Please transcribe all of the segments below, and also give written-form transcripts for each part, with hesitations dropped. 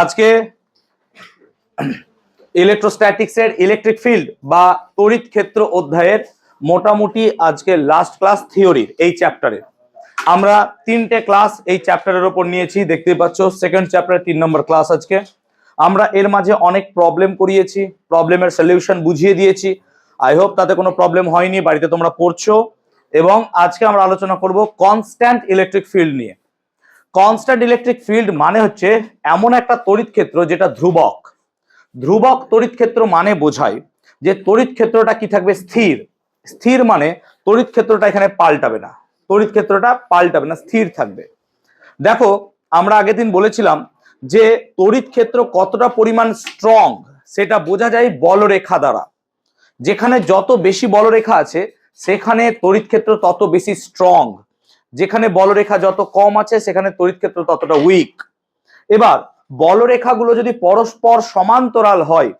আজকে ইলেকট্রোস্ট্যাটিক্সের electric field বা তড়িৎ ক্ষেত্র অধ্যায়ের মোটামুটি আজকে লাস্ট ক্লাস থিওরির এই চ্যাপ্টারে আমরা তিনটে ক্লাস এই চ্যাপ্টারের উপর নিয়েছি। দেখতেই পাচ্ছ সেকেন্ড চ্যাপ্টারের 3 নম্বর ক্লাস। আজকে আমরা এর মাঝে অনেক প্রবলেম করিয়েছি, প্রবলেমের সলিউশন বুঝিয়ে দিয়েছি। আই হোপ তাতে কোনো প্রবলেম হয়নি, বাড়িতে তোমরা পড়ছো। এবং আজকে আমরা আলোচনা করব কনস্ট্যান্ট ইলেকট্রিক ফিল্ড নিয়ে। কনস্ট্যান্ট ইলেকট্রিক ফিল্ড মানে হচ্ছে এমন একটা তড়িৎ ক্ষেত্র যেটা ধ্রুবক। ধ্রুবক তড়িৎ ক্ষেত্র মানে বোঝায় যে তড়িৎ ক্ষেত্রটা কি থাকবে, স্থির। স্থির মানে তড়িৎ ক্ষেত্রটা এখানে পাল্টাবে না, তড়িৎ ক্ষেত্রটা পাল্টাবে না, স্থির থাকবে। দেখো আমরা আগের দিন বলেছিলাম যে তড়িৎ ক্ষেত্র কতটা পরিমাণ স্ট্রং সেটা বোঝা যায় বলরেখা দ্বারা। যেখানে যত বেশি বলরেখা আছে সেখানে তড়িৎ ক্ষেত্র তত বেশি স্ট্রং, যেখানে বলরেখা যত কম আছে সেখানে তড়িৎ ক্ষেত্র ততটা উইক। এবার বলরেখাগুলো যদি পরস্পর সমান্তরাল হয়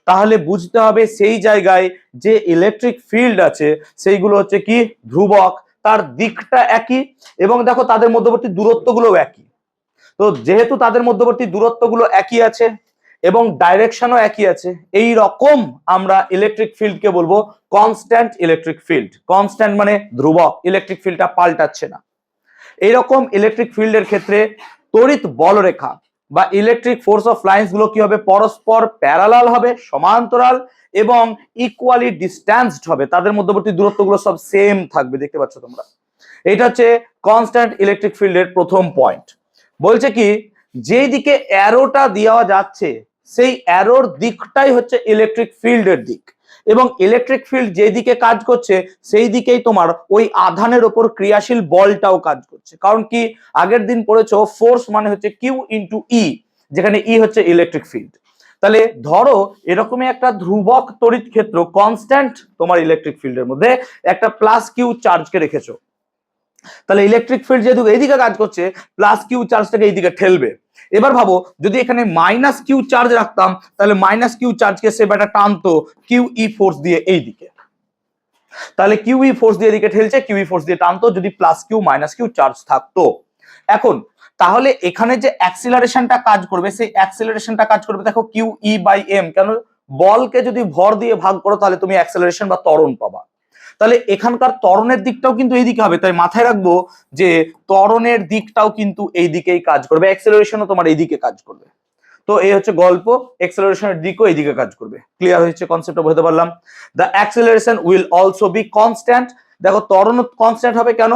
তাহলে বুঝতে হবে সেই জায়গায় যে ইলেকট্রিক ফিল্ড আছে সেইগুলো হচ্ছে কি ধ্রুবক, তার দিকটা একই এবং দেখো তাদের মধ্যবর্তী দূরত্বগুলো একই। তো যেহেতু তাদের মধ্যবর্তী দূরত্বগুলো একই আছে এবং ডাইরেকশনও একই আছে, এই রকম আমরা ইলেকট্রিক ফিল্ডকে বলবো কনস্ট্যান্ট ইলেকট্রিক ফিল্ড। কনস্ট্যান্ট মানে ধ্রুবক, ইলেকট্রিক ফিল্ডটা পাল্টাচ্ছে না। এইরকম ইলেকট্রিক ফিল্ডের ক্ষেত্রে তড়িৎ বলরেখা বা ইলেকট্রিক ফোর্স অফ লাইন্স গুলো কি হবে, পরস্পর প্যারালাল হবে, সমান্তরাল এবং ইকুয়ালি ডিস্ট্যান্সড হবে, তাদের মধ্যবর্তী দূরত্বগুলো সব সেম থাকবে। দেখতে পাচ্ছ তোমরা, এটা হচ্ছে কনস্ট্যান্ট ইলেকট্রিক ফিল্ডের প্রথম পয়েন্ট। বলছে কি যেই দিকে অ্যারোটা দেওয়া যাচ্ছে সেই অ্যারোর দিকটাই হচ্ছে ইলেকট্রিক ফিল্ডের দিক এবং ইলেকট্রিক ফিল্ড যেদিকে কাজ করছে সেই দিকেই তোমার ওই আধানের ওপর ক্রিয়াশীল বলটাও কাজ করছে। কারণ কি আগের দিন পড়েছো ফোর্স মানে হচ্ছে কিউ ইন্টু ই, যেখানে ই হচ্ছে ইলেকট্রিক ফিল্ড। তাহলে ধরো এরকমই একটা ধ্রুবক তড়িৎ ক্ষেত্র কনস্ট্যান্ট তোমার ইলেকট্রিক ফিল্ডের মধ্যে একটা প্লাস কিউ চার্জকে রেখেছো, তাহলে ইলেকট্রিক ফিল্ড যেহেতু এইদিকে কাজ করছে প্লাস কিউ চার্জটাকে এইদিকে ঠেলবে। এবার ভাবো যদি এখানে মাইনাস কিউ চার্জ রাখতাম তাহলে মাইনাস কিউ চার্জকে সে ব্যাটা টানতো কিউ ই ফোর্স দিয়ে এইদিকে, তাহলে কিউ ই ফোর্স দিয়ে এদিকে ঠেলছে, কিউ ই ফোর্স দিয়ে টানতো যদি plus Q minus Q charge থাকতো। এখন তাহলে এখানে যে অ্যাক্সিলারেশনটা কাজ করবে সেই অ্যাক্সিলারেশনটা কাজ করবে দেখো কিউ ই বাই এম। কেন, বলকে যদি ভর দিয়ে ভাগ করো তাহলে তুমি অ্যাক্সিলারেশন বা ত্বরণ পাবা। তাহলে এখানকার ত্বরণের দিকটাও কিন্তু এইদিকে হবে, তাই মাথায় রাখবো যে ত্বরণের দিকটাও কিন্তু এই দিকেই কাজ করবে, অ্যাক্সিলারেশনও তোমার এইদিকে কাজ করবে। তো এই হচ্ছে গল্প, অ্যাক্সিলারেশনের দিকও এইদিকে কাজ করবে। ক্লিয়ার হয়েছে, কনসেপ্টটা বুঝতে পারলাম। The acceleration will also be constant. দেখো ত্বরণ কনস্ট্যান্ট হবে কেন,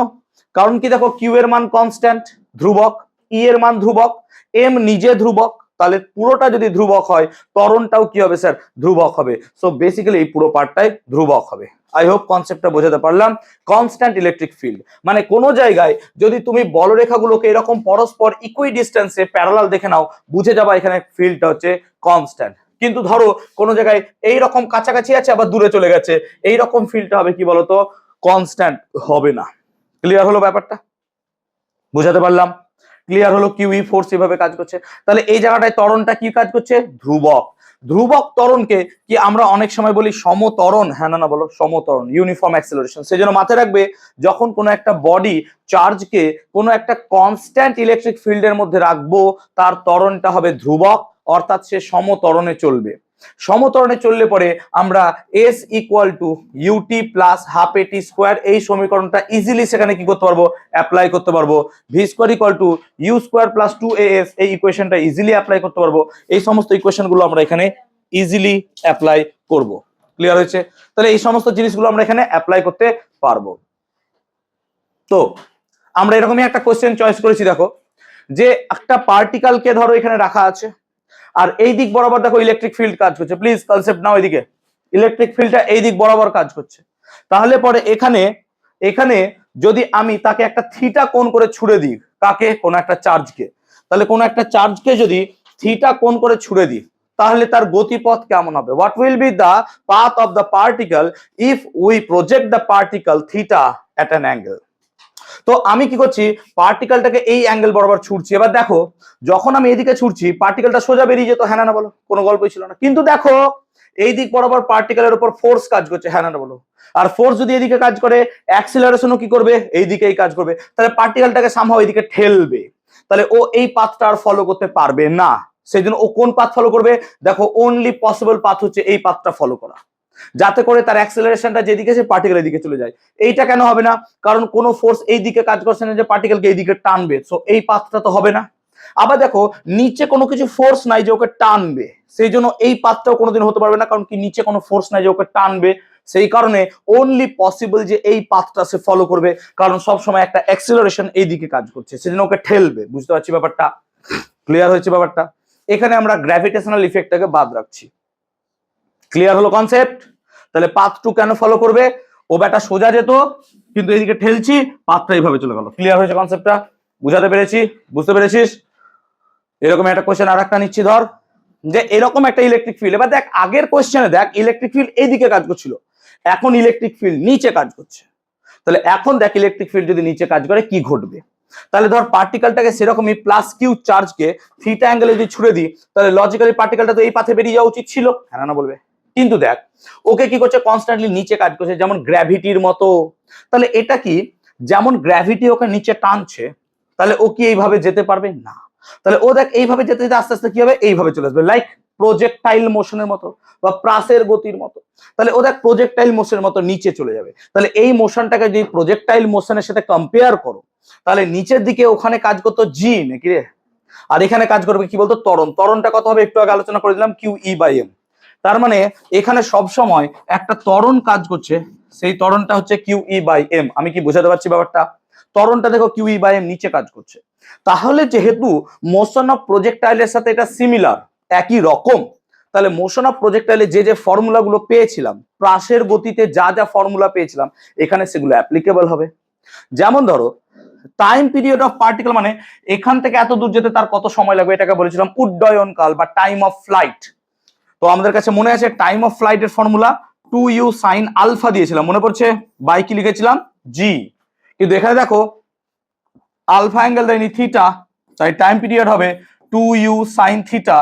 কারণ কি দেখো কিউ এর মান কনস্ট্যান্ট ধ্রুবক, ই এর মান ধ্রুবক, এম নিজে ধ্রুবক, তাহলে পুরোটা যদি ধ্রুবক হয় ত্বরণটাও কি হবে স্যার, ধ্রুবক হবে। সো বেসিক্যালি এই পুরো পার্টটাই ধ্রুবক হবে। আই হোপ কনসেপ্টটা বোঝাতে পারলাম। কনস্ট্যান্ট ইলেকট্রিক ফিল্ড মানে কোনো জায়গায় যদি তুমি বলরেখাগুলোকে এরকম পরস্পর ইকুই ডিস্টেন্সে প্যারালাল দেখে নাও বুঝে যাবা এখানে ফিল্ডটা হচ্ছে কনস্ট্যান্ট। কিন্তু ধরো কোনো জায়গায় এই রকম কাছাকাছি আছে আবার দূরে চলে গেছে, এই রকম ফিল্ডটা হবে কি বলতো, কনস্ট্যান্ট হবে না। ক্লিয়ার হলো ব্যাপারটা, বুঝাতে পারলাম? ক্লিয়ার হলো কিউ ই ফোর্স এভাবে কাজ করছে। তাহলে এই জায়গাটায় ত্বরণটা কি কাজ করছে, ধ্রুবক। ধ্রুবক ত্বরণকে কি আমরা অনেক সময় বলি সমত্বরণ, হ্যাঁ না না বলো, সমত্বরণ, ইউনিফর্ম অ্যাক্সিলারেশন। সেজন্য মাথায় রাখবে যখন কোনো একটা বডি চার্জকে কোনো একটা কনস্ট্যান্ট ইলেকট্রিক ফিল্ডের মধ্যে রাখবো তার ত্বরণটা হবে ধ্রুবক, অর্থাৎ সে সমত্বরণে চলবে। সমত্বরণে চললে পরে আমরা S equal to ut plus half at square এই সমীকরণটা ইজিলি সেখানে কি করতে পারবো, অ্যাপ্লাই করতে পারবো। V square equal to U square plus 2as এই ইকুয়েশনটা ইজিলি অ্যাপ্লাই করতে পারবো। এই সমস্ত ইকুয়েশন গুলো আমরা এখানে ইজিলি অ্যাপ্লাই করব। ক্লিয়ার হয়েছে? তাহলে এই সমস্ত জিনিসগুলো আমরা এখানে অ্যাপ্লাই করতে পারবো। তো আমরা এরকমই একটা কোশ্চেন চয়েস করেছি। দেখো যে একটা পার্টিকেলকে ধরো এখানে রাখা আছে আর এই দিক বরাবর দেখো ইলেকট্রিক ফিল্ড কাজ করছে। প্লিজ কনসেপ্ট নাও, এদিকে ইলেকট্রিক ফিল্ডটা এই দিক বরাবর কাজ করছে। তাহলে পরে এখানে এখানে যদি আমি তাকে একটা থিটা কোণ করে ছুড়ে দিই, কাকে, কোন একটা চার্জকে, তাহলে কোন একটা চার্জকে যদি থিটা কোণ করে ছুড়ে দিই তাহলে তার গতিপথ কেমন হবে, what will be the path of the particle if we project the particle theta at an angle. তো আমি কি করছি, পার্টিকেলটাকে এই অ্যাঙ্গেল বরাবর ছুটছি। এবার দেখো যখন আমি এদিকে ছুটছি পার্টিকেলটা সোজা বেরিয়ে যেত, হ্যাঁ না বলো, কোনো গল্পই ছিল না। কিন্তু দেখো এই দিক বরাবর পার্টিকেলের উপর ফোর্স কাজ করছে, হ্যাঁ না বলো, আর ফোর্স যদি এদিকে কাজ করে অ্যাক্সিলারেশনও কি করবে, এই দিকেই কাজ করবে। তাহলে পার্টিকেলটাকে সামহাও এদিকে ঠেলবে, তাহলে ও এই পাথটা আর ফলো করতে পারবে না। সেই জন্য ও কোন পাথ ফলো করবে? দেখো অনলি পসিবল পাথ হচ্ছে এই পাথটা ফলো করা, যাতে করে তার অ্যাক্সেলারেশনটা যেদিকে সে পার্টিকেলের দিকে চলে যায়। এইটা কেন হবে না? কারণ কোনো ফোর্স এই দিকে কাজ করছে না যে পার্টিকেলকে এই দিকে টানবে, সো এই পাথটা তো হবে না। আবার দেখো নিচে কোনো কিছু ফোর্স নাই যে ওকে টানবে, সেই জন্য এই পাথটাও কোনোদিন হতে পারবে না, কারণ কি নিচে কোনো ফোর্স নাই যে ওকে টানবে। সেই কারণে অনলি পসিবল যে এই পাথটা সে ফলো করবে, কারণ সবসময় একটা অ্যাক্সেলারেশন এই দিকে কাজ করছে, সেজন্য ওকে ঠেলবে। বুঝতে পারছি ব্যাপারটা? ক্লিয়ার হয়েছে ব্যাপারটা? এখানে আমরা গ্র্যাভিটেশনাল ইফেক্টটাকে বাদ রাখছি। ক্লিয়ার হলো কনসেপ্ট? তাহলে পাথ টু কেন ফলো করবে? ও ব্যাটা সোজা যেত, কিন্তু এইদিকে ঠেলছি, পাথটা এইভাবে চলে গেল। ক্লিয়ার হয়েছে কনসেপ্টটা? বুঝাতে পেরেছি? বুঝতে পেরেছিস? এরকম একটা কোশ্চেন আর একটা নিচ্ছি, ধর যে এরকম একটা ইলেকট্রিক ফিল্ড। এবার দেখ আগের কোশ্চেনে দেখ ইলেকট্রিক ফিল্ড এইদিকে কাজ করছিল, এখন ইলেকট্রিক ফিল্ড নিচে কাজ করছে। তাহলে এখন দেখ ইলেকট্রিক ফিল্ড যদি নিচে কাজ করে কি ঘটবে। তাহলে ধর পার্টিকেলটাকে সেরকমই প্লাস কিউ চার্জকে থিটা অ্যাঙ্গেলে যদি ছুড়ে দিই, তাহলে লজিক্যালি পার্টিকেলটা তো এই পাথে বেরিয়ে যাওয়া উচিত ছিল, হ্যাঁ না বলবে? কিন্তু দেখ ওকে কি করছে, কনস্ট্যান্টলি নিচে কাজ করছে, যেমন গ্র্যাভিটির মতো। তাহলে এটা কি, যেমন গ্র্যাভিটি ওকে নিচে টানছে, তাহলে ও কি এইভাবে যেতে পারবে না? তাহলে ও দেখ এইভাবে যেতে যেতে আস্তে আস্তে কি হবে, এইভাবে চলে আসবে, লাইক প্রজেক্টাইল মোশনের মতো বা প্রাসের গতির মতো। তাহলে ও দেখ প্রজেক্টাইল মোশনের মতো নিচে চলে যাবে। তাহলে এই মোশনটাকে যদি প্রজেক্টাইল মোশনের সাথে কম্পেয়ার করো, তাহলে নিচের দিকে ওখানে কাজ করতো জি নাকি রে, আর এখানে কাজ করবে কি বলতো ত্বরণ। ত্বরণটা কত হবে একটু আগে আলোচনা করে দিলাম, কিউ ই বাই এম। তার মানে এখানে সব সময় একটা ত্বরণ কাজ করছে, সেই ত্বরণটা হচ্ছে কিউ ই বাই এম। আমি কি বোঝাতে পারছি ব্যাপারটা? ত্বরণটা দেখো কিউ ই বাই এম নিচে কাজ করছে। তাহলে যেহেতু মোশন অফ প্রজেক্টাইলের সাথে এটা সিমিলার, একই রকম, তাহলে মোশন অফ প্রজেক্টাইলে যে যে ফর্মুলাগুলো পেয়েছিলাম, প্রাসের গতিতে যা যা ফর্মুলা পেয়েছিলাম, এখানে সেগুলো অ্যাপ্লিকেবল হবে। যেমন ধরো টাইম পিরিয়ড অফ পার্টিকেল, মানে এখান থেকে এত দূর যেতে তার কত সময় লাগবে, এটাকে বলেছিলাম উড্ডয়ন কাল বা টাইম অফ ফ্লাইট। তো আমাদের কাছে মনে আছে টাইম অফ ফ্লাইটের ফর্মুলা 2u sin আলফা দিয়েছিলাম, মনে পড়ছে? বাই কি লিখেছিলাম? জি। কিন্তু এখানে দেখো আলফা অ্যাঙ্গেল দেয়নি, থিটা, তাই টাইম পিরিয়ড হবে 2u sin থিটা।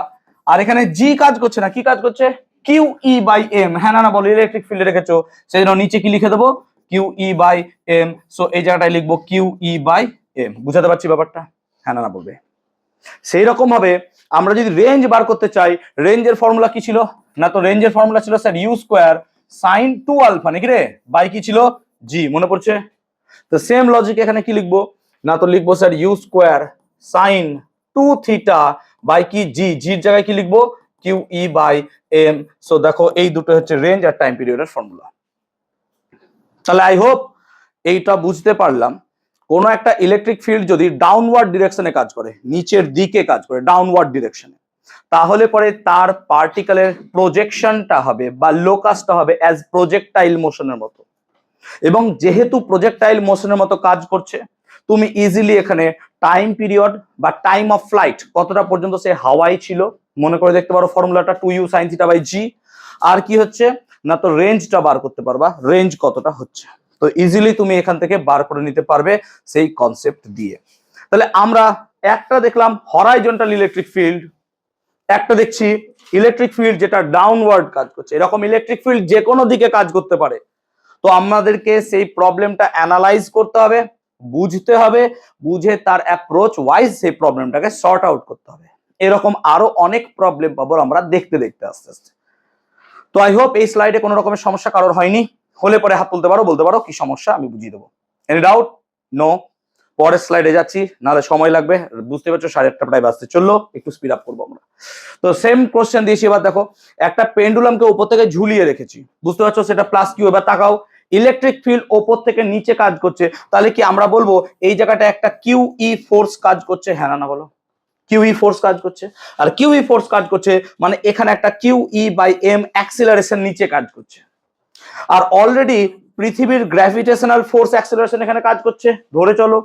আর এখানে জি কাজ করছে না, কি কাজ করছে? Q E by M. হ্যাঁ না বলো, ইলেকট্রিক ফিল্ডে রেখেছো, সেই জন্য নিচে কি লিখে দেবো? Q E by M. So এই জায়গাটায় লিখবো কিউ ই বাই এম। বুঝাতে পারছি ব্যাপারটা? হ্যাঁ না বলবে। সেই রকম ভাবে আমরা যদি রেঞ্জ বার করতে চাই, রেঞ্জের ফর্মুলা কি ছিল না? তো রেঞ্জের ফর্মুলা ছিল sir U square sine 2 alpha নাকি রে, বাই কি ছিল? জি, মনে পড়ছে? তো সেম লজিক এখানে কি লিখবো না? তো লিখবো sir U square sine 2 theta by কি জি, জির জায়গায় কি লিখবো? Q E by M. So দেখো এই দুটো হচ্ছে রেঞ্জ আর টাইম পিরিয়ডের ফর্মুলা। তাহলে আই হোপ এইটা বুঝতে পারলাম। কোনো একটা ইলেকট্রিক ফিল্ড যদি ডাউনওয়ার্ড ডিরেকশনে কাজ করে, নিচের দিকে কাজ করে ডাউনওয়ার্ড ডিরেকশনে, তাহলে পরে তার পার্টিকেলের প্রজেকশনটা হবে বা লোকাসটা হবে অ্যাজ প্রজেক্টাইল মোশনের মতো। এবং যেহেতু প্রজেক্টাইল মোশনের মতো কাজ করছে, তুমি ইজিলি এখানে টাইম পিরিয়ড বা টাইম অফ ফ্লাইট কতটা পর্যন্ত সে হাওয়াই ছিল মনে করে দেখতে পারো, ফর্মুলাটা 2u sin থিটা বাই জি। আর কি হচ্ছে না, তো রেঞ্জটা বার করতে পারবা, রেঞ্জ কতটা হচ্ছে। তো ইজিলি তুমি এখান থেকে বার করে নিতে পারবে সেই কনসেপ্ট দিয়ে। তাহলে আমরা একটা দেখলাম হরাইজন্টাল ইলেকট্রিক ফিল্ড, একটা দেখছি ইলেকট্রিক ফিল্ড যেটা ডাউনওয়ার্ড কাজ করছে। এরকম ইলেকট্রিক ফিল্ড যে কোনো দিকে কাজ করতে পারে। তো আমাদেরকে সেই প্রবলেমটা অ্যানালাইজ করতে হবে, বুঝতে হবে, বুঝে তার অ্যাপ্রোচ ওয়াইজ সেই প্রবলেমটাকে সর্ট আউট করতে হবে। এরকম আরো অনেক প্রবলেম পাবো আমরা দেখতে দেখতে আস্তে আস্তে। তো আই হোপ এই স্লাইডে কোনো রকমের সমস্যা কারোর হয়নি, হলে পরে হাত তুলতে পারো, বলতে পারো কি সমস্যা, আমি বুঝিয়ে দেবো। Any doubt? নো? পরের স্লাইডে যাচ্ছি, নাহলে সময় লাগবে। বুঝতে পারছো 8:30 প্রায় বাজতে চললো, একটু স্পিড আপ করবো আমরা। তো সেম কোশ্চেন দিয়েছি। এবার দেখো একটা পেন্ডুলামকে উপর থেকে ঝুলিয়ে রেখেছি, বুঝতে পারছো? সেটা প্লাস কিউ। এবার তাকাও, ইলেকট্রিক ফিল্ড ওপর থেকে নিচে কাজ করছে, তাহলে কি আমরা বলবো এই জায়গাটা একটা কিউ ই ফোর্স কাজ করছে, হ্যাঁ না বলো? কিউ ই ফোর্স কাজ করছে। আর কিউ ই ফোর্স কাজ করছে মানে এখানে একটা Q E by M acceleration নিচে কাজ করছে। আর অলরেডি পৃথিবীর গ্র্যাভিটেশনাল ফোর্স অ্যাক্সিলারেশন এখানে কাজ করছে, ধরে চলো।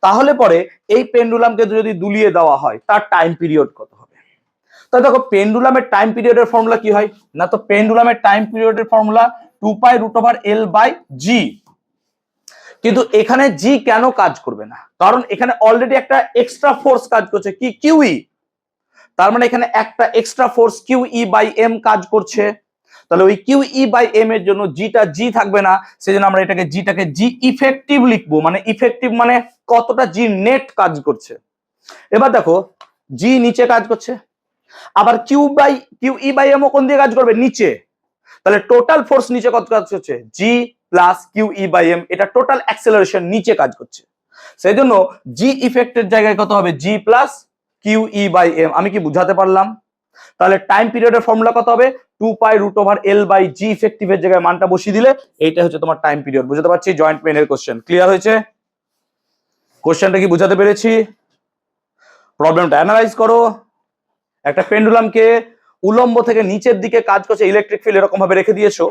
তাহলে পরে এই পেন্ডুলামকে যদি দুলিয়ে দেওয়া হয়, তার টাইম পিরিয়ড কত হবে? তা দেখো পেন্ডুলামের টাইম পিরিয়ডের ফর্মুলা কি হয় না? তো পেন্ডুলামের টাইম পিরিয়ডের ফর্মুলা 2π√L/g। কিন্তু এখানে জি কেন কাজ করবে না? কারণ এখানে অলরেডি একটা এক্সট্রা ফোর্স কাজ করছে, কি? কিউই। তার মানে এখানে একটা extra force Q E by M কাজ করছে। তাহলে ওই কিউ ই বাই এম এর জন্য জিটা জি থাকবে না, সেজন্য আমরা এটাকে জিটাকে জি ইফেক্টিভ লিখবো। মানে ইফেক্টিভ মানে কতটা জি নেট কাজ করছে। এবার দেখো জি নিচে কাজ করছে, আবার কিউ ই বাই এম ও কোন দিয়ে কাজ করবে, নিচে। তাহলে টোটাল ফোর্স নিচে কত কাজ করছে, G plus Q E by M, এটা টোটাল অ্যাক্সেলারেশন নিচে কাজ করছে। সেই জন্য জি ইফেক্টের জায়গায় কত হবে, G plus Q E by M. আমি কি বুঝাতে পারলাম? তাহলে টাইম পিরিয়ডের ফর্মুলা কত হবে, 2π√L বাই জি ইফেক্টিভের জায়গায় মানটা বসিয়ে দিলে এইটা হচ্ছে তোমার টাইম পিরিয়ড। বুঝতে পারছি? জয়েন্ট পেনের কোশ্চেন ক্লিয়ার হয়েছে? কোশ্চেনটা কি বুঝাতে পেরেছি? প্রবলেমটা অ্যানালাইজ করো। একটা পেন্ডুলামকে উলম্ব থেকে নিচের দিকে কাজ করছে ইলেকট্রিক ফিল্ড এরকম ভাবে রেখে দিয়েছো,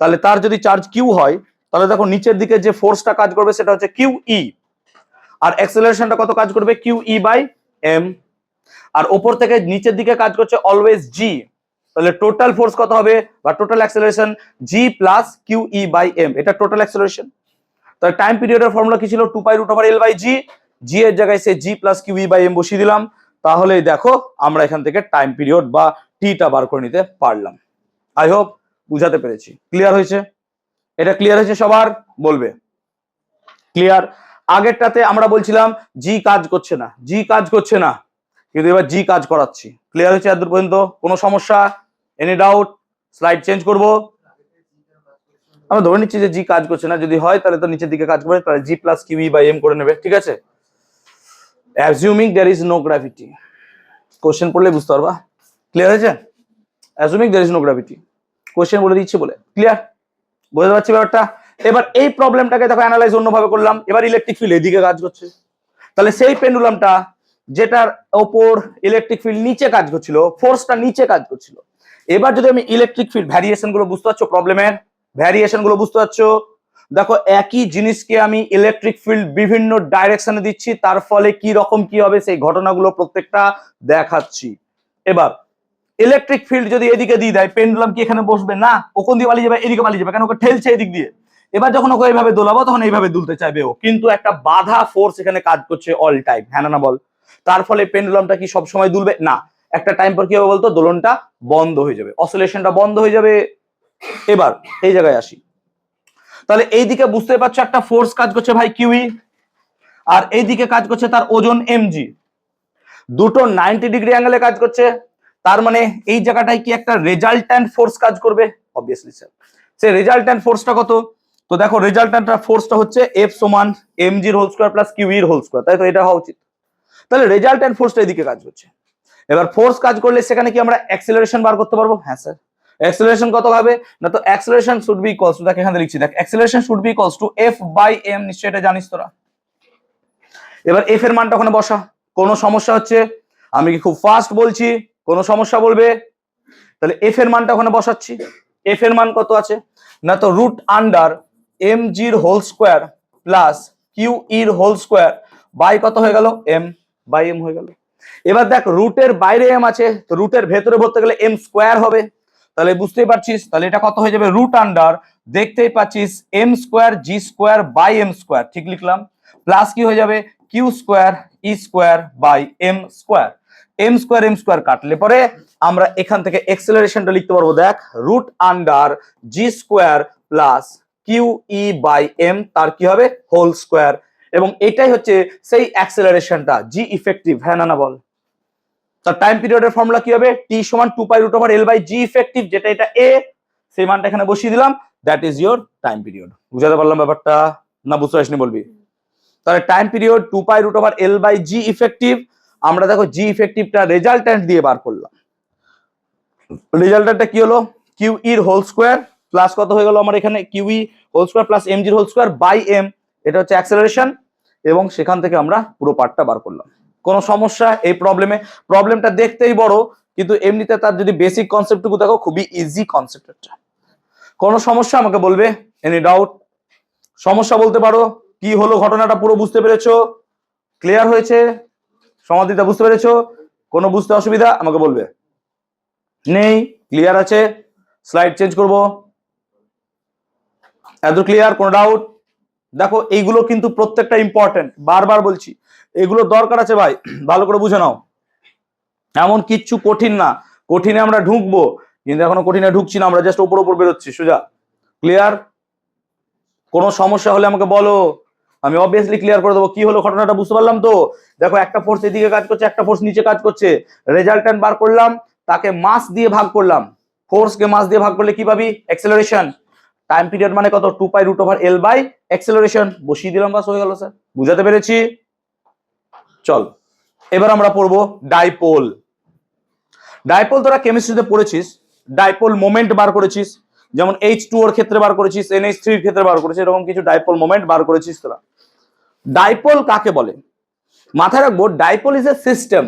তাহলে তার যদি চার্জ কিউ হয়, তাহলে দেখো নিচের দিকে যে ফোর্সটা কাজ করবে সেটা হচ্ছে কিউ ই, আর অ্যাক্সেলারেশনটা কত কাজ করবে, কিউ ই বাই এম। আর ওপর থেকে নিচের দিকে কাজ করছে অলওয়েজ জি, তাহলে টোটাল ফোর্স কত হবে বা total acceleration g plus Q E by M, এটা টোটাল অ্যাক্সেলারেশন। তাহলে টাইম পিরিয়ডের ফর্মুলা কি ছিল, 2π√L বাই জি, জি এর জায়গায় সে g plus Q E by m বসিয়ে দিলাম। তাহলেই দেখো আমরা এখান থেকে টাইম পিরিয়ড বা টিটা বার করে নিতে পারলাম। আই হোপ বুঝাতে পেরেছি। ক্লিয়ার হয়েছে? এটা ক্লিয়ার হয়েছে সবার? বলবে ক্লিয়ার। আগেরটাতে আমরা বলছিলাম জি কাজ করছে না, জি কাজ করছে না, কিন্তু এবার জি কাজ করাচ্ছি। ক্লিয়ার হয়েছে এত পর্যন্ত? কোনো সমস্যা, এনি ডাউট? স্লাইড চেঞ্জ করব। আমরা ধরে নিচ্ছি যে জি কাজ করছে না, যদি হয় তাহলে তো নিচের দিকে কাজ করবে, তাহলে G plus Q E by M করে নেবে। ঠিক আছে? Assuming there is no gravity, question পড়লে বুঝতে পারবা। ক্লিয়ার হয়েছে? Assuming there is no gravity, question বলে দিচ্ছি বলে। ক্লিয়ার? বুঝতে পারছি ব্যাপারটা? এবার এই প্রবলেমটাকে দেখো অ্যানালাইজ অন্যভাবে করলাম। এবার ইলেকট্রিক ফিল্ড এদিকে কাজ করছে, তাহলে সেই পেন্ডুলামটা যেটার ওপর ইলেকট্রিক ফিল্ড নিচে কাজ করছিল, ফোর্সটা নিচে কাজ করছিল, এবার যদি আমি ইলেকট্রিক ফিল্ড ভ্যারিয়েশন গুলো বুঝতে পারছো, প্রবলেমের ভ্যারিয়েশন গুলো বুঝতে পারছো? দেখো একই জিনিসকে আমি ইলেকট্রিক ফিল্ড বিভিন্ন ডাইরেকশনে দিচ্ছি, তার ফলে কি রকম কি হবে সেই ঘটনাগুলো প্রত্যেকটা দেখাচ্ছি। এবার ইলেকট্রিক ফিল্ড যদি এদিকে দিয়ে দেয়, পেন্ডুলাম কি এখানে বসবে না, ও কোন দিকে পালিয়ে যাবে, এদিকে পালিয়ে যাবে, কেন ওকে ঠেলছে এদিক দিয়ে। এবার যখন ওকে এইভাবে দোলাবো তখন এইভাবে দুলতে চাইবে ও, কিন্তু একটা বাধা ফোর্স এখানে কাজ করছে অল টাইম, হ্যাঁ না বল? তার ফলে পেন্ডুলামটা কি সব সময় দুলবে না, একটা টাইম পর কি হবে বলতো, দোলনটা বন্ধ হয়ে যাবে, অসিলেশনটা বন্ধ হয়ে যাবে। এবার এই জায়গায় আসি, তাহলে এইদিকে বুঝতে পারছো একটা ফোর্স কাজ করছে ভাই কিউই, আর এইদিকে কাজ করছে তার ওজন এমজি, দুটো 90 ডিগ্রি অ্যাঙ্গেলে কাজ করছে। তার মানে এই জায়গাটায় কি একটা রেজাল্ট্যান্ট ফোর্স কাজ করবে, অবভিয়াসলি স্যার। সে রেজাল্ট্যান্ট ফোর্সটা কত, তো দেখো রেজাল্ট্যান্ট ফোর্সটা হচ্ছে এফ সমান এমজি এর হোল স্কয়ার প্লাস কিউ এর হোল স্কয়ার, তাই তো এটা হওয়া উচিত। তাহলে রেজাল্ট্যান্ট ফোর্সটা এদিকে কাজ করছে। এবার ফোর্স কাজ করলে সেখানে কি আমরা অ্যাক্সেলারেশন বার করতে পারবো? হ্যাঁ স্যার। অ্যাক্সেলারেশন কত হবে না, তো acceleration should be equals to, দেখ এখানে লিখছি, দেখ acceleration should be equals to F by M, নিশ্চয়ই এটা জানিস তোরা। এবার এফ এর মানটা ওখানে বসা, কোনো সমস্যা হচ্ছে? আমি কি খুব ফাস্ট বলছি, কোনো সমস্যা বলবে? তাহলে এফ এর মানটা ওখানে বসাচ্ছি। এফ এর মান কত আছে না, তো রুট আন্ডার এম জির হোল স্কোয়ার প্লাস কিউ ইর হোল স্কোয়ার বাই কত হয়ে গেল, এম বাই এম হয়ে গেল। এবার দেখ রুটের বাইরে এম আছে, তো রুটের ভেতরে ভরতে গেলে এম স্কোয়ার হবে, তাহলে বুঝতেই পারছিস, তাহলে এটা কত হয়ে যাবে, রুট আন্ডার দেখতেই পাচ্ছিস M square G square by M square, ঠিক লিখলাম, প্লাস কি হয়ে যাবে Q square E square by M square. M square কাটলে পরে আমরা এখান থেকে এক্সেলারেশনটা লিখতে পারবো, দেখ root under G square plus Q E by M, তার কি হবে হোল স্কোয়ার। এবং এটাই হচ্ছে সেই অ্যাক্সেলারেশনটা, জি ইফেক্টিভ, হ্যাঁ না বল? তার টাইম পিরিয়ডের ফর্মুলা কি হবে, টি সমান 2π√L বাই জি ইফেক্টিভ, যেটা এটা এ, সেই মানটা এখানে বসিয়ে দিলাম, that is your time period. বুঝাতে পারলাম ব্যাপারটা না? বুঝতে পারিসনি বলবি? তাহলে time period 2π√L by G effective, আমরা দেখো জি ইফেক্টিভটা রেজাল্ট্যান্ট দিয়ে বার করলাম। রেজাল্ট্যান্টটা কি হলো, কিউ ইর হোল স্কোয়ার প্লাস কত হয়ে গেল আমার এখানে, Q E whole square plus M জির হোল স্কোয়ার বাই এম, এটা হচ্ছে অ্যাক্সেলারেশন, এবং সেখান থেকে আমরা পুরো পার্টটা বার করলাম। কোনো সমস্যা এই প্রবলেমে? প্রবলেমটা দেখতেই বড়, কিন্তু এমনিতে তার যদি বেসিক কনসেপ্টটুকু দেখো খুবই ইজি কনসেপ্ট একটা। কোনো সমস্যা আমাকে বলবে, এনি ডাউট? সমস্যা বলতে পারো, কি হলো ঘটনাটা পুরো বুঝতে পেরেছো? ক্লিয়ার হয়েছে? সমাধিটা বুঝতে পেরেছো? কোনো বুঝতে অসুবিধা আমাকে বলবে? নেই? ক্লিয়ার আছে? স্লাইড চেঞ্জ করব। এত ক্লিয়ার? কোনো ডাউট? দেখো এইগুলো কিন্তু প্রত্যেকটা ইম্পর্টেন্ট, বারবার বলছি এগুলো দরকার আছে ভাই, ভালো করে বুঝে নাও। এমন কিচ্ছু কঠিন না, কঠিনে আমরা ঢুকবো কিন্তু এখনো কঠিনে ঢুকছি না, আমরা জাস্ট ওপর বেরোচ্ছি সোজা। ক্লিয়ার? কোনো সমস্যা হলে আমাকে বলো, আমি অবভিয়াসলি ক্লিয়ার করে দেবো। কি হলো ঘটনাটা বুঝতে পারলাম তো? দেখো একটা ফোর্স এদিকে কাজ করছে, একটা ফোর্স নিচে কাজ করছে, রেজাল্টেন্ট বার করলাম, তাকে মাস দিয়ে ভাগ করলাম। ফোর্সকে মাস দিয়ে ভাগ করলে কি পাবি? অ্যাক্সেলারেশন। টাইম পিরিয়ড মানে কত? 2π√L by acceleration. বসিয়ে দিলাম, বাস হয়ে গেল স্যার। বুঝাতে পেরেছি? চল এবার আমরা পড়বো ডাইপোল। ডাইপোল তোরা কেমিস্ট্রিতে পড়েছিস, ডাইপোল মোমেন্ট বার করেছিস, যেমন H2 এর ক্ষেত্রে বার করেছিস, NH3 এর ক্ষেত্রে বার করেছিস, এরকম কিছু ডাইপোল মোমেন্ট বার করেছিস তোরা। ডাইপোল কাকে বলে? মাথায় রাখবো, dipole is a system.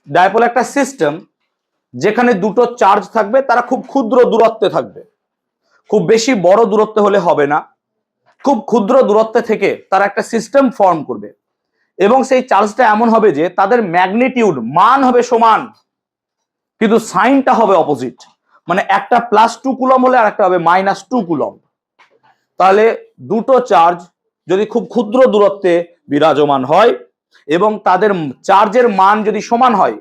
Dipole একটা সিস্টেম যেখানে দুটো চার্জ থাকবে, তারা খুব ক্ষুদ্র দূরত্বে থাকবে। খুব বেশি বড় দূরত্বে হলে হবে না, খুব ক্ষুদ্র দূরত্বে থেকে তারা একটা সিস্টেম ফর্ম করবে, এবং সেই চার্জটা এমন হবে যে তাদের ম্যাগনিটিউড মান হবে সমান, কিন্তু সাইনটা হবে অপোজিট। মানে একটা +2 কুলম্ব হলে আর একটা হবে -2 কুলম্ব। তাহলে দুটো চার্জ যদি খুব ক্ষুদ্র দূরত্বে বিরাজমান হয় এবং তাদের চার্জের মান যদি সমান হয়,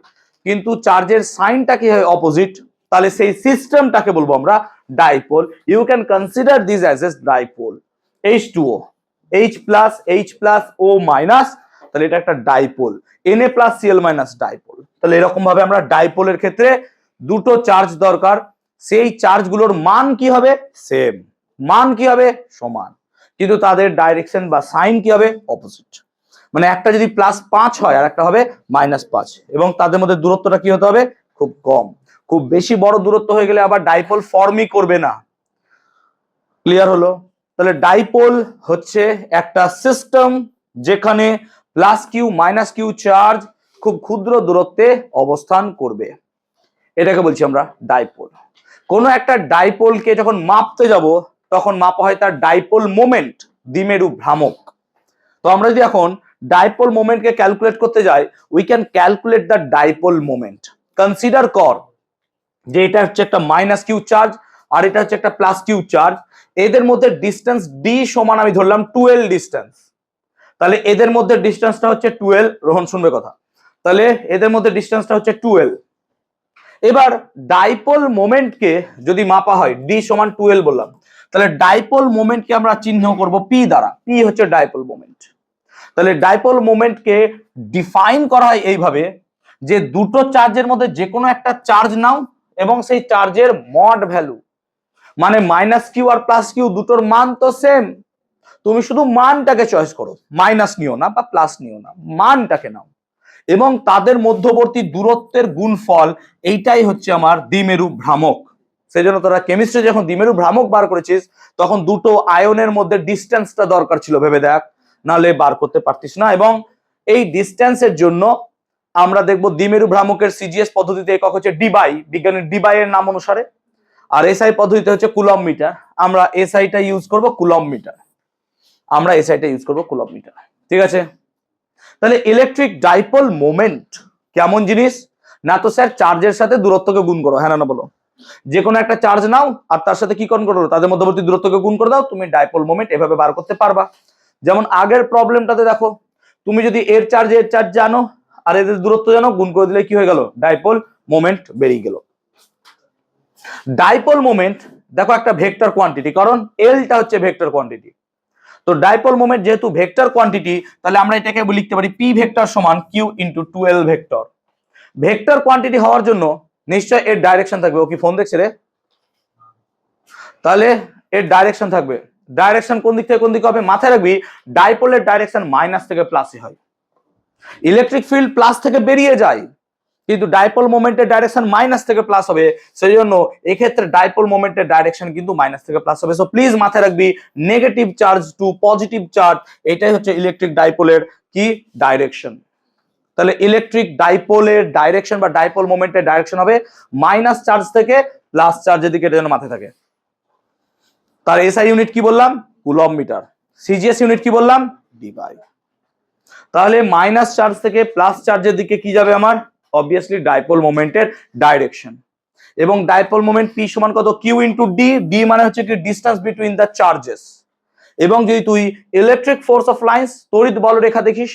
কিন্তু চার্জের সাইনটা কি হয়? অপোজিট, তাহলে সেই সিস্টেমটাকে বলবো আমরা dipole. You can consider this as a dipole. H2O, H+O-, তাহলে এটা একটা ডাইপোল। Na+Cl- dipole. তাহলে এরকম ভাবে আমরা ডাইপোলের ক্ষেত্রে দুটো চার্জ দরকার, সেই চার্জগুলোর মান কি হবে? সেম। মান কি হবে? সমান, কিন্তু তাদের ডাইরেকশন বা সাইন কি হবে? অপোজিট। মানে একটা যদি +5 হয় আর একটা হবে -5, এবং তাদের মধ্যে দূরত্বটা কি হতে হবে? খুব কম। খুব বেশি বড় দূরত্ব হয়ে গেলে আবার ডাইপোল ফর্মই করবে না। ক্লিয়ার হলো? তাহলে ডাইপোল হচ্ছে একটা সিস্টেম যেখানে +Q -Q চার্জ খুব ক্ষুদ্র দূরত্বে অবস্থান করবে, এটাকে বলছি আমরা ডাইপোল। কোন একটা ডাইপোলকে যখন মাপতে যাব তখন মাপা হয় তার ডাইপোল মোমেন্ট, দ্বিমেরু ভ্রামক। তো আমরা যদি এখন ডাইপোল মোমেন্টকে ক্যালকুলেট করতে যাই, we can calculate the dipole moment. Consider কর যে এটা হচ্ছে একটা -Q চার্জ আর এটা হচ্ছে একটা +Q চার্জ। এদের মধ্যে ডিস্টেন্স d সমান আমি ধরলাম 12 ডিস্টেন্স। তাহলে এদের মধ্যে ডিস্টেন্সটা হচ্ছে 12। রোহন শুনবে কথা। তাহলে এদের মধ্যে ডিস্টেন্সটা হচ্ছে 12। এবার ডাইপোল মোমেন্টকে যদি মাপা হয়, d সমান 12 বললাম, তাহলে ডাইপোল মোমেন্টকে আমরা চিহ্ন করব p দ্বারা। p হচ্ছে ডাইপোল মোমেন্ট। তাহলে ডাইপোল মোমেন্টকে ডিফাইন করা হয় এইভাবে যে দুটো চার্জের মধ্যে যে কোনো একটা চার্জ নাও এবং সেই চার্জের মড ভ্যালু, মানে -Q আর +Q দুটোর মান তো সেম, তুমি শুধু মানটাকে চয়েস করো, মাইনাস নিও না বা প্লাস নিও না, মানটাকে নাও, এবং তাদের মধ্যবর্তী দূরত্বের গুণফল, এইটাই হচ্ছে আমার দ্বিমেরু ভ্রামক। সেই জন্য তোরা কেমিস্ট্রি যখন দ্বিমেরু ভ্রামক বার করেছিস তখন দুটো আয়নের মধ্যে ডিস্টেন্সটা দরকার ছিল, ভেবে দেখ, নাহলে বার করতে পারতিস না। এবং এই ডিস্টেন্সের জন্য আমরা দেখব দ্বিমেরু ভ্রামকের সিজিএস পদ্ধতিতে একক হচ্ছে ডিবাই, বিজ্ঞানীর ডিবাই এর নাম অনুসারে, আর এসআই পদ্ধতিতে হচ্ছে কুলম্ব মিটার। আমরা এসআইটা ইউজ করব কুলম্ব মিটার, আমরা এসআইটা ইউজ করব কুলম্ব মিটার। ঠিক আছে? তাহলে ইলেকট্রিক ডাইপোল মোমেন্ট কেমন জিনিস? না তো স্যার চার্জের সাথে দূরত্বকে গুণ করো, হ্যাঁ না বলো। যে কোনো একটা চার্জ নাও আর তার সাথে কি কোণ করো? তাদের মধ্যবর্তী দূরত্বকে গুণ করে দাও, তুমি ডাইপোল মোমেন্ট এভাবে বার করতে পারবা। যেমন আগের প্রবলেমটাতে দেখো, তুমি যদি এর চার্জ জানো আর এদের দূরত্ব জানো, গুণ করে দিলে কি হয়ে গেল? ডাইপোল মোমেন্ট বেরিয়ে গেল। ডাইপোল মোমেন্ট দেখো একটা ভেক্টর কোয়ান্টিটি, কারণ এলটা হচ্ছে ভেক্টর কোয়ান্টিটি। তো ডাইপোল মোমেন্ট যেহেতু ভেক্টর কোয়ান্টিটি, তাহলে আমরা এটাকে লিখতে পারি পি ভেক্টর সমান Q into 12 vector. Vector quantity হওয়ার জন্য নিশ্চয় এর ডাইরেকশন থাকবে। ও কি ফোন দেখছে রে? তাহলে এর ডাইরেকশন থাকবে। ডাইরেকশন কোন দিক থেকে কোন দিকে হবে? মাথায় রাখবি ডাইপোলের ডাইরেকশন মাইনাস থেকে প্লাসে হয়। ইলেকট্রিক ফিল্ড প্লাস থেকে বেরিয়ে যায়, কিন্তু ডাইপোল মোমেন্টের ডাইরেকশন মাইনাস থেকে প্লাস হবে। সেই জন্য এক্ষেত্রে ডাইপোল মোমেন্টের ডাইরেকশন কিন্তু মাইনাস থেকে প্লাস হবে। সো প্লিজ মাথায় রাখবি negative charge to positive charge, এটাই হচ্ছে ইলেকট্রিক ডাইপোলের কি ডাইরেকশন। তাহলে ইলেকট্রিক ডাইপোলের ডাইরেকশন বা ডাইপোল মোমেন্টের ডাইরেকশন হবে মাইনাস চার্জ থেকে প্লাস চার্জের দিকে, এটা যেন মাথায় থাকে। তার এসআই ইউনিট কি বললাম? Coulomb metre. সিজিএস ইউনিট কি বললাম? ডিবাই। তাহলে মাইনাস চার্জ থেকে প্লাস চার্জের দিকে কি যাবে আমার? অবভিয়াসলি ডাইপোল মোমেন্টের ডাইরেকশন। এবং ডাইপোল মোমেন্ট পি সমান কত? Q into D. ডি মানে হচ্ছে কি ডিস্টেন্স বিটুইন দ্য চার্জেস। এবং যদি তুই ইলেকট্রিক ফোর্স অফ লাইন্স, তড়িৎ বলরেখা দেখিস,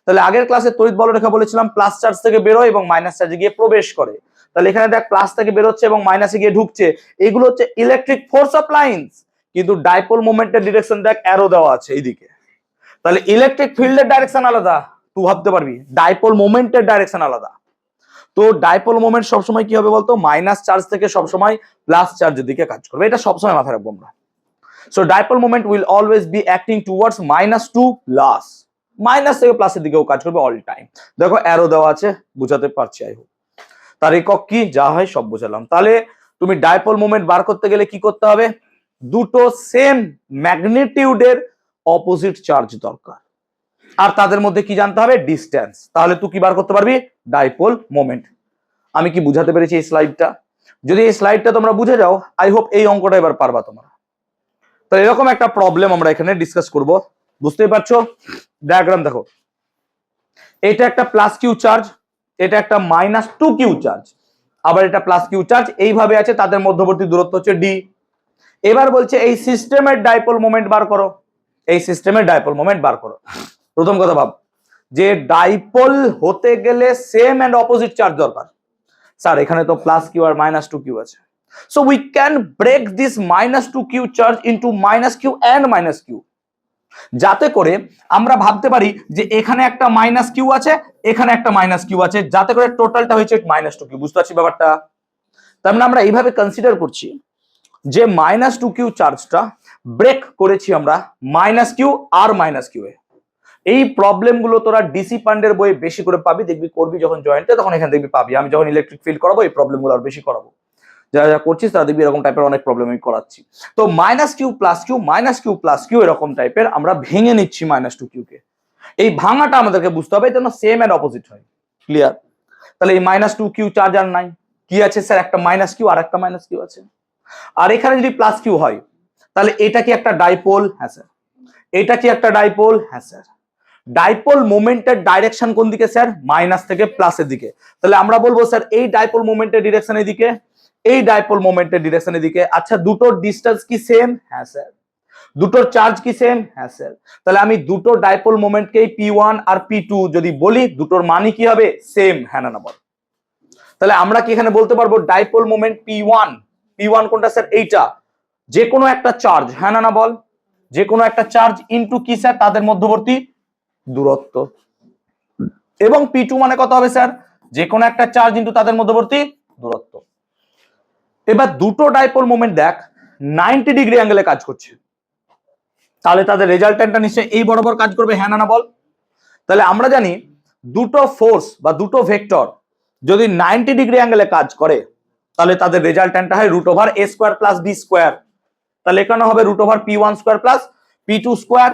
তাহলে আগের ক্লাসে তড়িৎ বলরেখা বলেছিলাম প্লাস চার্জ থেকে বেরোয় এবং মাইনাস চার্জে গিয়ে প্রবেশ করে। তাহলে এখানে দেখ প্লাস থেকে বেরোচ্ছে এবং মাইনাসে গিয়ে ঢুকছে, এগুলো হচ্ছে ইলেকট্রিক ফোর্স অফ লাইন্স। কিন্তু ডাইপোল মোমেন্টের ডিরেকশন দেখ অ্যারো দেওয়া আছে এইদিকে। তাহলে ইলেকট্রিক ফিল্ডের ডাইরেকশন আলাদা, তুই ভাবতে পারবি, ডাইপোল মোমেন্টের ডাইরেকশন আলাদা। তো ডাইপোল মোমেন্ট সবসময় কি হবে বলতো, মাইনাস চার্জ থেকে সবসময় প্লাস চার্জের দিকে কাজ করবে, এটা সবসময় মাথায় রাখবো আমরা। So dipole moment will always be acting towards minus to plus, minus থেকে প্লাসের দিকেও কাজ করবে অল টাইম। দেখো অ্যারো দেওয়া আছে, বুঝাতে পারছি আই হোপ। তার একক কি যা হয় সব বুঝালাম। তাহলে তুমি ডাইপোল মোমেন্ট বার করতে গেলে কি করতে হবে, দুটো সেম ম্যাগনিটিউডের অপোজিট চার্জ দরকার, আর তাদের মধ্যে কি জানতে হবে, ডিস্টেন্স। তাহলে তুই কি বার করতে পারবি, ডাইপোল মোমেন্ট। আমি কি বুঝাতে পেরেছি এই স্লাইডটা? যদি এই স্লাইডটা তোমরা বুঝে যাও, আই হোপ এই অঙ্কটা এবার পারবা তোমরা। তো এরকম একটা প্রবলেম আমরা এখানে ডিসকাস করব, বুঝতেই পারছো। ডায়াগ্রাম দেখো, এটা একটা প্লাস কিউ চার্জ, এটা একটা মাইনাস টু কিউ চার্জ, আবার এটা প্লাস কিউ চার্জ, এইভাবে আছে, তাদের মধ্যবর্তী দূরত্ব হচ্ছে ডি। এবার বলছে এই সিস্টেমের ডাইপোল মোমেন্ট বার করো, এই সিস্টেমের ডাইপোল মোমেন্ট বার করো। প্রথম কথা ভাব যে ডাইপোল হতে গেলে সেম এন্ড অপোজিট চার্জ দরকার। স্যার এখানে তো প্লাস কিউ আর মাইনাস টু কিউ আছে, so we can break this minus two Q charge into minus Q and minus Q, যাতে করে আমরা ভাবতে পারি যে এখানে একটা মাইনাস কিউ আছে, এখানে একটা মাইনাস কিউ আছে, যাতে করে টোটালটা হয়েছে মাইনাস টু কিউ। বুঝতে পারছি ব্যাপারটা? তার মানে আমরা এইভাবে কনসিডার করছি যে মাইনাস টু কিউ চার্জটা ব্রেক করেছি আমরা মাইনাস কিউ আর মাইনাস কিউ এ। এই প্রবলেম গুলো তোরা ডিসি পান্ডের বইয়ে বেশি করে পাবি, দেখবি করবি যখন জয়েন্টে, তখন এখানে দেখবি পাবি। আমি যখন ইলেকট্রিক ফিল্ড করাবো এই প্রবলেম গুলো আর বেশি করাবো, যারা যা করছিস তারা দেখবি এরকম টাইপের অনেক প্রবলেম আমি করাচ্ছি। তো minus Q plus Q, minus Q plus Q, এরকম টাইপের আমরা ভেঙে নিচ্ছি মাইনাস টু কিউ কে। এই ভাঙাটা আমাদেরকে বুঝতে হবে যেন সেম এন্ড অপোজিট হয়। ক্লিয়ার? তাহলে এই মাইনাস টু কিউ চার্জ আর নাই, কি আছে স্যার, একটা মাইনাস কিউ আর একটা মাইনাস কিউ আছে। আর এখানে যদি প্লাস কিউ হয় তাহলে এটা কি একটা ডাইপোল? হ্যাঁ স্যার। এটা কি একটা ডাইপোল? হ্যাঁ স্যার। ডাইপোল মোমেন্টের ডাইরেকশন কোন দিকে স্যার? মাইনাস থেকে প্লাসের দিকে। তাহলে আমরা বলবো স্যার এই ডাইপোল মোমেন্টের ডিরেকশনের দিকে, এই ডাইপোল মোমেন্টের ডিরেকশনের দিকে। আচ্ছা দুটোর ডিসটেন্স কি সেম? হ্যাঁ স্যার। দুটোর চার্জ কি সেম? হ্যাঁ স্যার। তাহলে আমি দুটো ডাইপোল মোমেন্টকে P1 আর P2 যদি বলি, দুটোর মানই কি হবে? সেম। হ্যাঁ না বল? তাহলে আমরা কি এখানে বলতে পারবো ডাইপোল মোমেন্ট P1, P1 কোনটা স্যার? এইটা, যে কোনো একটা চার্জ। হ্যাঁ না বল? যে কোনো একটা চার্জ ইনটু কি স্যার? তাদের মধ্যবর্তী দূরত্ব। এবং P2 মানে কত হবে স্যার? যে কোনো একটা চার্জ ইনটু তাদের মধ্যবর্তী দূরত্ব। এবার দুটো ডাইপোল মোমেন্ট দেখ 90 ডিগ্রি অ্যাঙ্গেলে কাজ করছে, তাহলে তাদের রেজাল্টেন্টটা নিশ্চয়ই এই বরাবর কাজ করবে। হ্যাঁ না বল? তাহলে আমরা জানি দুটো ফোর্স বা দুটো ভেক্টর যদি 90 ডিগ্রি অ্যাঙ্গেলে কাজ করে তাহলে তাদের রেজাল্টেন্টটা হয় root over a square plus b square. তাহলে এখানে হবে root over P1 square plus P2 square.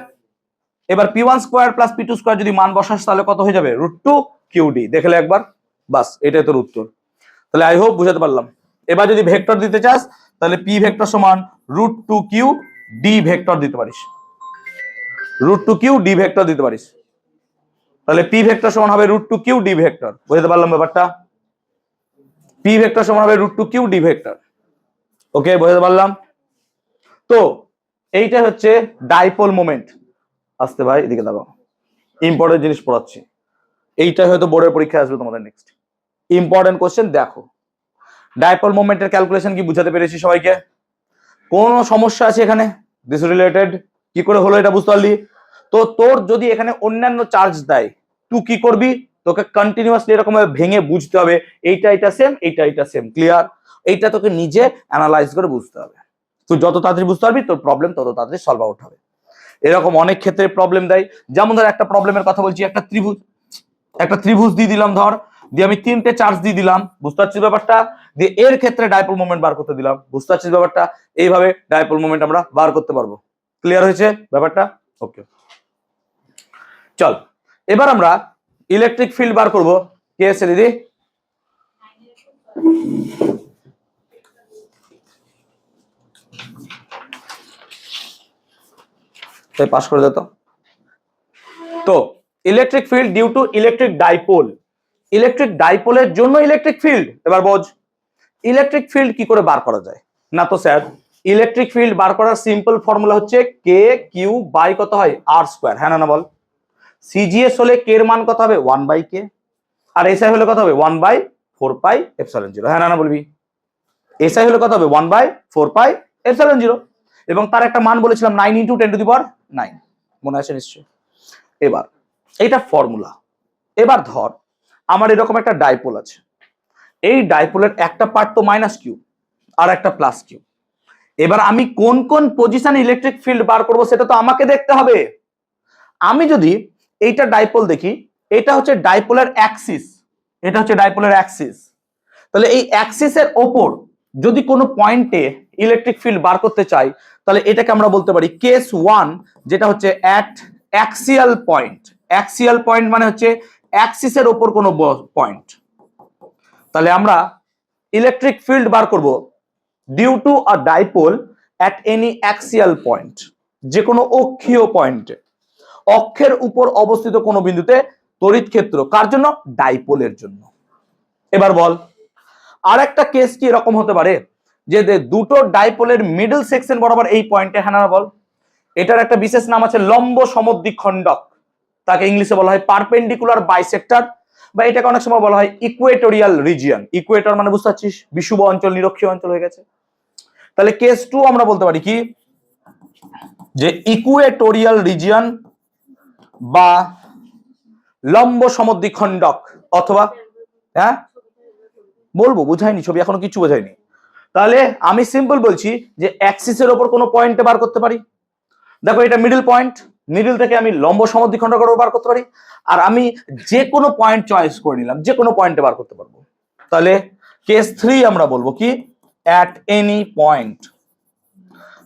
এবার P1 square plus P2 square যদি মান বসাস তাহলে কত হয়ে যাবে? Root two QD। দেখলে একবার, বাস এটাই তোর উত্তর। তাহলে আই হোপ বুঝাতে পারলাম। এবার যদি ভেক্টর দিতে চাস তাহলে P ভেক্টর সমান root two q d vector দিতে পারিস, root two q d vector দিতে পারিস। তাহলে P ভেক্টর সমান হবে root two q d vector. বুঝতে পারলাম ব্যাপারটা? P ভেক্টর সমান হবে root two q d vector. Okay, বুঝতে পারলাম। তো এইটা হচ্ছে ডাইপোল মোমেন্ট। আসতে ভাই এদিকে দাঁড়াও, ইম্পর্টেন্ট জিনিস পড়াচ্ছি। এইটা হয়তো বোর্ডের পরীক্ষায় আসবে তোমাদের নেক্সট ইম্পর্টেন্ট কোশ্চেন। দেখো ডাইপোল মোমেন্টের ক্যালকুলেশন কি বুঝাতে পেরেছি সবাইকে? কোন সমস্যা আছে এখানে? দিস রিলেটেড কি করে হলো এটা বুঝতে পারলি? তো তোর যদি এখানে অন্যান্য চার্জ দেয় তুই কি করবি? তোকে কন্টিনিউয়াসলি এরকম ভাবে ভেঙে বুঝতে হবে এইটা এটা সেম, এইটা এটা সেম। ক্লিয়ার? এইটা তোকে নিজে অ্যানালাইজ করে বুঝতে হবে। তুই যত তাড়াতাড়ি বুঝতে পারবি তোর প্রবলেম তত তাড়াতাড়ি সলভ আউট হবে। এরকম অনেক ক্ষেত্রে প্রবলেম দেয়, যেমন ধর একটা প্রবলেমের কথা বলছি, একটা ত্রিভুজ দিয়ে দিলাম ধর, দিয়ে আমি তিনটে চার্জ দিয়ে দিলাম, বুঝতে পারছিস ব্যাপারটা? দিয়ে এর ক্ষেত্রে ডাইপোল মোমেন্ট বার করতে দিলাম, বুঝতে পারছিস ব্যাপারটা? এইভাবে ডাইপোল মোমেন্ট আমরা বার করতে পারবো। ক্লিয়ার হয়েছে ব্যাপারটা? ওকে, চল এবার আমরা ইলেকট্রিক ফিল্ড বার করব। কে এসে দিদি? পাস করে দিত। তো electric field due to electric dipole, electric ডাইপোলের জন্য ইলেকট্রিক ফিল্ড। এবার বোঝ ইলেকট্রিক ফিল্ড কি করে বার করা যায়। না তো স্যার, ইলেকট্রিক ফিল্ড বার করার সিম্পল ফর্মুলা হচ্ছে কে কিউ বাই কত হয়? আর স্কয়ার। হ্যাঁ না বল? সিজিএস হলে কে এর মান কত হবে? 1 বাই কে। আর এসআই হলে কত হবে? 1 বাই 4 পাই এপসাইলন 0। হ্যাঁ না বলবি? এসআই হলে কত হবে? 1 বাই 4 পাই এপসাইলন 0। এবং তার একটা মান বলেছিলাম 9 × 10⁹ মনে আছে নিশ্চয়ই? এবার এইটা ফর্মুলা। এবার ধর আমার এরকম একটা ডাইপোল আছে, এই ডাইপোলের একটা পার্ট তো মাইনাস কিউ আর একটা প্লাস কিউ। এবার আমি কোন কোন পজিশনে ইলেকট্রিক ফিল্ড বার করব সেটা তো আমাকে দেখতে হবে। আমি যদি এইটা ডাইপোল দেখি, এটা হচ্ছে ডাইপোলের অ্যাক্সিস, এটা হচ্ছে ডাইপোলের অ্যাক্সিস, তাহলে এই অ্যাক্সিসের ওপর যদি কোনো পয়েন্টে ইলেকট্রিক ফিল্ড বার করতে চাই, তাহলে এটাকে আমরা বলতে পারি কেস 1, যেটা হচ্ছে at axial point. Axial point মানে হচ্ছে অ্যাক্সিসের ওপর কোনো পয়েন্ট। তাহলে আমরা ইলেকট্রিক ফিল্ড বার করব due to a dipole at any axial point, যে কোনো অক্ষীয় পয়েন্টে, অক্ষের উপর অবস্থিত কোনো বিন্দুতে তড়িৎ ক্ষেত্র কার জন্য? ডাইপোলের জন্য। এবার বল আর একটা কেস কি এরকম হতে পারে যে দুটো ডাইপোলের মিডল সেকশন বরাবর এই পয়েন্টে, হ্যাঁ না বল? এটার একটা বিশেষ নাম আছে লম্ব সমদ্বিখণ্ডক, তাকে ইংলিশে বলা হয় পারপেন্ডিকুলার বাইসেক্টর, বা এটাকে অনেক সময় বলা হয় ইকুয়েটোরিয়াল রিজিয়ন। ইকুয়েটর মানে বুঝতে পারছিস, বিষুব অঞ্চল, নিরক্ষীয় অঞ্চল হয়ে গেছে। তাহলে কেস 2 আমরা বলতে পারি কি, যে ইকুয়েটোরিয়াল রিজিয়ন বা লম্ব সমদ্বিখণ্ডক, অথবা হ্যাঁ বলবো, বুঝাইনি, ছবি এখনো কিছু বোঝায়নি। তাহলে আমি সিম্পল বলছি যে অ্যাক্সিসের ওপর কোনো পয়েন্টে বার করতে পারি। দেখো এটা মিডল পয়েন্ট, মিডল থেকে আমি লম্ব সমদ্বিখণ্ডক বার করতে পারি, আর আমি যে কোনো পয়েন্ট চয়েস করে নিলাম, যে কোনো পয়েন্টে বার করতে পারবো। তাহলে কেস 3 আমরা বলবো কি, অ্যাট এনি পয়েন্ট।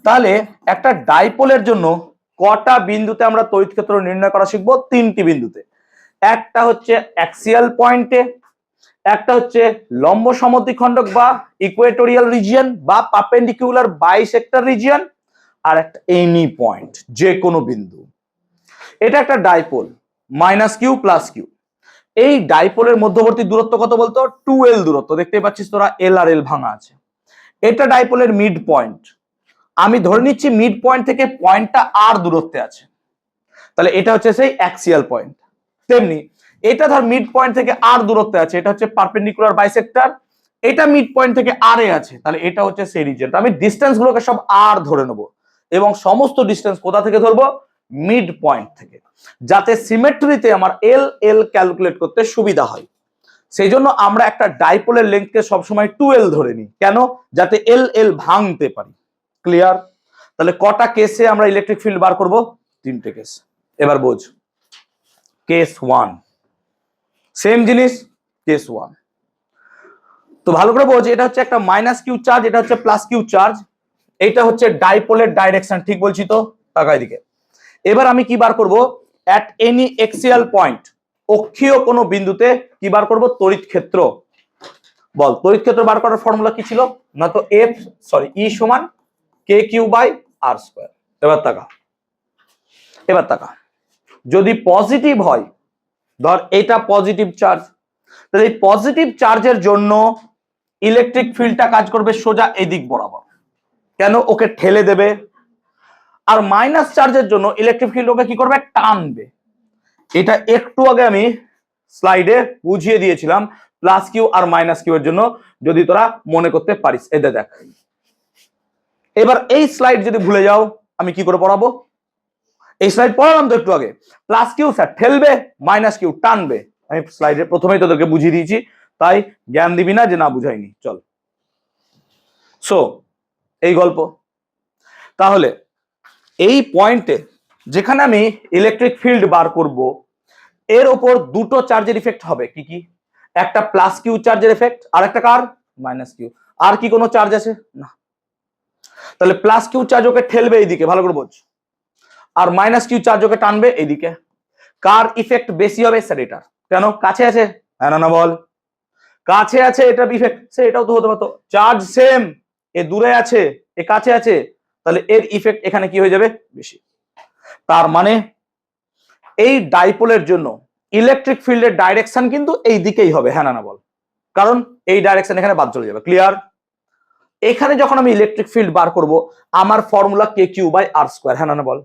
তাহলে একটা ডাইপোলের জন্য কটা বিন্দুতে আমরা তড়িৎ ক্ষেত্র নির্ণয় করা শিখবো? 3টি বিন্দুতে। একটা হচ্ছে অ্যাক্সিয়াল পয়েন্টে, একটা হচ্ছে লম্ব সমদ্বিখণ্ডক বা ইকুয়েটোরিয়াল রিজিয়ন বা পারপেন্ডিকুলার বাইসেক্টর রিজিয়ন, আর একটা এনি পয়েন্ট, যে কোনো বিন্দু। এটা একটা dipole, minus Q plus Q. এই ডাইপোলের মধ্যবর্তী দূরত্ব কত বলতো? 2l দূরত্ব, দেখতে পাচ্ছিস তোরা, এল আর এল ভাঙা আছে। এটা ডাইপোলের মিড পয়েন্ট, আমি ধরে নিচ্ছি মিড পয়েন্ট থেকে পয়েন্টটা আর দূরত্বে আছে, তাহলে এটা হচ্ছে সেই অ্যাক্সিয়াল পয়েন্ট। তেমনি এটা ধর মিড পয়েন্ট থেকে আর দূরত্বে আছে, এটা হচ্ছে পারপেন্ডিকুলার বাইসেক্টর, এটা মিড পয়েন্ট থেকে আর এ আছে, তাহলে এটা হচ্ছে সেই রিজিয়ন। আমি ডিসটেন্স গুলোকে সব আর ধরে নেব, এবং সমস্ত ডিসটেন্স কোথা থেকে ধরবো? মিড পয়েন্ট থেকে, যাতে সিমেট্রিতে আমার এল এল ক্যালকুলেট করতে সুবিধা হয়। সেই জন্য আমরা একটা ডাইপোলের লেন্থকে সবসময় 2l ধরে নিই, কেন? যাতে এল এল ভাঙতে পারি। ক্লিয়ার? তাহলে কটা কেসে আমরা ইলেকট্রিক ফিল্ড বার করব? 3টে কেস। এবার বোঝ, কেস 1 সেম জিনিস, কেস 1 তো ভালো করে বোঝ, এটা হচ্ছে একটা মাইনাস কিউ চার্জ, এটা হচ্ছে প্লাস কিউ চার্জ, এইটা হচ্ছে ডাইপোলের ডাইরেকশন, ঠিক বলছি তো? তাকাই দিকে। এবার আমি কি বার করব? অ্যাট এনি এক্সিয়াল পয়েন্ট, অক্ষীয় কোনো বিন্দুতে কি বার করব? তড়িৎ ক্ষেত্র। বল তড়িৎ ক্ষেত্র বার করার ফর্মুলা কি ছিল? না তো ই সমান কে কিউ বাই আর স্কয়ার। এবার তাকা, এবার তাকা, যদি পজিটিভ হয়, ধর এটা পজিটিভ চার্জ, তাহলে এই পজিটিভ চার্জের জন্য ইলেকট্রিক ফিল্ডটা কাজ করবে সোজা এদিক বরাবর, কেন? ওকে ঠেলে দেবে। আর মাইনাস চার্জের জন্য ইলেকট্রিক ফিল্ড ওকে কি করবে? টানবে। এটা একটু আগে আমি স্লাইডে বুঝিয়ে দিয়েছিলাম প্লাস কিউ আর মাইনাস কিউ এর জন্য, যদি তোরা মনে করতে পারিস। এদের দেখ, এবার এই স্লাইড যদি ভুলে যাও, আমি কি করে পড়াবো? এই স্লাইড পড়ালাম তো একটু আগে, প্লাস কিউ স্যার ঠেলবে, মাইনাস কিউ টানবে। আমি স্লাইডে প্রথমেই তোদেরকে বুঝিয়ে দিয়েছি, তাই জ্ঞান দিবি না যে না বুঝাইনি। চল, সো এই গল্প। তাহলে এই পয়েন্টে যেখানে আমি ইলেকট্রিক ফিল্ড বার করব, এর ওপর দুটো চার্জের ইফেক্ট হবে। কি কি? একটা প্লাস কিউ চার্জের এফেক্ট, আর একটা কার? Minus Q. আর কি কোনো চার্জ আছে? না। তাহলে প্লাস কিউ চার্জ ওকে ঠেলবে এইদিকে, ভালো করে বোঝ, আর মাইনাস কিউ চার্জ ওকে টানবে এইদিকে। কার ইফেক্ট বেশি হবে? স্যার এটার। কেন? কাছে আছে, হ্যাঁ না বল? কাছে আছে, এটা ইফেক্ট, সে এটাও তো হতে পারতো। চার্জ সেম, এ দূরে আছে, এ কাছে আছে, তাহলে এর ইফেক্ট এখানে কি হয়ে যাবে? বেশি। তার মানে এই ডাইপোলের জন্য ইলেকট্রিক ফিল্ডের ডাইরেকশন কিন্তু এই দিকেই হবে, হ্যাঁ না বল? কারণ এই ডাইরেকশন এখানে বাদ চলে যাবে। ক্লিয়ার? এখানে যখন আমি ইলেকট্রিক ফিল্ড বার করব, আমার formula k q by r square, হ্যাঁ না বল?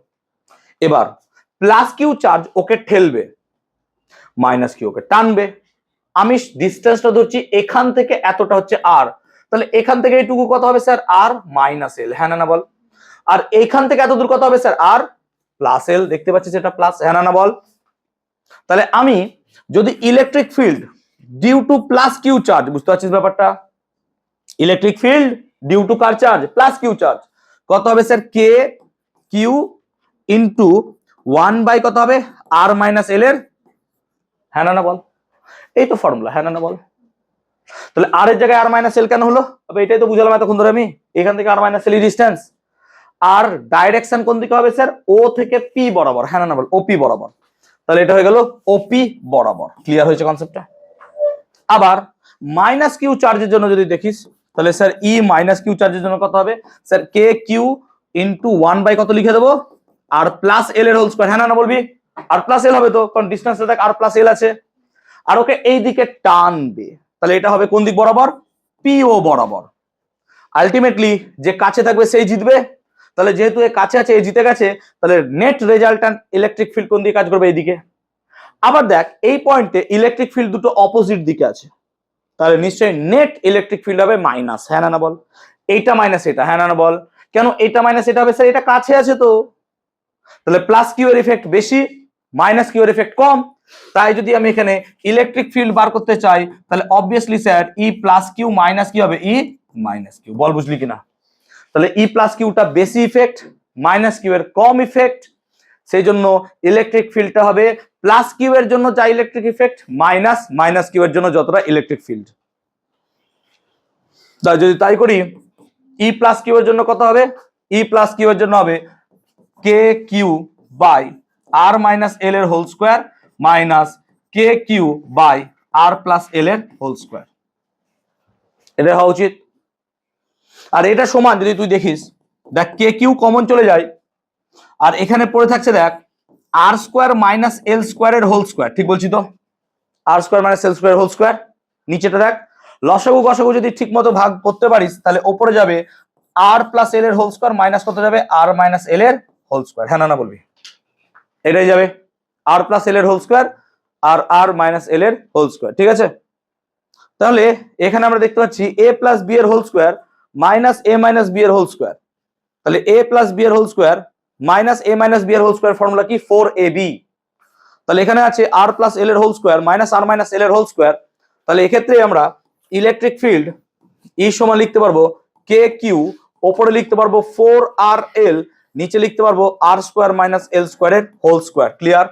এবার প্লাস কিউ চার্জ ওকে ঠেলবে, মাইনাস কিউ ওকে টানবে। আমি ডিসটেন্সটা ধরছি এখান থেকে এতটা হচ্ছে আর, তাহলে এখান থেকে এইটুকু কত হবে স্যার? আর মাইনাস এল, হ্যাঁ না বল? আর এইখান থেকে এত দূর কত হবে স্যার? আর প্লাস এল, দেখতে পাচ্ছিস এটা প্লাস, হ্যাঁ না বল? তাহলে আমি যদি electric field due to plus Q charge, বুঝতে পারছিস ব্যাপারটা, ইলেকট্রিক ফিল্ড ডিউ টু কার চার্জ, প্লাস কিউ চার্জ, কত হবে sir, K Q into 1 by কত হবে, আর মাইনাস এল এর, হ্যাঁ না বল, এই তো ফর্মুলা, হ্যাঁ না বল। তাহলে আর এর জায়গায় আর মাইনাস এল কেন হলো, এটাই তো বুঝলাম এতক্ষণ ধরে আমি, এখান থেকে আর মাইনাস এল ডিস্টেন্স, আর ডাইরেকশন কোন দিকে হবে স্যার, ও থেকে পি বরাবর, হ্যাঁ না বল, ওপি বরাবর, তাহলে এটা হয়ে গেল ওপি বরাবর। ক্লিয়ার হয়েছে কনসেপ্টটা? আবার মাইনাস কিউ চার্জের জন্য যদি দেখিস, তাহলে স্যার ই মাইনাস কিউ চার্জের জন্য কত হবে sir, K Q into 1 by কত লিখে দেবো, আর প্লাস এল এর হোল স্কয়ার, হ্যাঁ না বলবি, আর প্লাস এল হবে তো, কারণ ডিস্টেন্সে দেখ আর প্লাস এল আছে, আর ওকে এই দিকে টানবে, তাহলে এটা হবে কোন দিক বরাবর, পিও বরাবর। আলটিমেটলি যে কাছে থাকবে সেই জিতবে, তাহলে যেহেতু এ কাছে আছে, এ জিতে গেছে, তাহলে নেট রেজাল্ট্যান্ট ইলেকট্রিক ফিল্ড কোন দিকে কাজ করবে, এইদিকে। আবার দেখ এই পয়েন্টে ইলেকট্রিক ফিল্ড দুটো অপোজিট দিকে আছে, তাহলে নিশ্চয়ই নেট ইলেকট্রিক ফিল্ড হবে মাইনাস, হ্যাঁ না বল, এইটা মাইনাস এটা, হ্যাঁ না বল, কেন এটা মাইনাস এটা হবে স্যার, এটা কাছে আছে তো, তাহলে প্লাস কিউ এর ইফেক্ট বেশি, মাইনাস কিউ এর ইফেক্ট কম, তাই যদি আমি এখানে ইলেকট্রিক ফিল্ড বার করতে চাই, তাহলে অবভিয়াসলি স্যার ই প্লাস কিউ মাইনাস কি হবে, ই মাইনাস কিউ, বল বুঝলি কিনা? তাহলে ই প্লাস কিউটা বেশি ইফেক্ট, মাইনাস কিউ এর কম ইফেক্ট, সেই জন্য ইলেকট্রিক ফিল্ডটা হবে প্লাস কিউ এর জন্য যা electric effect, minus minus Q এর জন্য যতটা ইলেকট্রিক ফিল্ড। তাই যদি তাই করি, ই প্লাস কিউ এর জন্য কত হবে, ই প্লাস কিউ এর জন্য হবে k q by r minus l এর whole square minus k q by r plus l এর হোল স্কোয়ার, এটা হওয়া উচিত। আর এটা সমান যদি তুই দেখিস, দেখ কে কিউ কমন চলে যায়, আর এখানে পড়ে থাকছে দেখ আর স্কোয়ার মাইনাস এল স্কোয়ারের হোল স্কোয়ার, ঠিক বলছি তো, আর স্কোয়ার মাইনাস এল স্কোয়ার হোল স্কোয়ার, নিচেটা দেখ লসাগু গসাগু যদি ঠিক মতো ভাগ করতে পারিস, তাহলে ওপরে যাবে আর প্লাস এল এর হোল স্কোয়ার মাইনাস কত যাবে, আর মাইনাস এল এর হোল স্কোয়ার, হ্যাঁ না বলবি, এটাই যাবে আর প্লাস এল এর হোল স্কোয়ার আর আর মাইনাস এল এর হোল স্কোয়ার, ঠিক আছে। তাহলে এখানে আমরা দেখতে পাচ্ছি এ প্লাস বি এর হোল স্কোয়ার মাইনাস এ মাইনাস বি এর হোল স্কোয়ার, তাহলে এ প্লাস বি এর হোল স্কোয়ার মাইনাস এ মাইনাস বি এর হোল স্কোয়ার ফর্মুলা কি, 4ab, তাহলে এখানে আছে আর প্লাস এল এর হোল স্কোয়ার মাইনাস আর মাইনাস এল এর হোল স্কোয়ার, তাহলে এক্ষেত্রে আমরা ইলেকট্রিক ফিল্ড ই সমান লিখতে পারবো কে কিউ, ওপরে লিখতে পারবো 4r_l, নিচে লিখতে পারবো আর স্কোয়ার মাইনাস এল স্কোয়ারের হোল স্কোয়ার। ক্লিয়ার?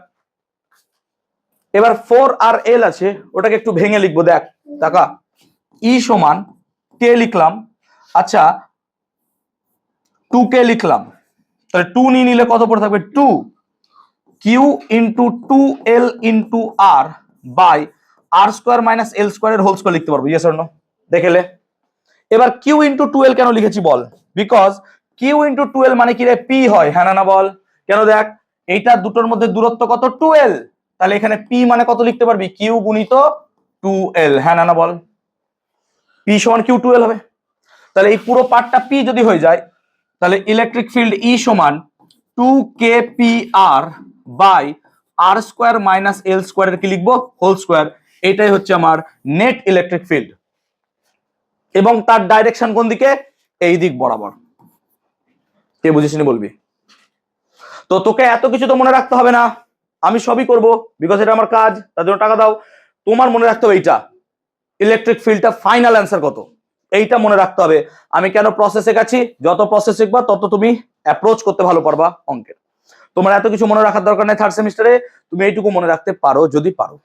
এবার 4r_l আছে, ওটাকে একটু ভেঙে লিখবো, দেখ টাকা ই সমান কে লিখলাম, আচ্ছা 2k লিখলাম, তাহলে 2 নিয়ে নিলে কত পড়ে থাকবে, 2 q into 2l into r by R square minus l স্কোয়ারের হোল স্কোয়ার লিখতে পারবো, ইয়েস অর নো, দেখেলে। এবার কিউ ইন্টু 2l কেন লিখেছি বল, বিকজ কিউ ইন্টু 2l মানে কি রে, পি হয়, হ্যাঁ না বল, কেন দেখ এইটা দুটোর মধ্যে দূরত্ব কত, 2l, তাহলে এখানে পি মানে কত লিখতে পারবি, কিউ গুণিত 2l, হ্যাঁ না বল, পি সমান কিউ 2l হবে। তাহলে এই পুরো পার্টটা পি যদি হয়ে যায়, তাহলে ইলেকট্রিক ফিল্ড ই সমান 2kpr by R square minus l স্কোয়ারের কি লিখবো, হোল স্কোয়ার, এটাই হচ্ছে আমার নেট ইলেকট্রিক ফিল্ড, এবং তার ডাইরেকশন কোন দিকে, এই দিক বরাবর। কে বুঝিসনি বলবি। তো তোকে এত কিছু তো মনে রাখতে হবে না, আমি সবই করব, বিকজ এটা আমার কাজ, তার জন্য টাকা দাও। তোমার মনে রাখতে হবে এইটা, ইলেকট্রিক ফিল্ডটা ফাইনাল অ্যান্সার কত, এইটা মনে রাখতে হবে। আমি কেন প্রসেস শেখাচ্ছি, যত প্রসেস শিখবা তত তুমি অ্যাপ্রোচ করতে ভালো পারবা অঙ্কের। তোমার এত কিছু মনে রাখার দরকার নেই, থার্ড সেমিস্টারে তুমি এইটুকু মনে রাখতে পারো যদি পারো।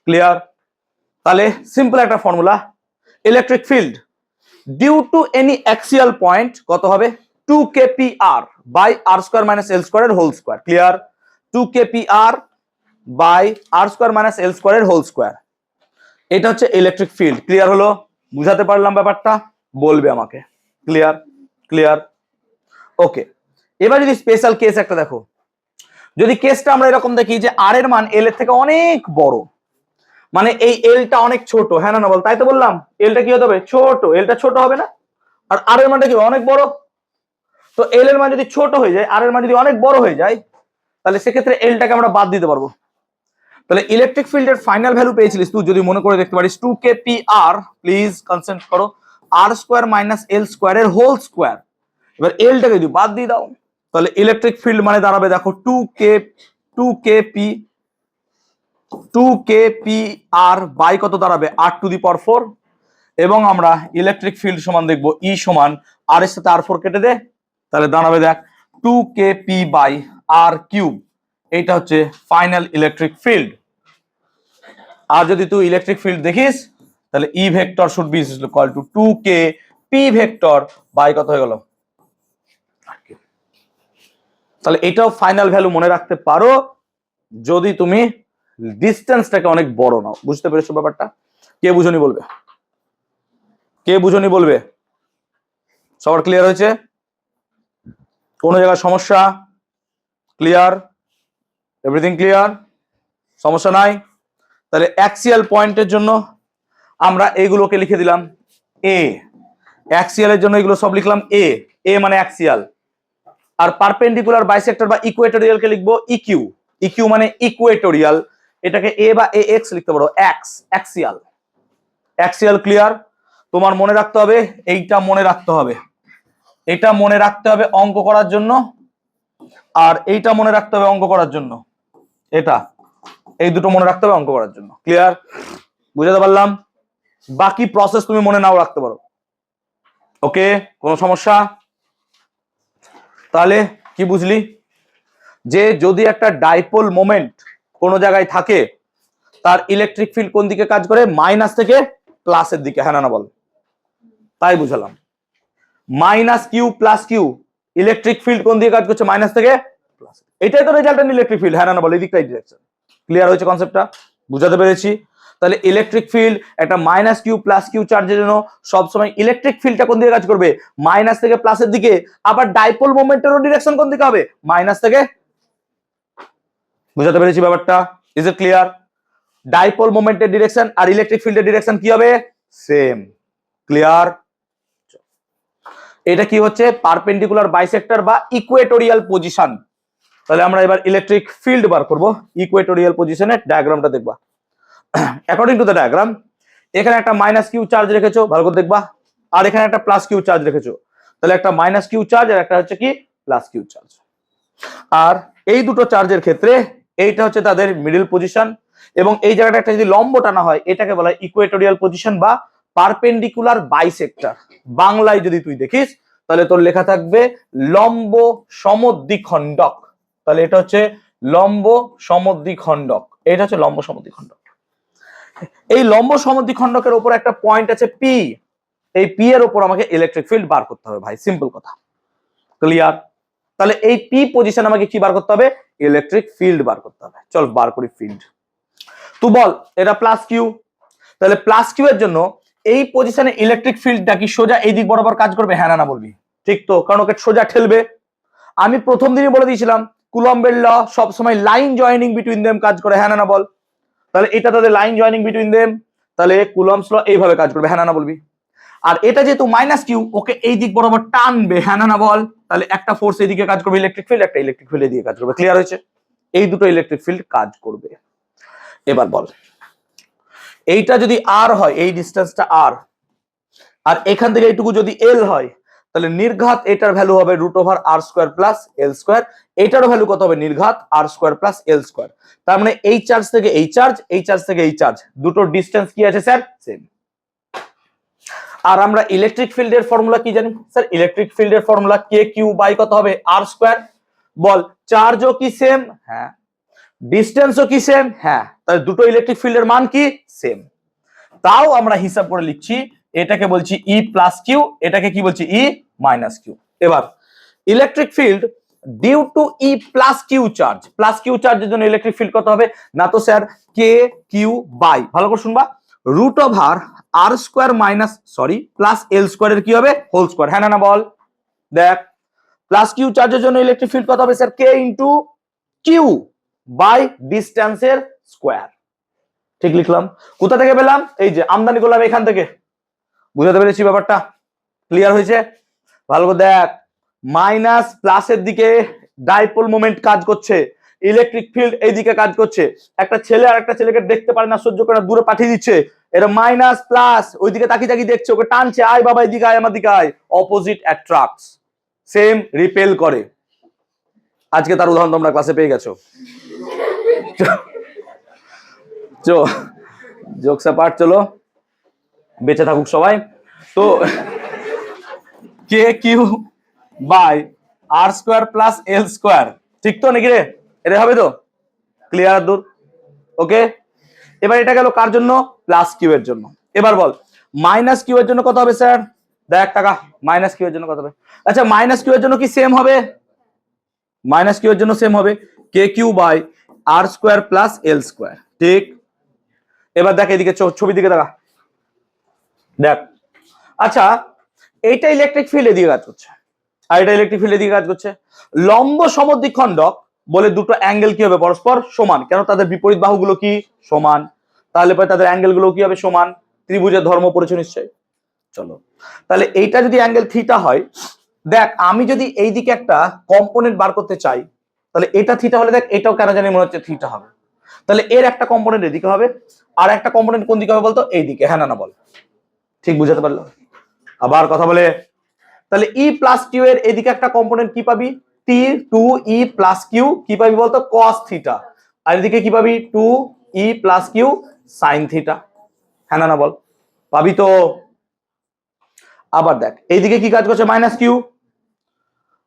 ক্লিয়ার? তাহলে সিম্পল একটা formula, electric field due to any axial point কত হবে, 2kpr by R square minus l স্কোয়ারের whole square. Clear? 2kpr by R square minus l স্কোয়ারের হোল স্কোয়ার, এটা হচ্ছে ইলেকট্রিক ফিল্ড। ক্লিয়ার হলো? বুঝাতে পারলাম ব্যাপারটা? বলবে আমাকে। ক্লিয়ার? ক্লিয়ার? ওকে, এবার যদি স্পেশাল কেস একটা দেখো, যদি কেসটা আমরা এরকম দেখি যে আর এর মান এল এর থেকে অনেক বড়, মানে এই এলটা অনেক ছোট, হ্যাঁ না বল, তাই তো বললাম এলটা কি হতে হবে, ছোট, এলটা ছোট হবে না, আর আর এর মানটা কি অনেক বড়, তো এল এর মান যদি ছোট হয়ে যায়, আর এর মান যদি অনেক বড় হয়ে যায়, তাহলে সেক্ষেত্রে এলটাকে আমরা বাদ দিতে পারবো। তাহলে ইলেকট্রিক ফিল্ডের ফাইনাল ভ্যালু পেয়েছিলিস তুই, যদি মনে করে দেখতে পারিস 2kpr, প্লিজ কনসেন্ট করো, আর স্কোয়ার মাইনাস এল স্কোয়ারের হোল স্কোয়ার। এবার এলটাকে যদি বাদ দিয়ে দাও, তাহলে ইলেকট্রিক ফিল্ড মানে দাঁড়াবে দেখো 2kp 2kpr বাই কত দাঁড়াবে r⁴, এবং আমরা ইলেকট্রিক ফিল্ড সমান দেখবো E সমান r এর সাথে r4 কেটে দে, তাহলে দাঁড়াবে দেখ 2kp/r³। এইটা হচ্ছে ফাইনাল ইলেকট্রিক ফিল্ড। আর যদি তুই ইলেকট্রিক ফিল্ড দেখিস তাহলে E vector should be equal to 2kp vector by কত হয়ে গেল। তাহলে এটাও ফাইনাল ভ্যালু মনে রাখতে পারো যদি তুমি ডিসটেন্সটাকে অনেক বড় নাও। বুঝতে পেরেছো ব্যাপারটা? কে বুঝনি বলবে, কে বুঝনি বলবে? সবার ক্লিয়ার হয়েছে? কোনো জায়গায় সমস্যা? ক্লিয়ার? Everything clear? সমস্যা নাই? তাহলে অ্যাক্সিয়াল পয়েন্টের জন্য আমরা এইগুলোকে লিখে দিলাম এ, অ্যাক্সিয়ালের জন্য এগুলো সব লিখলাম এ, এ মানে অ্যাক্সিয়াল। আর পারপেন্ডিকুলার বাইসেক্টর বা ইকুয়েটোরিয়ালকে লিখবো ইকিউ, ইকিউ মানে ইকুয়েটোরিয়াল, এটাকে এ বা এ এক্স লিখতে পারো, এক্স, অ্যাক্সিয়াল। Axial clear? তোমার মনে রাখতে হবে, এইটা মনে রাখতে হবে, এটা মনে রাখতে হবে অঙ্ক করার জন্য, আর এইটা মনে রাখতে হবে অঙ্ক করার জন্য, এটা, এই দুটো মনে রাখতে হবে অঙ্ক করার জন্য। ক্লিয়ার? বুঝাতে পারলাম? বাকি প্রসেস তুমি মনে নাও রাখতে পারো। ওকে, কোনো সমস্যা? তাহলে কি বুঝলি? যে যদি একটা ডাইপোল মোমেন্ট কোনো জায়গায় থাকে তার ইলেকট্রিক ফিল্ড কোন দিকে কাজ করে? মাইনাস থেকে প্লাসের দিকে, হ্যাঁ না বল? তাই বুঝালাম। Minus Q plus q, electric field কোন দিকে কাজ করছে? মাইনাস থেকে প্লাস। এটাই তো রেজাল্টেন্ট ইলেকট্রিক ফিল্ড, হ্যাঁ না বল? এই দিকটাই ডিরেকশন। ক্লিয়ার হয়েছে কনসেপ্টটা? বুঝাতে পেরেছি? তাহলে ইলেকট্রিক ফিল্ড একটা মাইনাস কিউ প্লাস কিউ চার্জের জন্য সবসময় ইলেকট্রিক ফিল্ডটা কোন দিকে কাজ করবে? মাইনাস থেকে প্লাসের দিকে। আবার ডাইপোল মোমেন্টেরও ডিরেকশন কোন দিকে হবে? মাইনাস থেকে। বুঝাতে পেরেছি ব্যাপারটা? Is it clear? ডাইপোল মোমেন্টের ডিরেকশন আর ইলেকট্রিক ফিল্ডের ডিরেকশন কি হবে? সেম। ক্লিয়ার? এটা কি হচ্ছে? পারপেন্ডিকুলার বাইসেক্টর বা ইকুয়েটোরিয়াল পজিশন। তাহলে আমরা এবার ইলেকট্রিক ফিল্ড বার করব। ইকুয়েটোরিয়াল পজিশনের ডায়াগ্রামটা দেখবা। অ্যাকর্ডিং টু দ্য ডায়াগ্রাম, এখানে একটা মাইনাস কিউ চার্জ রেখেছো, ভালো করে দেখবা, আর এখানে একটা প্লাস কিউ চার্জ রেখেছো। তাহলে একটা মাইনাস কিউ চার্জ আর একটা হচ্ছে কি প্লাস কিউ চার্জ। আর এই দুটো চার্জের ক্ষেত্রে এইটা হচ্ছে তাদের মিডল পজিশন, এবং এই জায়গাটা একটা যদি লম্ব টানা হয় এটাকে বলা হয় ইকুয়েটোরিয়াল পজিশন বা পারপেন্ডিকুলার বাইসেক্টর। বাংলায় যদি তুই দেখিস তাহলে তোর লেখা থাকবে লম্ব সমদ্বিখণ্ডক। তাহলে এটা হচ্ছে লম্ব সমদ্বিখণ্ডক, এটা হচ্ছে লম্ব সমদ্বিখণ্ডক। এই লম্ব সমদ্বিখণ্ডকের উপর একটা পয়েন্ট আছে পি, এই পি এর উপর আমাকে ইলেকট্রিক ফিল্ড বার করতে হবে ভাই, সিম্পল কথা। ক্লিয়ার? তাহলে এই পি পজিশন আমাকে কি বার করতে হবে? ইলেকট্রিক ফিল্ড বার করতে হবে। চল বার করি ফিল্ড। তুই বল, এটা প্লাস কিউ, তাহলে প্লাস কিউ এর জন্য এই পজিশনে ইলেকট্রিক ফিল্ডটা কি সোজা এই দিক বরাবর কাজ করবে? হ্যাঁ না বলবি? ঠিক তো, কারণ ওকে সোজা ঠেলবে। আমি প্রথম দিনই বলে দিয়েছিলাম কুলম্বের ল সবসময় লাইন জয়েনিং বিটুইন দেম কাজ করে, হ্যাঁ না বল? তাহলে এটা তাদের লাইন জয়েনিং বিটুইন দেম, তাহলে কুলম্বস ল এইভাবে কাজ করবে, হ্যাঁ না বলবি? আর এটা যেহেতু মাইনাস কিউ, ওকে এই দিক বরাবর টানবে, হ্যাঁ না বল? তাহলে একটা ফোর্স এদিকে কাজ করবে ইলেকট্রিক ফিল্ড, একটা ইলেকট্রিক ফিল্ড এদিকে কাজ করবে। ক্লিয়ার হয়েছে? এই দুটো ইলেকট্রিক ফিল্ড কাজ করবে। এবার বল, এইটা যদি আর হয়, এই ডিসটেন্সটা আর, আর এখান থেকে এইটুকু যদি এল হয়, তাহলে নির্ঘাত এটার ভ্যালু হবে √r² প্লাস l²। এটারও ভ্যালু কত হবে? নির্ঘাত r² প্লাস l²। তার মানে এই চার্জ থেকে এই চার্জ, এই চার্জ থেকে এই চার্জ, দুটো ডিসটেন্স কি আছে স্যার? সেম। আর আমরা ইলেকট্রিক ফিল্ডের ফর্মুলা কি জানি স্যার? ইলেকট্রিক ফিল্ডের ফর্মুলা কে কিউ বাই কত হবে? r²। বল, চার্জও কি সেম? হ্যাঁ। ডিসটেন্সও কি সেম? হ্যাঁ। তাহলে দুটো ইলেকট্রিক ফিল্ডের মান কি? সেম। তাও আমরা হিসাব করে লিখছি, এটাকে বলছি ই প্লাস কিউ, এটাকে কি বলছি? E minus Q. এবার electric field due to E plus Q charge, plus Q চার্জের জন্য ইলেকট্রিক ফিল্ড কত হবে? না তো স্যার, কে কিউ বাই, ভালো করে শুনবা, √r² মাইনাস প্লাস l² এর কি হবে? হোল স্কয়ার, হ্যাঁ না বল? দেখ, প্লাস কিউ চার্জের জন্য ইলেকট্রিক ফিল্ড কত হবে sir? K into q by ডিস্টেন্সের স্কোয়ার। ঠিক লিখলাম। কোথা থেকে পেলাম? এই যে আমদানি করলাম এখান থেকে। বুঝাতে পেরেছি ব্যাপারটা? ক্লিয়ার হয়েছে? ভালো করে দেখ, মাইনাস প্লাসের দিকে ডাইপোল মোমেন্ট কাজ করছে, ইলেকট্রিক ফিল্ড এইদিকে কাজ করছে। একটা ছেলে আর একটা ছেলেকে দেখতে পারে না, সহ্য করে না, দূরে পাঠিয়ে দিচ্ছে। এটা মাইনাস প্লাস ওইদিকে তাকিয়ে তাকিয়ে দেখছে, ওকে টানছে, আয় বাবা এদিকে আয়, আমার দিকে আয়। অপোজিট অ্যাট্রাক্টস, সেম রিপেল করে। আজকে তার উদাহরণ তোমরা ক্লাসে পেয়ে গেছো। जोक्स अपार्ट चलो বেঁচে থাকুক সবাই তো k q by R square plus L square ঠিক তো নাকি রে এটা হবে তো ক্লিয়ার দূর ওকে এবার এটা গেল কার জন্য প্লাস কিউ এর জন্য এবার বল মাইনাস কিউ এর জন্য কত হবে স্যার দেখ টাকা মাইনাস কিউ এর জন্য কত হবে আচ্ছা মাইনাস কিউ এর জন্য কি সেম হবে মাইনাস কিউ এর জন্য সেম হবে k q by R square plus L square ঠিক এবার দেখ এদিকে ছবি দিকে দেখা দেখ আচ্ছা এইটা ইলেকট্রিক ফিল্ড এদিকে কাজ করছে আর এটা ইলেকট্রিক ফিল্ড এদিকে কাজ করছে লম্ব সমদ্বিখণ্ডক বলে দুটো অ্যাঙ্গেল কি হবে পরস্পর সমান কেন তাদের বিপরীত বাহুগুলো কি সমান তাহলে পরে তাদের অ্যাঙ্গেল গুলো কি হবে সমান ত্রিভুজের ধর্ম পড়েছো নিশ্চয়ই চলো তাহলে এইটা যদি অ্যাঙ্গেল থিটা হয় দেখ আমি যদি এইদিকে একটা কম্পোনেন্ট বার করতে চাই তাহলে এটা থিটা হলে দেখ এটাও কেন জানি মনে হচ্ছে থিটা হবে তাহলে এর একটা কম্পোনেন্ট এদিকে হবে আর একটা কম্পোনেন্ট কোন দিকে হবে বলতো এইদিকে হ্যাঁ না বল ঠিক বুঝাতে পারলো আবার কথা বলে তাহলে ই প্লাস কিউ এর এদিকে একটা কম্পোনেন্ট কি পাবি টি টু ই প্লাস কিউ কি পাবি বলতো কস থিটা আর এদিকে কি পাবি two E plus Q sine theta হ্যাঁ না বল পাবি তো আবার দেখ এইদিকে কি কাজ করছে মাইনাস কিউ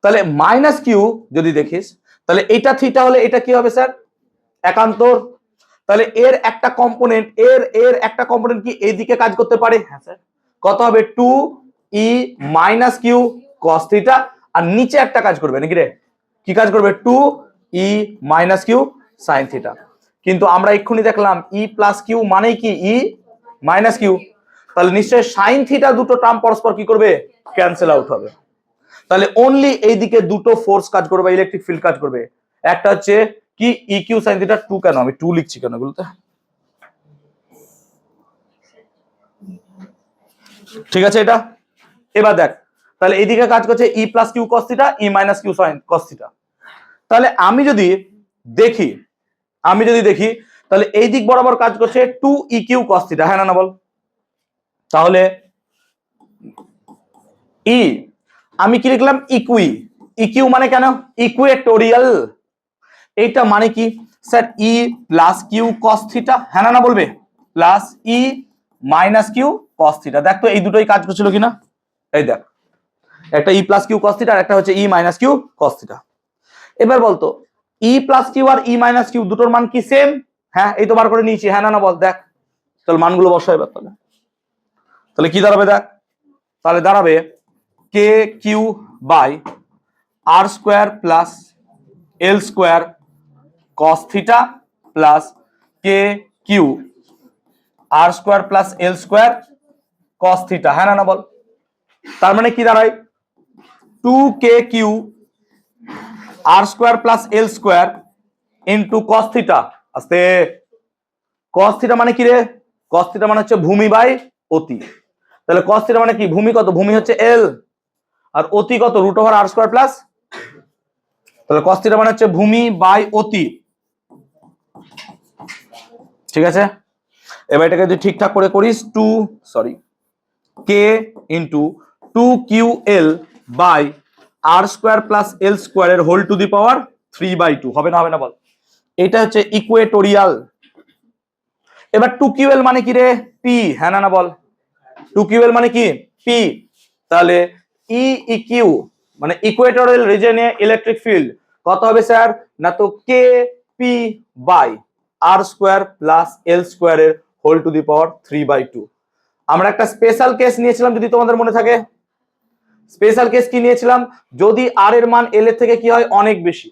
তাহলে মাইনাস কিউ যদি দেখিস তাহলে এটা থিটা হলে এটা কি হবে স্যার একান্তর তাহলে এর একটা কম্পোনেন্ট এর একটা কম্পোনেন্ট কি এইদিকে কাজ করতে পারে হ্যাঁ স্যার কত হবে টু ই মাইনাস কিউ কস থিটা আর নিচে একটা কাজ করবে নাকি রে কি কাজ করবে টু ই মাইনাস কিউ সাইন থিটা কিন্তু আমরা এক্ষুনি দেখলাম ই প্লাস কিউ মানে কি ই মাইনাস কিউ তাহলে নিশ্চয়ই সাইন থিটা দুটো টার্ম পরস্পর কি করবে ক্যান্সেল আউট হবে তাহলে অনলি এইদিকে দুটো ফোর্স কাজ করবে ইলেকট্রিক ফিল্ড কাজ করবে একটা হচ্ছে কি ই কিউ সাইন থিটা 2 কেন আমি 2 লিখছি কেন বলতে ঠিক আছে এটা এবার দেখ তাহলে এইদিকে কাজ করছে E plus q cos theta E minus q sine cos theta তাহলে আমি যদি দেখি তাহলে এই দিক বরাবর কাজ করছে 2 ই কিউ কস থিটা হ্যাঁ না বল তাহলে ই আমি কি লিখলাম ইকিউ মানে কেন ইকুয়েটোরিয়াল এইটা মানে কি স্যার ই প্লাস কিউ কস থিটা হ্যাঁ না বলবে plus E minus Q cos theta দেখ তো এই দুটোই কাজ করছিল কিনা এই দেখ একটা ই প্লাস কিউ কস থিটা আর একটা হচ্ছে ই মাইনাস কিউ কস থিটা এবার বলতো ই প্লাস কিউ আর ই মাইনাস কিউ দুটোর মান কি সেম হ্যাঁ এই তো বার করে নিয়েছি হ্যাঁ না বল দেখ তাহলে মানগুলো বসাই এবার তাহলে কি দাঁড়াবে দেখ তাহলে দাঁড়াবে k q by R square plus L square cos theta plus k q r square plus L square cos theta হ্যাঁ না বল তার মানে কি দাঁড়ায় 2 k q r square plus এল স্কোয়ার ইন্টু কস থিটা আস্তে কস থিটা মানে কি রে কস থিটা মানে হচ্ছে ভূমি বাই অতি তাহলে কস থিটা মানে কি ভূমি কত ভূমি হচ্ছে এল আর অতি কত রুট ওভার আর স্কোয়ার প্লাস তাহলে কস থিটা মানে হচ্ছে ভূমি বাই অতি ঠিক আছে এবার এটাকে যদি ঠিকঠাক করে করিস k into 2QL by R square plus L square এর হোল টু দি পাওয়ার 3/2 হবে না বল এটা হচ্ছে ইকুয়েটোরিয়াল এবার 2QL মানে কি রে পি হ্যাঁ না বল 2QL মানে কি পি তাহলে ইকিউ মানে ইকুয়েটোরিয়াল রিজনে ইলেকট্রিক ফিল্ড কত হবে স্যার না তো K P by R square plus L square এর হোল টু দি পাওয়ার 3/2 আমরা একটা স্পেশাল কেস নিয়েছিলাম যদি তোমাদের মনে থাকে স্পেশাল কেস কি নিয়েছিলাম যদি আর এর মান এল এর থেকে কি হয় অনেক বেশি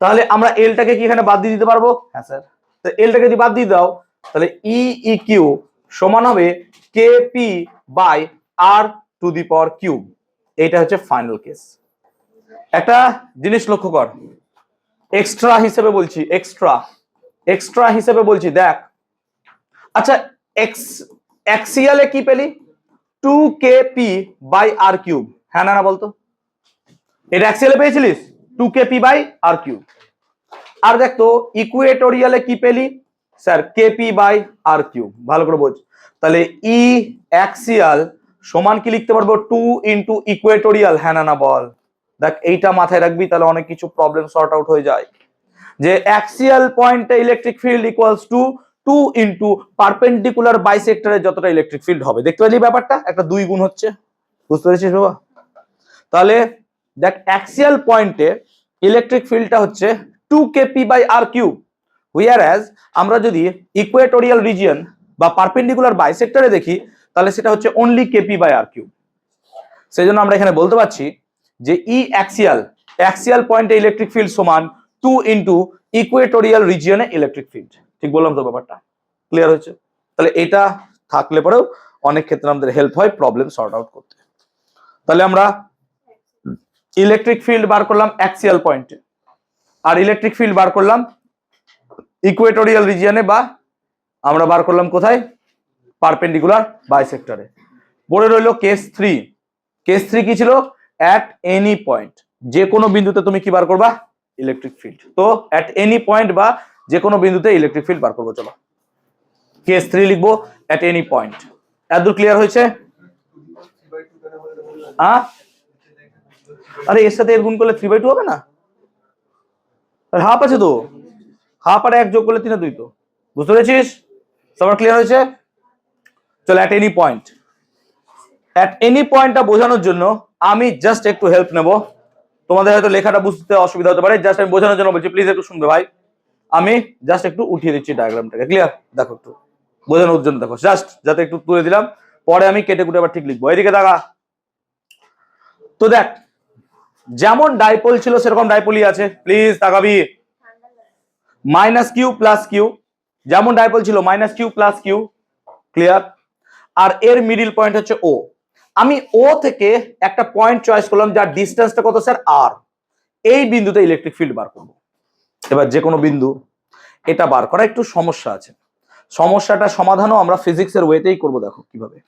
তাহলে আমরা এলটাকে কি এখানে বাদ দিয়ে দিতে পারবো হ্যাঁ স্যার তো এলটাকে যদি বাদ দিয়ে দাও তাহলে ইকিউ সমান হবে K P by R to the power cube এইটা হচ্ছে ফাইনাল কেস একটা জিনিস লক্ষ্য কর এক্সট্রা হিসেবে বলছি দেখ আচ্ছা এক্সিয়ালে কি পেলি 2kp বাই আর কিউব হ্যাঁ না বলতো এটা এক্সিয়ালে পেয়েছিলিস 2kp বাই আর কিউব আর দেখ তো ইকুয়েটোরিয়ালে কি পেলি sir KP by R cube ভালো করে বোঝ তাহলে ই অ্যাক্সিয়াল সমান কি লিখতে পারবো 2 ইন্টু ইকুয়েটোরিয়াল হ্যাঁ না বল দেখ এইটা মাথায় রাখবি তাহলে অনেক কিছু প্রবলেম সর্ট আউট হয়ে যায় যে অ্যাক্সিয়াল পয়েন্টে electric field equals to 2 into perpendicular বাইসেক্টরের যতটা ইলেকট্রিক ফিল্ড হবে। দেখতে পাচ্ছি ব্যাপারটা, একটা 2 গুণ হচ্ছে, বুঝতে পেরেছিস বাবা? তাহলে দেখ অ্যাক্সিয়াল পয়েন্টে ইলেকট্রিক ফিল্ডটা হচ্ছে 2 k p by R cube, where as আমরা যদি ইকুয়েটোরিয়াল রিজিয়ন বা পারপেন্ডিকুলার বাইসেক্টরে দেখি তাহলে সেটা হচ্ছে only k p by R cube. সেই জন্য আমরা এখানে বলতে পারছি যে ই অ্যাক্সিয়াল পয়েন্টে ইলেকট্রিক ফিল্ড সমান 2 ইন্টু ইকুয়েটোরিয়াল রিজিয়নে ইলেকট্রিক ফিল্ড। ঠিক বললাম তো ব্যাপারটা? ক্লিয়ার হয়েছে? তাহলে এটা থাকলে পরেও অনেক ক্ষেত্রে আমাদের হেল্প হয় প্রবলেম সর্ট আউট করতে। তাহলে আমরা ইলেকট্রিক ফিল্ড বার করলাম অ্যাক্সিয়াল পয়েন্টে, আর ইলেকট্রিক ফিল্ড বার করলাম ইকুয়েটোরিয়াল রিজিয়নে, বা আমরা বার করলাম কোথায়? পারপেন্ডিকুলার বাইসেক্টরে। পড়ে রইল কেস 3। কেস 3 কি ছিল? অ্যাট এনি পয়েন্ট, যে কোনো বিন্দুতে তুমি কি বার করবা? Electric field. তো অ্যাট এনি পয়েন্ট বা যে কোনো বিন্দুতে ইলেকট্রিক ফিল্ড বার করবো। চলো কেস 3 লিখবো, অ্যাট এনি পয়েন্ট। এতদূর ক্লিয়ার হয়েছে? আরে এর সাথে এর গুণ করলে 3/2 হবে না? হাফ আছে তো, হাফ আর 1 যোগ করলে 3/2 তো। বুঝতে পেরেছিস? সবার ক্লিয়ার হয়েছে? চলো at any point. At any পয়েন্টটা বোঝানোর জন্য আমি জাস্ট একটু হেল্প নেব। তোমাদের হয়তো লেখাটা বুঝতে অসুবিধা হতে পারে, জাস্ট আমি বোঝানোর জন্য বলছি, প্লিজ একটু শুনবে ভাই। আমি জাস্ট একটু উঠিয়ে দিচ্ছি ডায়াগ্রামটাকে। ক্লিয়ার? দেখো একটু বোঝানোর জন্য, দেখো জাস্ট যাতে একটু তুলে দিলাম, পরে আমি কেটে কুটে আবার ঠিক লিখবো। এদিকে দেখা। তো দেখ, যেমন ডাইপোল ছিল সেরকম ডাইপোলই আছে। প্লিজ তাকাবি। মাইনাস কিউ প্লাস কিউ, যেমন ডাইপোল ছিল minus Q plus q. Clear? আর এর মিডিল পয়েন্ট হচ্ছে ও। আমি ও থেকে একটা পয়েন্ট চয়েস করলাম যার ডিস্টেন্সটা কত স্যার? আর। এই বিন্দুতে ইলেকট্রিক ফিল্ড বার করব। এবার যে কোনো বিন্দু, এটা বার করা একটু সমস্যা আছে। সমস্যাটা সমাধানও আমরা ফিজিক্সের ওয়েতেই করব। দেখো কিভাবে।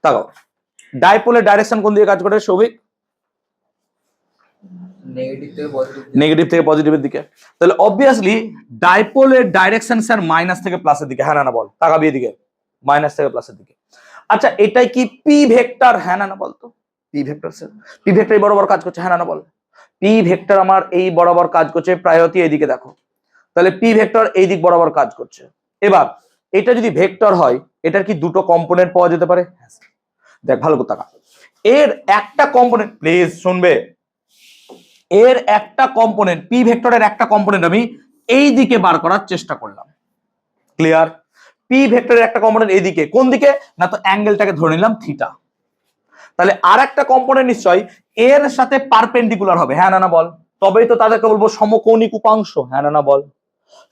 তাকাও, ডাইপোলের ডাইরেকশন কোন দিকে কাজ করে সৌভিক? নেগেটিভ থেকে পজিটিভের দিকে। তাহলে অবভিয়াসলি ডাইপোলের ডাইরেকশন স্যার মাইনাস থেকে প্লাসের দিকে। হ্যাঁ না বল? তাকাবি এদিকে, মাইনাস থেকে প্লাসের দিকে। আচ্ছা এটাই কি পি ভেক্টর? হ্যাঁ না বলতো? P vector sir, P vector এই বরাবর কাজ করছে। হ্যাঁ না বল? পি ভেক্টর আমার এই বরাবর কাজ করছে, প্রায়তি এইদিকে দেখো। তাহলে পি ভেক্টর এই দিক বরাবর কাজ করছে। এবার এটা যদি ভেক্টর হয়, এটার কি দুটো কম্পোনেন্ট পাওয়া যেতে পারে? দেখ ভালো করে তাকা। এর একটা কম্পোনেন্ট, প্লিজ শুনবে, এর একটা কম্পোনেন্ট, পি ভেক্টরের একটা কম্পোনেন্ট আমি এই দিকে বার করার চেষ্টা করলাম। ক্লিয়ার? পি ভেক্টরের একটা কম্পোনেন্ট এইদিকে, কোন দিকে না? তো অ্যাঙ্গেলটাকে ধরে নিলাম থিটা। তাহলে আর একটা কম্পোনেন্ট নিশ্চয়ই এর সাথে পারপেন্ডিকুলার হবে। হ্যাঁ না বল? তবেই তো তাদেরকে বলবো সমকৌণিক উপাংশ। হ্যাঁ না বল?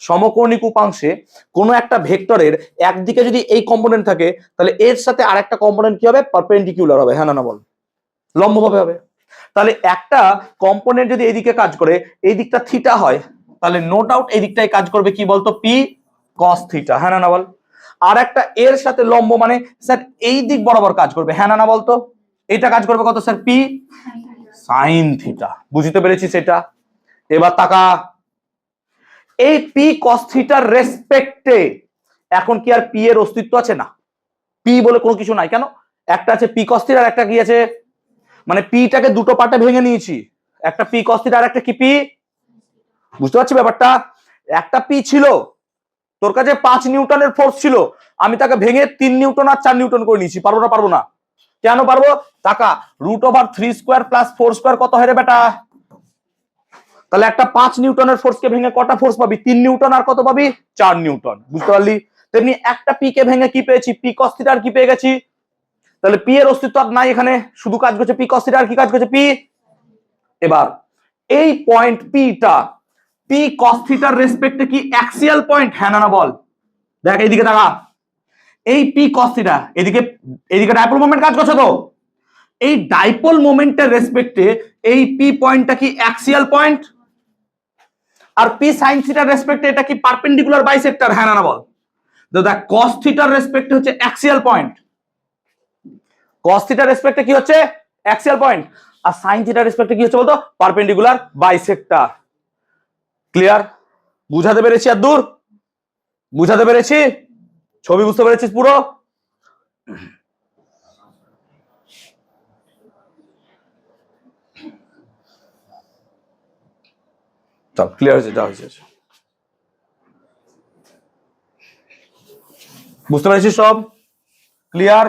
সমকৌণিক উপাংশে কোন একটা ভেক্টরের একদিকে যদি এই কম্পোনেন্ট থাকে, তাহলে এর সাথে আর একটা কম্পোনেন্ট কি হবে? পারপেন্ডিকুলার হবে। হ্যাঁ না বল? লম্বভাবে হবে। তাহলে একটা কম্পোনেন্ট যদি এইদিকে কাজ করে, এই দিকটা থিটা হয়, তাহলে নো ডাউট এই দিকটাই কাজ করবে কি বলতো? পি কস থিটা। হ্যাঁ না বল? আর একটা এর সাথে লম্ব মানে স্যার এই দিক বরাবর কাজ করবে। হ্যাঁ না বলতো? এটা কাজ করবে কত স্যার? P sine theta. বুঝতে পেরেছি সেটা? এবার তাকা, এই পি কস থিটার রেসপেক্টে এখন কি আর পি এর অস্তিত্ব আছে? না, পি বলে কোনো কিছু নাই। কেন? একটা আছে পি কস থিটা আর একটা কি আছে? মানে পিটাকে দুটো পার্টে ভেঙে নিয়েছি, একটা পি কস থিটা আর একটা কি পি। বুঝতে পারছি ব্যাপারটা? একটা পি ছিল, তোর কাছে 5 নিউটনের ফোর্স ছিল, আমি তাকে ভেঙে 3 নিউটন আর 4 নিউটন করে নিয়েছি। পারবো না? পারবো না। কেন পারবো? টাকা √3² + 4² কত হয় রে বেটা? তাহলে একটা 5 নিউটনের ফোর্সকে ভেঙে কটা ফোর্স পাবি? 3 নিউটন আর কত পাবি? 4 নিউটন। বুঝতে পারলি? তেমনি একটা পি কে ভেঙে কি পেয়েছি? পি কস থিটা আর কি পেয়ে গেছি। তাহলে পি এর অস্তিত্ব আর নাই এখানে, শুধু কাজ করছে পি কস থিটা। আর কি কাজ করছে? পি। এবার এই পয়েন্ট পিটা পি কস থিটার রেসপেক্টে কি অ্যাক্সিয়াল পয়েন্ট? হ্যাঁ না বল? দেখ এইদিকে দেখা, এই পি কস থিটা এদিকে, এদিকে ডাইপোল মোমেন্ট কাজ করছে তো, এই ডাইপোল মোমেন্টের রেসপেক্টে এই পি পয়েন্টটা কি অ্যাক্সিয়াল পয়েন্ট? আর পি সাইন থিটার রেসপেক্টে এটা কি পারপেন্ডিকুলার বাইসেক্টর? হ্যাঁ না বল? তো দেখ কস থিটার রেসপেক্টে হচ্ছে অ্যাক্সিয়াল পয়েন্ট, কস থিটার রেসপেক্টে কি হচ্ছে? Axial point. আর সাইন থিটার রেসপেক্টে কি হচ্ছে বলতো? Perpendicular bisector. ক্লিয়ার? বুঝাতে পেরেছি? আর দূর বুঝাতে পেরেছি? ছবি বুঝতে পেরেছিস পুরো? চল ক্লিয়ার হয়েছে? যা হয়েছে। বুঝতে পেরেছিস সব? ক্লিয়ার?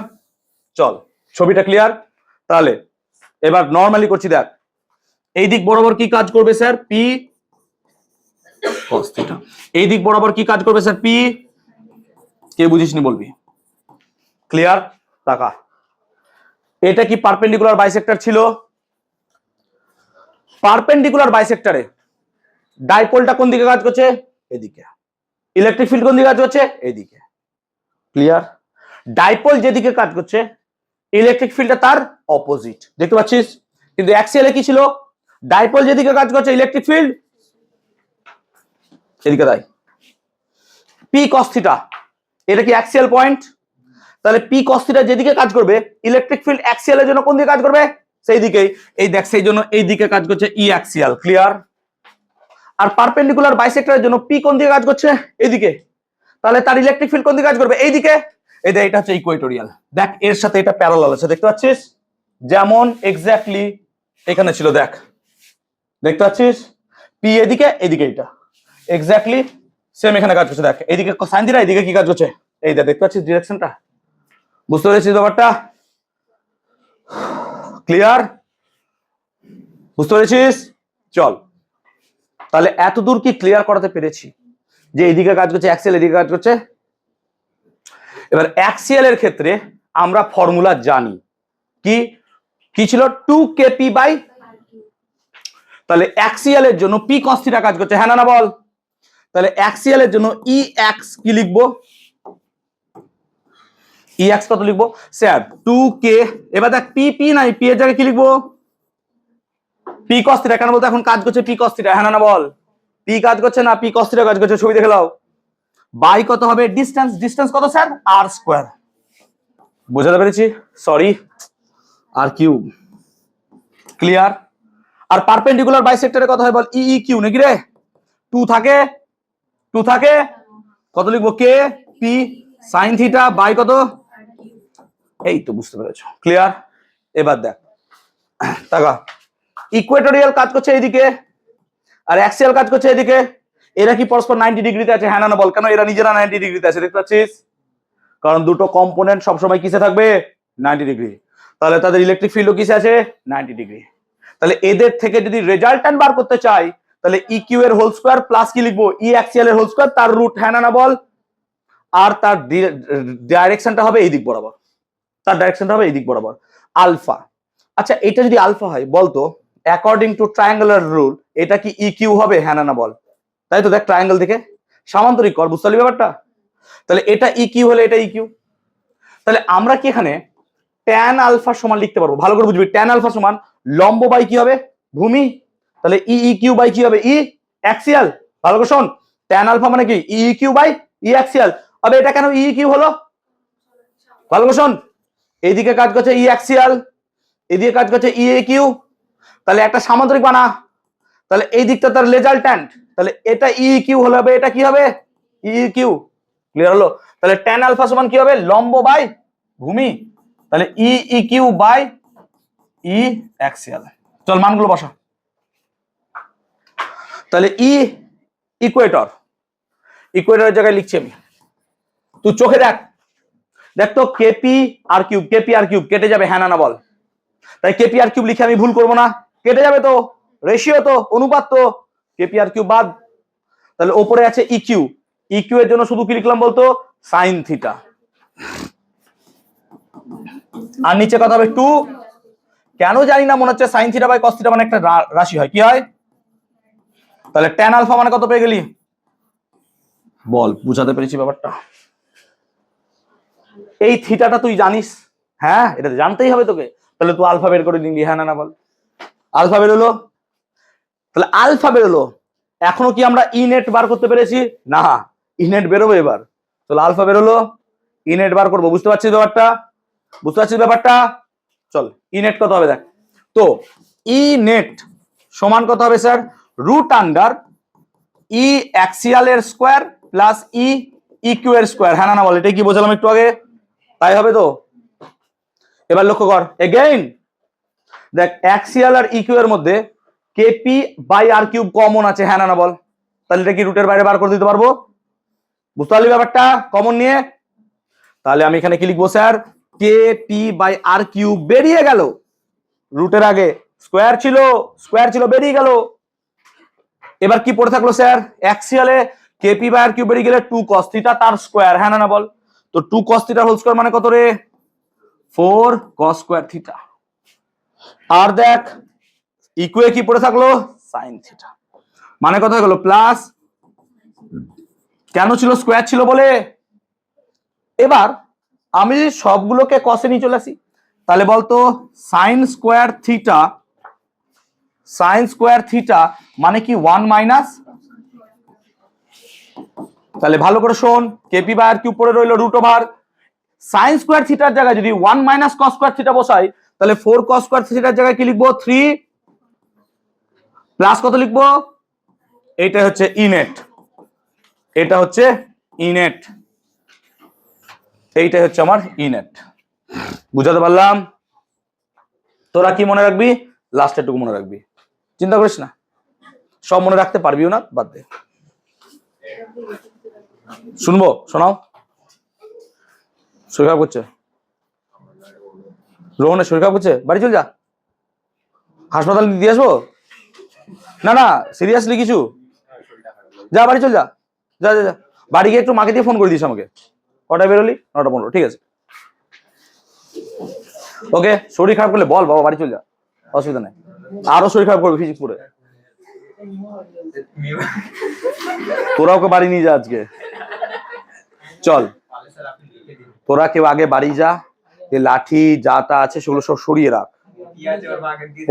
চল, ছবিটা ক্লিয়ার? তাহলে এবার নর্মালি করছি, দেখ এই দিক বরাবর কি কাজ করবে স্যার? P cos theta. এই দিক বরাবর কি কাজ করবে স্যার? পি। কে বুঝিসনি বলবি। ক্লিয়ার? টাকা এটা কি পারপেন্ডিকুলার বাইসেক্টর ছিল? পারপেন্ডিকুলার বাইসেক্টরে ডাইপোলটা কোন দিকে কাজ করছে? এদিকে। ইলেকট্রিক ফিল্ড কোন দিকে কাজ করছে? এইদিকে। ক্লিয়ার? ডাইপোল যেদিকে কাজ করছে ইলেকট্রিক ফিল্ডটা তার অপোজিট, দেখতে পাচ্ছিস? কিন্তু অ্যাক্সিয়ালে কি ছিল? ডাইপোল যেদিকে কাজ করছে ইলেকট্রিক ফিল্ড এদিকে তাই। পি cos থিটা এটা কি অ্যাক্সিয়াল পয়েন্ট? তাহলে পি cos থিটা যেদিকে কাজ করবে ইলেকট্রিক ফিল্ড অ্যাক্সিয়ালের জন্য কোন দিকে কাজ করবে? সেই দিকেই। এই দেখ, সেই জন্য এই দিকে কাজ করছে ই অ্যাক্সিয়াল। ক্লিয়ার? আর পারপেন্ডিকুলার বাইসেক্টরের জন্য পি কোন দিকে কাজ করছে? এইদিকে। তাহলে তার ইলেকট্রিক ফিল্ড কোন দিকে কাজ করবে? এইদিকে। এই দেখ, এটা হচ্ছে ইকুয়েটোরিয়াল। দেখ এর সাথে এটা প্যারালাল আছে, দেখতে পাচ্ছিস? যেমন এক্স্যাক্টলি এখানে ছিল, দেখ দেখতে পাচ্ছিস? পি এদিকে, এদিকে এটা এক্স্যাক্টলি সেম এখানে কাজ করছে। দেখ এইদিকে সাইন থিটা, এইদিকে কি কাজ করছে? এই দেখ, দেখতে পাচ্ছিস ডিরেকশনটা? বুঝতে পেরেছিস ব্যাপারটা? ক্লিয়ার? বুঝতে পেরেছিস? চল, তাহলে এতদূর কি ক্লিয়ার করাতে পেরেছি যে এইদিকে কাজ করছে অ্যাক্সিয়াল, এদিকে কাজ করছে? এবার অ্যাক্সিয়াল এর ক্ষেত্রে আমরা ফর্মুলা জানি কি কি ছিল? 2kp বাই, তাহলে অ্যাক্সিয়ালের জন্য পি cos থিটা কাজ করছে, হ্যাঁ না বল? তাহলে অ্যাক্সিয়ালের জন্য ই এক্স কি লিখবো? ই এক্স কত লিখবো স্যার? 2k। এবার দেখ পি পি নাই, পি এর জায়গায় কি লিখবো? P cos theta. কেন বলতো? এখন কাজ করছে পি cos থিটা, হ্যাঁ না বল? পি কাজ করছে না, পি cos থিটা কাজ করছে। ছবি দেখে নাও। বাই কত হবে? ডিসটেন্স। ডিসটেন্স কত স্যার? R square. বুঝাতে পেরেছি? Sorry, r cube. ক্লিয়ার? আর পারপেন্ডিকুলার বাইসেক্টরে কত হয় বল? ই ই কিউ নাকি রে? 2 থাকে, 2 থাকে। কত লিখবো? K P sine theta by কত? এই তো বুঝতে পেরেছো। ক্লিয়ার? এবার দেখ টাকা ইকুয়েটোরিয়াল কাজ করছে এইদিকে আর অ্যাক্সিয়াল কাজ করছে এদিকে। এরা কি পরস্পর 90 ডিগ্রিতে আছে, হ্যাঁ না বল? কেন? এরা নিজেরা 90 ডিগ্রিতে আছে, দেখতে পাচ্ছিস? কারণ দুটো কম্পোনেন্ট সবসময় কিসে থাকবে? 90 ডিগ্রি। তাহলে তাদের ইলেকট্রিক ফিল্ডও কিসে আছে? 90 ডিগ্রি। তাহলে এদের থেকে যদি রেজাল্ট্যান্ট বার করতে চাই তাহলে ই কিউ এর হোল স্কয়ার প্লাস কি লিখবো? ই অ্যাক্সিয়াল এর হোল স্কয়ার তার রুট, হ্যাঁ না বল? আর তার ডাইরেকশনটা হবে এই দিক বরাবর, তার ডাইরেকশনটা হবে এই দিক বরাবর, আলফা। আচ্ছা, এটা যদি আলফা হয় বলতো অ্যাকর্ডিং টু ট্রায়াঙ্গুলার রুল এটা কি ই কিউ হবে, হ্যাঁ না বল? তাই তো, দেখ ট্রায়াঙ্গেল দেখে সামান্তরিক কর, বুঝতে পারলি ব্যাপারটা? তাহলে এটা ই কিউ হলে এটা ই কিউ। তাহলে আমরা কি এখানে ট্যান আলফা সমান লিখতে পারবো? ভালো করে বুঝবি, ট্যান আলফা সমান লম্ব বাই কি হবে? ভূমি। তাহলে ই ই কিউ বাই কি হবে? E axial. ভালো করে শোন, ট্যান আলফা মানে কি? E Q by E axial. আবে এটা কেন ই কিউ হলো? ভালো করে শোন, এইদিকে কাজ করছে ই অ্যাক্সিয়াল, এদিকে কাজ করছে ই এ কিউ। তাহলে একটা সামান্তরিক বানা, তাহলে এই দিকটা তার রেজাল্ট্যান্ট, তাহলে এটা ই কিউ হলে হবে এটা কি হবে? E Q. ক্লিয়ার হলো? তাহলে ট্যান আলফা সমান কি হবে? লম্ব বাই ভূমি। তাহলে E E Q by E axial. চল মানগুলো বসা। তাহলে ই ইকুয়েটর, ইকুয়েটরের জায়গায় লিখছি আমি, তুই চোখে দেখ, দেখ তো কেপি আর কিউব, কেপি আর কিউব কেটে যাবে, হ্যাঁ না বল? তাই কেপি আর কিউব লিখে আমি ভুল করবো না, কেটে যাবে তো, রেশিও তো, অনুপাত তো, কেপি আর কিউব বাদ। তাহলে ওপরে আছে ইকিউ, ইকিউ এর জন্য শুধু কি লিখলাম বলতো? Sine theta. আর নিচে কথা হবে 2, কেন জানি না মনে হচ্ছে sine theta by cos theta মানে একটা রাশি হয়, কি হয়? তাহলে ট্যান আলফা মানে কত পেয়ে গেলি বল? বুঝাতে পেরেছি ব্যাপারটা? এই থিটাটা তুই জানিস, হ্যাঁ এটা জানতেই হবে তোকে। তাহলে তুই আলফা বের করে নিলি, হ্যাঁ না বল? আলফা বের হলো, তাহলে আলফা বের হলো। এখনো কি আমরা ই নেট বার করতে পেরেছি? না, ই নেট বেরোবে এবার। চল আলফা বের হলো, ই নেট বার করবো, বুঝতে পারছিস ব্যাপারটা? বুঝতে পারছিস ব্যাপারটা? চল ই নেট কত হবে দেখ তো। ই নেট সমান কত হবে স্যার? রুট আন্ডার ই অ্যাক্সিয়াল এর স্কোয়ার প্লাস ই ইকিউ এর স্কোয়ার, হ্যাঁ না বল? এটাই কি বোঝালাম একটু আগে? তাই হবে তো। এবার লক্ষ্য কর এগেইন, দেখ অ্যাক্সিয়াল আর ইকিউ এর মধ্যে KP by R cube common আছে, হ্যাঁ না বল? তাহলে এটা কি রুটের বাইরে বার করে দিতে পারবো? বুঝতে পারলি ব্যাপারটা? কমন নিয়ে তাহলে আমি এখানে কি লিখবো sir, K P by R cube বেরিয়ে গেল, রুটের আগে স্কোয়ার ছিল বেরিয়ে গেল। এবার কি পড়ে থাকলো স্যার, অ্যাক্সিয়ালে কেপি বাই আর কিউব বেরিয়ে গেলে 2 cos থিটা তার স্কোয়ার, হ্যাঁ না বল। তো 2 cos থিটা হোল স্কোয়ার মানে কত রে, 4 cos স্কোয়ার থিটা। আর দেখ ইকুয়ে কি পড়ে থাকলো, সাইন থিটা, মানে কত হয়ে গেল প্লাস, কেন ছিল, স্কোয়ার ছিল বলে। এবার আমি সবগুলোকে কসে নিয়ে চলে আসি, তাহলে বলতো সাইন স্কোয়ার থিটা মানে কি 1 মাইনাস, তাহলে ভালো করে শোন, কেপি বাই আর কিউব পড়ে রইলো রুট ওভার সাইন স্কোয়ার থিটার জায়গায় যদি 1 মাইনাস কস স্কোয়ার থিটা বসাই, তাহলে 4 cos স্কোয়ার থিটার জায়গায় কি লিখবো, 3 প্লাস কত লিখবো, এটা হচ্ছে ইনেট, এইটা হচ্ছে আমার ইনেট। বুঝাতে পারলাম? তোরা কি মনে রাখবি, লাস্টের টুকু মনে রাখবি, চিন্তা করিস না, সব মনে রাখতে পারবিও না, বাদ দে। শুনবো, শোনাও। শরীর খারাপ করছে, রোহনের শরীর খারাপ করছে, বাড়ি চল যা, হাসপাতাল দিয়ে আসবো। না না সিরিয়াসলি কিছু, যা বাড়ি চল যা, যা যা যা বাড়ি গিয়ে একটু মাকে দিয়ে ফোন করে দিস আমাকে। কটায় বেরোলি, 9:15, ঠিক আছে ওকে। শরীর খারাপ করলে বল বাবা বাড়ি চল যা, অসুবিধা নেই, আরো শরীর খারাপ করবে ফিজিক্স পড়ে। তোরা ওকে বাড়ি নিয়ে যা আজকে, চল তোরা কেউ আগে বাড়ি যা, এই লাঠি যা তা আছে সেগুলো সব সরিয়ে রাখ।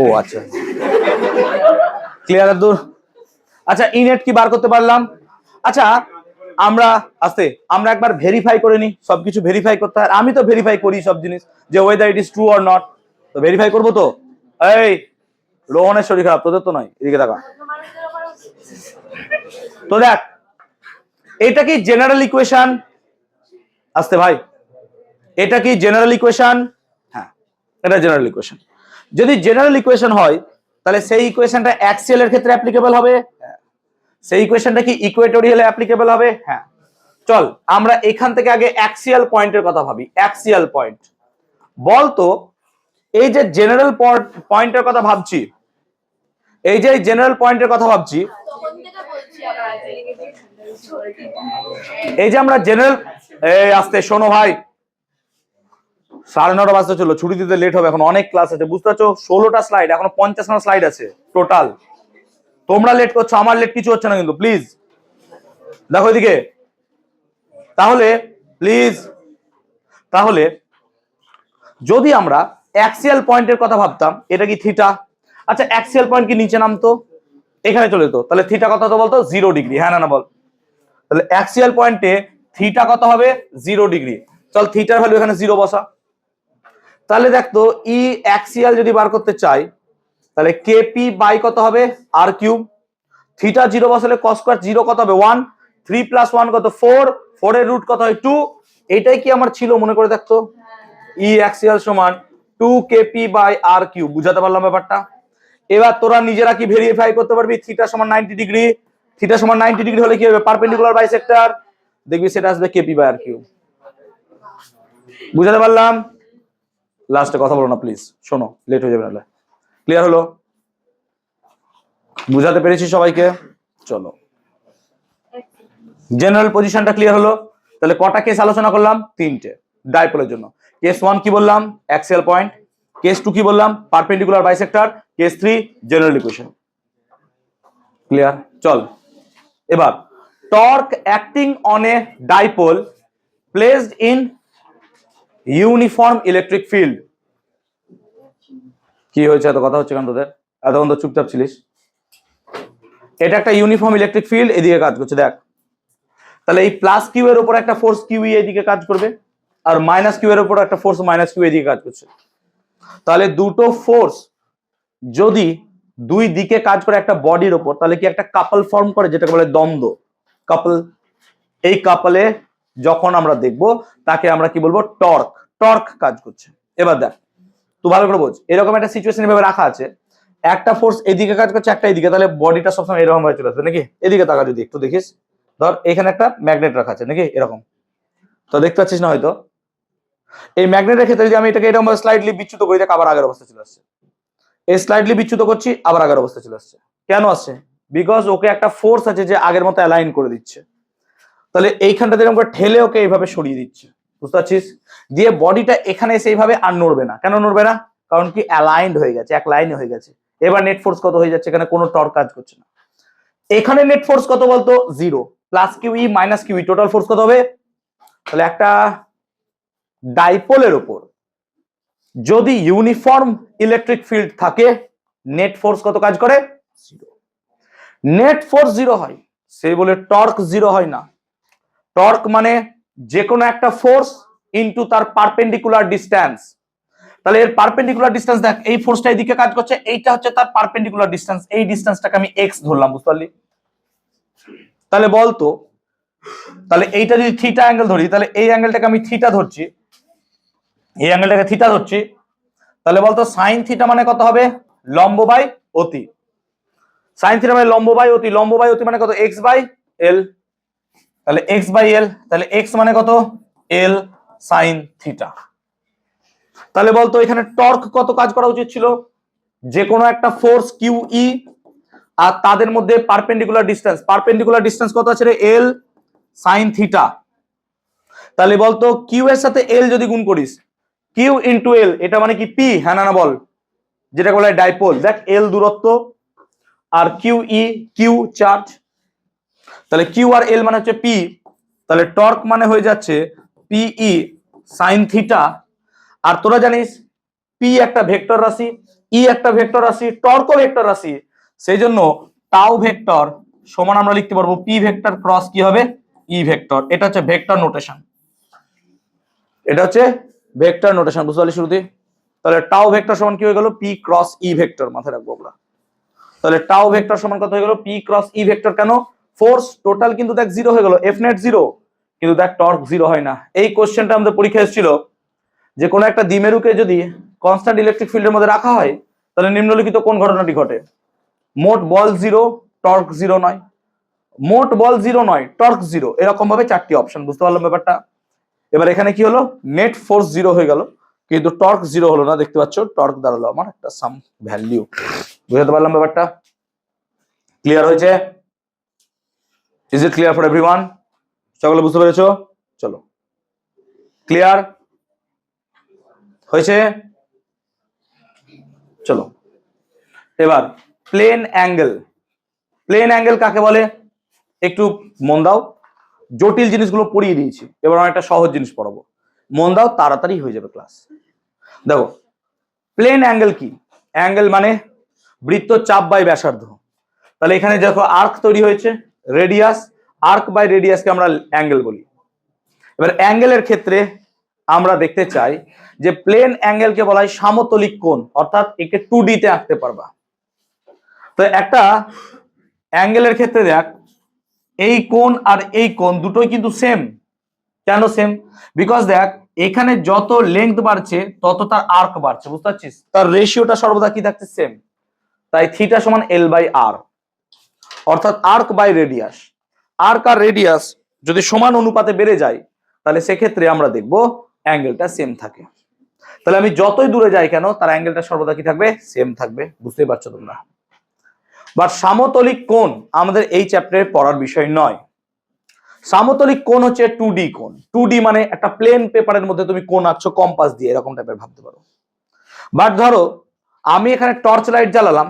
ও আচ্ছা ক্লিয়ার দূর। আচ্ছা ইনেট কি বার করতে পারলাম। আচ্ছা আমরা একবার ভেরিফাই করে নি, সবকিছু ভেরিফাই করতে হয়, আমি তো ভেরিফাই করি সব জিনিস, যে weather it is true or not. তো ভেরিফাই করবো তো, এই রোহনের শরীর খারাপ, তোদের তো নয়, এদিকে দেখা। তো দেখ এটা কি জেনারেল ইকুয়েশন, আসতে ভাই এটা কি জেনারেল ইকুয়েশন, হ্যাঁ এটা জেনারেল ইকুয়েশন। যদি জেনারেল ইকুয়েশন হয় তাহলে সেই ইকুয়েশনটা অ্যাক্সিয়াল এর ক্ষেত্রে অ্যাপ্লিকেবল হবে, সেই ইকুয়েশনটা কি ইকুয়েটোরিয়ালে অ্যাপ্লিকেবল হবে, হ্যাঁ। চল আমরা এখান থেকে আগে অ্যাক্সিয়াল পয়েন্টের কথা ভাবি। অ্যাক্সিয়াল পয়েন্ট বলতো, এই যে জেনারেল পয়েন্টের কথা ভাবছি, এই যে জেনারেল পয়েন্টের কথা ভাবছি, এই যে আমরা জেনারেল, এই আসতে শোনো ভাই, 9:30 বাজতে চলো, ছুটি দিতে লেট হবে, এখন অনেক ক্লাস আছে, বুঝতে পারছো, 16টা স্লাইড, এখন 50খানা স্লাইড আছে টোটাল। তোমরা লেট করছো, আমার লেট কিছু হচ্ছে না কিন্তু, প্লিজ দেখো এদিকে। তাহলে প্লিজ, তাহলে যদি আমরা অ্যাক্সিয়াল পয়েন্টের কথা ভাবতাম, এটা কি থিটা, আচ্ছা অ্যাক্সিয়াল পয়েন্ট কি নিচে নামতো, এখানে চলে যেত, তাহলে থিটা কত হতো বলতো, 0 ডিগ্রি, হ্যাঁ না বল। তাহলে অ্যাক্সিয়াল পয়েন্টে থিটা কত হবে, 0 ডিগ্রি। চল থিটার ভ্যালু এখানে 0 বসা, তাহলে দেখতো ই অ্যাক্সিয়াল যদি বার করতে চাই, তাহলে কেপি বাই কত হবে, আর কিউব, থিটা 0 বসালে কস স্কয়ার 0 কত হবে 1, 3 + 1 কত 4, 4 এর রুট কত হয় 2। এটাই কি আমার ছিল, মনে করে দেখতো, ই অ্যাক্সিয়াল সমান 2 কেপি বাই আর কিউব। বুঝাতে পারলাম ব্যাপারটা? এবার তোরা নিজেরা কি ভেরিফাই করতে পারবি, থিটা সমান 90 ডিগ্রি, থিটা সমান 90 ডিগ্রি হলে কি হবে, পারপেন্ডিকুলার বাইসেক্টর, দেখবি সেটা আসবে কেপি বাই আর কিউব। বুঝাতে পারলাম? লাস্টে কথা বলো না প্লিজ, শোনো লেট হয়ে যাবে নাহলে। ক্লিয়ার হলো? বুঝাতে পেরেছি সবাইকে? চলো জেনারেল পজিশনটা ক্লিয়ার হলো। তাহলে কটা কেস আলোচনা করলাম, 3টে ডাইপোলের জন্য। কেস 1 কি বললাম, অ্যাক্সিয়াল পয়েন্ট। কেস 2 কি বললাম, perpendicular bisector. Case 3 general equation. Clear? চল এবার torque acting on a dipole placed in uniform electric field. কি হয়েছে, এত কথা হচ্ছে কেন তোদের, এতক্ষণ তো চুপচাপ ছিলিস। এটা একটা ইউনিফর্ম ইলেকট্রিক ফিল্ড, এদিকে কাজ করছে দেখ। তাহলে এই প্লাস কিউ এর উপর একটা ফোর্স কিউ এদিকে কাজ করবে, আর মাইনাস কিউ এর উপর একটা ফোর্স মাইনাস কিউ এদিকে কাজ করছে। তাহলে দুটো ফোর্স যদি দুই দিকে কাজ করে একটা বডির উপর, তাহলে কি একটা কাপল ফর্ম করে, যেটাকে বলে দ্বন্দ্ব, কাপল। এই কাপলে যখন আমরা দেখব তাকে আমরা কি বলবো, টর্ক। টর্ক কাজ করছে। এবার দেখ তুই ভালো করে বোঝ, এরকম একটা সিচুয়েশন এভাবে রাখা আছে, একটা ফোর্স এদিকে কাজ করছে, একটা এদিকে, তাহলে বডিটা সবসময় এরকম ভাবে চলে আসবে নাকি। এদিকে তাকা যদি একটু দেখিস, ধর এখানে একটা ম্যাগনেট রাখা আছে নাকি এরকম, তো দেখতে পাচ্ছিস না হয়তো, এই ম্যাগনেটের ক্ষেত্রে যদি আমি এটাকে এরকম স্লাইডলি বিচ্যুত করি, দেখ আবার আগের অবস্থা চলে আসছে। এই স্লাইডলি বিচ্যুত করছি, আবার আগের অবস্থা চলে আসছে। কেন আসছে? বিকজ ওকে একটা ফোর্স আছে যে আগের মতো অ্যালাইন করে দিচ্ছে। তাহলে এইখানটাতে এরকম করে ঠেলে ওকে এইভাবে সরিয়ে দিচ্ছে, বুঝতে পারছিস? দিয়ে বডিটা এখানে এসে এইভাবে আর নড়বে না। কেন নড়বে না? কারণ কি অ্যালাইন্ড হয়ে গেছে, এক লাইনে হয়ে গেছে। এবার নেট ফোর্স কত হয়ে যাচ্ছে? এখানে কোনো টর্ক কাজ করছে না। এখানে নেট ফোর্স কত বলতো? 0 plus kiwi minus kiwi, total force কত হবে? তাহলে একটা ডাইপোলের উপর যদি ইউনিফর্ম ইলেকট্রিক ফিল্ড থাকে, নেট ফোর্স কত কাজ করে? 0। নেট ফোর্স 0 হয়, সেই বলে টর্ক 0 হয় না। টর্ক মানে যে কোনো একটা ফোর্স ইনটু তার পারপেন্ডিকুলার ডিসটেন্স। তাহলে এর পারপেন্ডিকুলার ডিসটেন্স দেখ, এই ফোর্সটা এদিকে কাজ করছে, এইটা হচ্ছে তার পারপেন্ডিকুলার ডিসটেন্স। এই ডিসটেন্সটাকে আমি এক্স ধরলাম, বুঝতে পারলি? তাহলে বলতো, তাহলে এইটা যদি থিটা অ্যাঙ্গেল ধরি, তাহলে এই অ্যাঙ্গেলটাকে আমি থিটা ধরছি, এই অ্যাঙ্গেলটাকে থিটা ধরছি, তাহলে বলতো সাইন থিটা মানে কত হবে? লম্ব বাই অতি। সাইন থিটা মানে লম্ব বাই অতি, লম্ব বাই অতি মানে কত? X by L. তাহলে এক্স বাই এল, তাহলে এক্স মানে কত? L sine theta. তাহলে বলতো এখানে টর্ক কত কাজ করা উচিত ছিল? যে কোনো একটা ফোর্স কিউ ই আর তাদের মধ্যে পারপেন্ডিকুলার ডিসটেন্স, পারপেন্ডিকুলার ডিসটেন্স কত আছে রে? এল সাইন থিটা। তাহলে বলতো কিউ এর সাথে এল যদি গুণ করিস, কিউ ইন্টু এল, এটা মানে কি পি? হ্যাঁ না বল, যেটা বলা হয় ডাইপোল। দেখ এল দূরত্ব আর কিউ ই, কিউ চার্জ, তাহলে কিউ আর এল মানে হচ্ছে পি। তাহলে টর্ক মানে হয়ে যাচ্ছে পিই সাইন থিটা। আর তোরা জানিস পি একটা ভেক্টর রাশি, ই একটা ভেক্টর রাশি, টর্কও ভেক্টর রাশি। সেই জন্য টাউ ভেক্টর সমান আমরা লিখতে পারবো পি ভেক্টর ক্রস কি হবে? E vector. এটা হচ্ছে ভেক্টর নোটেশন, এটা হচ্ছে ভেক্টর নোটেশন, বুঝতে পারলি শুরুতে? তাহলে টাউ ভেক্টর সমান কি হয়ে গেল? পি ক্রস ই ভেক্টর, মাথায় রাখবো আমরা। তাহলে টাউ ভেক্টর সমান কত হয়ে গেল? P cross E vector. কেন? ফোর্স টোটাল কিন্তু দেখ 0 হয়ে গেল, এফ নেট 0, কিন্তু দেখ টর্ক 0 হয় না। এই কোশ্চেনটা আমাদের পরীক্ষায় এসেছিল যে কোনো একটা দ্বিমেরুকে যদি কনস্ট্যান্ট ইলেকট্রিক ফিল্ডের মধ্যে রাখা হয়, তাহলে নিম্নলিখিত কোন ঘটনাটি ঘটে? মোট বল 0, টর্ক 0 নয়। মোট বল 0 নয়, টর্ক 0, এরকম ভাবে 4টি অপশন, বুঝতে পারলাম ব্যাপারটা? এবার এখানে কি হলো? নেট ফোর্স 0 হয়ে গেল, কিন্তু টর্ক 0 হলো না। দেখতে পাচ্ছ টর্ক দাঁড়ালো আমার একটা সাম ভ্যালু। বুঝতে পারলাম ব্যাপারটা? ক্লিয়ার হয়েছে? Is it clear for everyone? সকলে বুঝতে পেরেছো? চলো, ক্লিয়ার হয়েছে? চলো এবার প্লেন অ্যাঙ্গেল। প্লেন অ্যাঙ্গেল কাকে বলে একটু মন দাও। জটিল জিনিসগুলো পড়িয়ে দিয়েছি, এবার আমি একটা সহজ জিনিস পড়াবো, মন দাও, তাড়াতাড়ি হয়ে যাবে ক্লাস। দেখো প্লেন অ্যাঙ্গেল কি? অ্যাঙ্গেল মানে বৃত্ত চাপ বাই ব্যাসার্ধ। তাহলে এখানে দেখো আর্ক তৈরি হয়েছে, রেডিয়াস, আর্ক বাই রেডিয়াসকে আমরা অ্যাঙ্গেল বলি। এবার অ্যাঙ্গেলের ক্ষেত্রে আমরা দেখতে চাই যে প্লেন অ্যাঙ্গেলকে বলা হয় সামতলিক কোণ, অর্থাৎ একে 2D তে আঁকতে পারবা। তো একটা অ্যাঙ্গেলের ক্ষেত্রে দেখ এই কোণ আর এই কোণ দুটোই কিন্তু সেম। কেন সেম? বিকজ দেখ এখানে যত লেংথ বাড়ছে তত তার আর্ক বাড়ছে, বুঝতে পারছিস? তার রেশিওটা সর্বদা কি থাকছে? সেম। তাই থিটা সমান এল বাই আর, অর্থাৎ আর্ক বাই রেডিয়াস। আর্ক আর রেডিয়াস যদি সমান অনুপাতে বেড়ে যায়, তাহলে সেক্ষেত্রে আমরা দেখব অ্যাঙ্গেলটা সেম থাকে। তাহলে আমি যতই দূরে যাই কেন তার অ্যাঙ্গেলটা সর্বদা কি থাকবে? সেম থাকবে, বুঝতেই পারছো তোমরা? বাট সমতলিক কোণ আমাদের এই চ্যাপ্টারে পড়ার বিষয় নয়। সমতলিক কোণ হচ্ছে 2D কোণ। 2D মানে একটা প্লেন পেপারের মধ্যে তুমি কোণ আঁকছো কম্পাস দিয়ে, এরকম টাইপের ভাবতে পারো। বাট ধরো আমি এখানে টর্চ লাইট জ্বালালাম,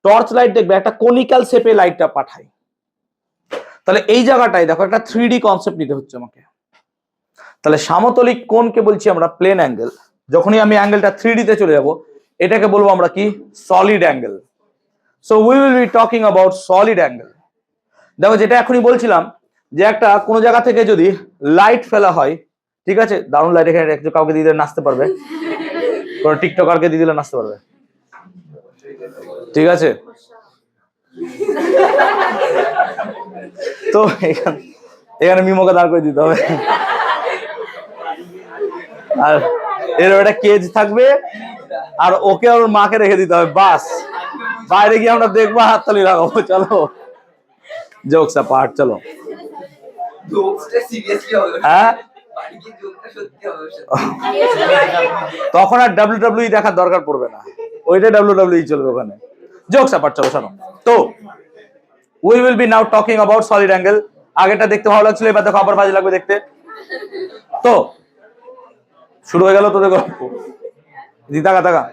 টর্চ লাইট দেখবে একটা কোনিক্যাল শেপে লাইটটা পাঠাই, তাহলে এই জায়গাটায় দেখো একটা 3D কনসেপ্ট নিতে হচ্ছে আমাকে। তাহলে সমতলিক কোণকে বলছি আমরা প্লেন অ্যাঙ্গেল। যখনই আমি অ্যাঙ্গেলটা 3D তে চলে যাব, এটাকে বলবো আমরা কি? Solid angle. So we will be talking about solid angle. দেখো যেটা এখনই বলছিলাম যে একটা কোনো জায়গা থেকে যদি লাইট ফেলা হয়, ঠিক আছে, দারুণ লাইট, এখানে একটু কাউকে দিয়ে দিলে নাচতে পারবে, কোনো টিকটকারকে দিয়ে দিলে নাচতে পারবে, ঠিক আছে? তো এখানে মিমোকে দাঁড় করে দিতে হবে, আর এর একটা কেজ থাকবে, আর ওকে ওর মাকে রেখে দিতে হবে, বাস। বাইরে গিয়ে আমরা দেখবো, হাততালি লাগাবো। চলো জোকস অ্যাপার্ট, চলো। হ্যাঁ তখন আর WWE দেখার দরকার পড়বে না, ওইটা WWE চলবে ওখানে। জোকস অ্যাপার্ট, চলো শোনো। তো we will be now talking about solid angle. আগেটা দেখতে ভালো লাগছিল, এবার দেখো আবার বাজে লাগবে দেখতে। তো শুরু হয়ে গেল তোদের গল্প। দিতাগা তাগা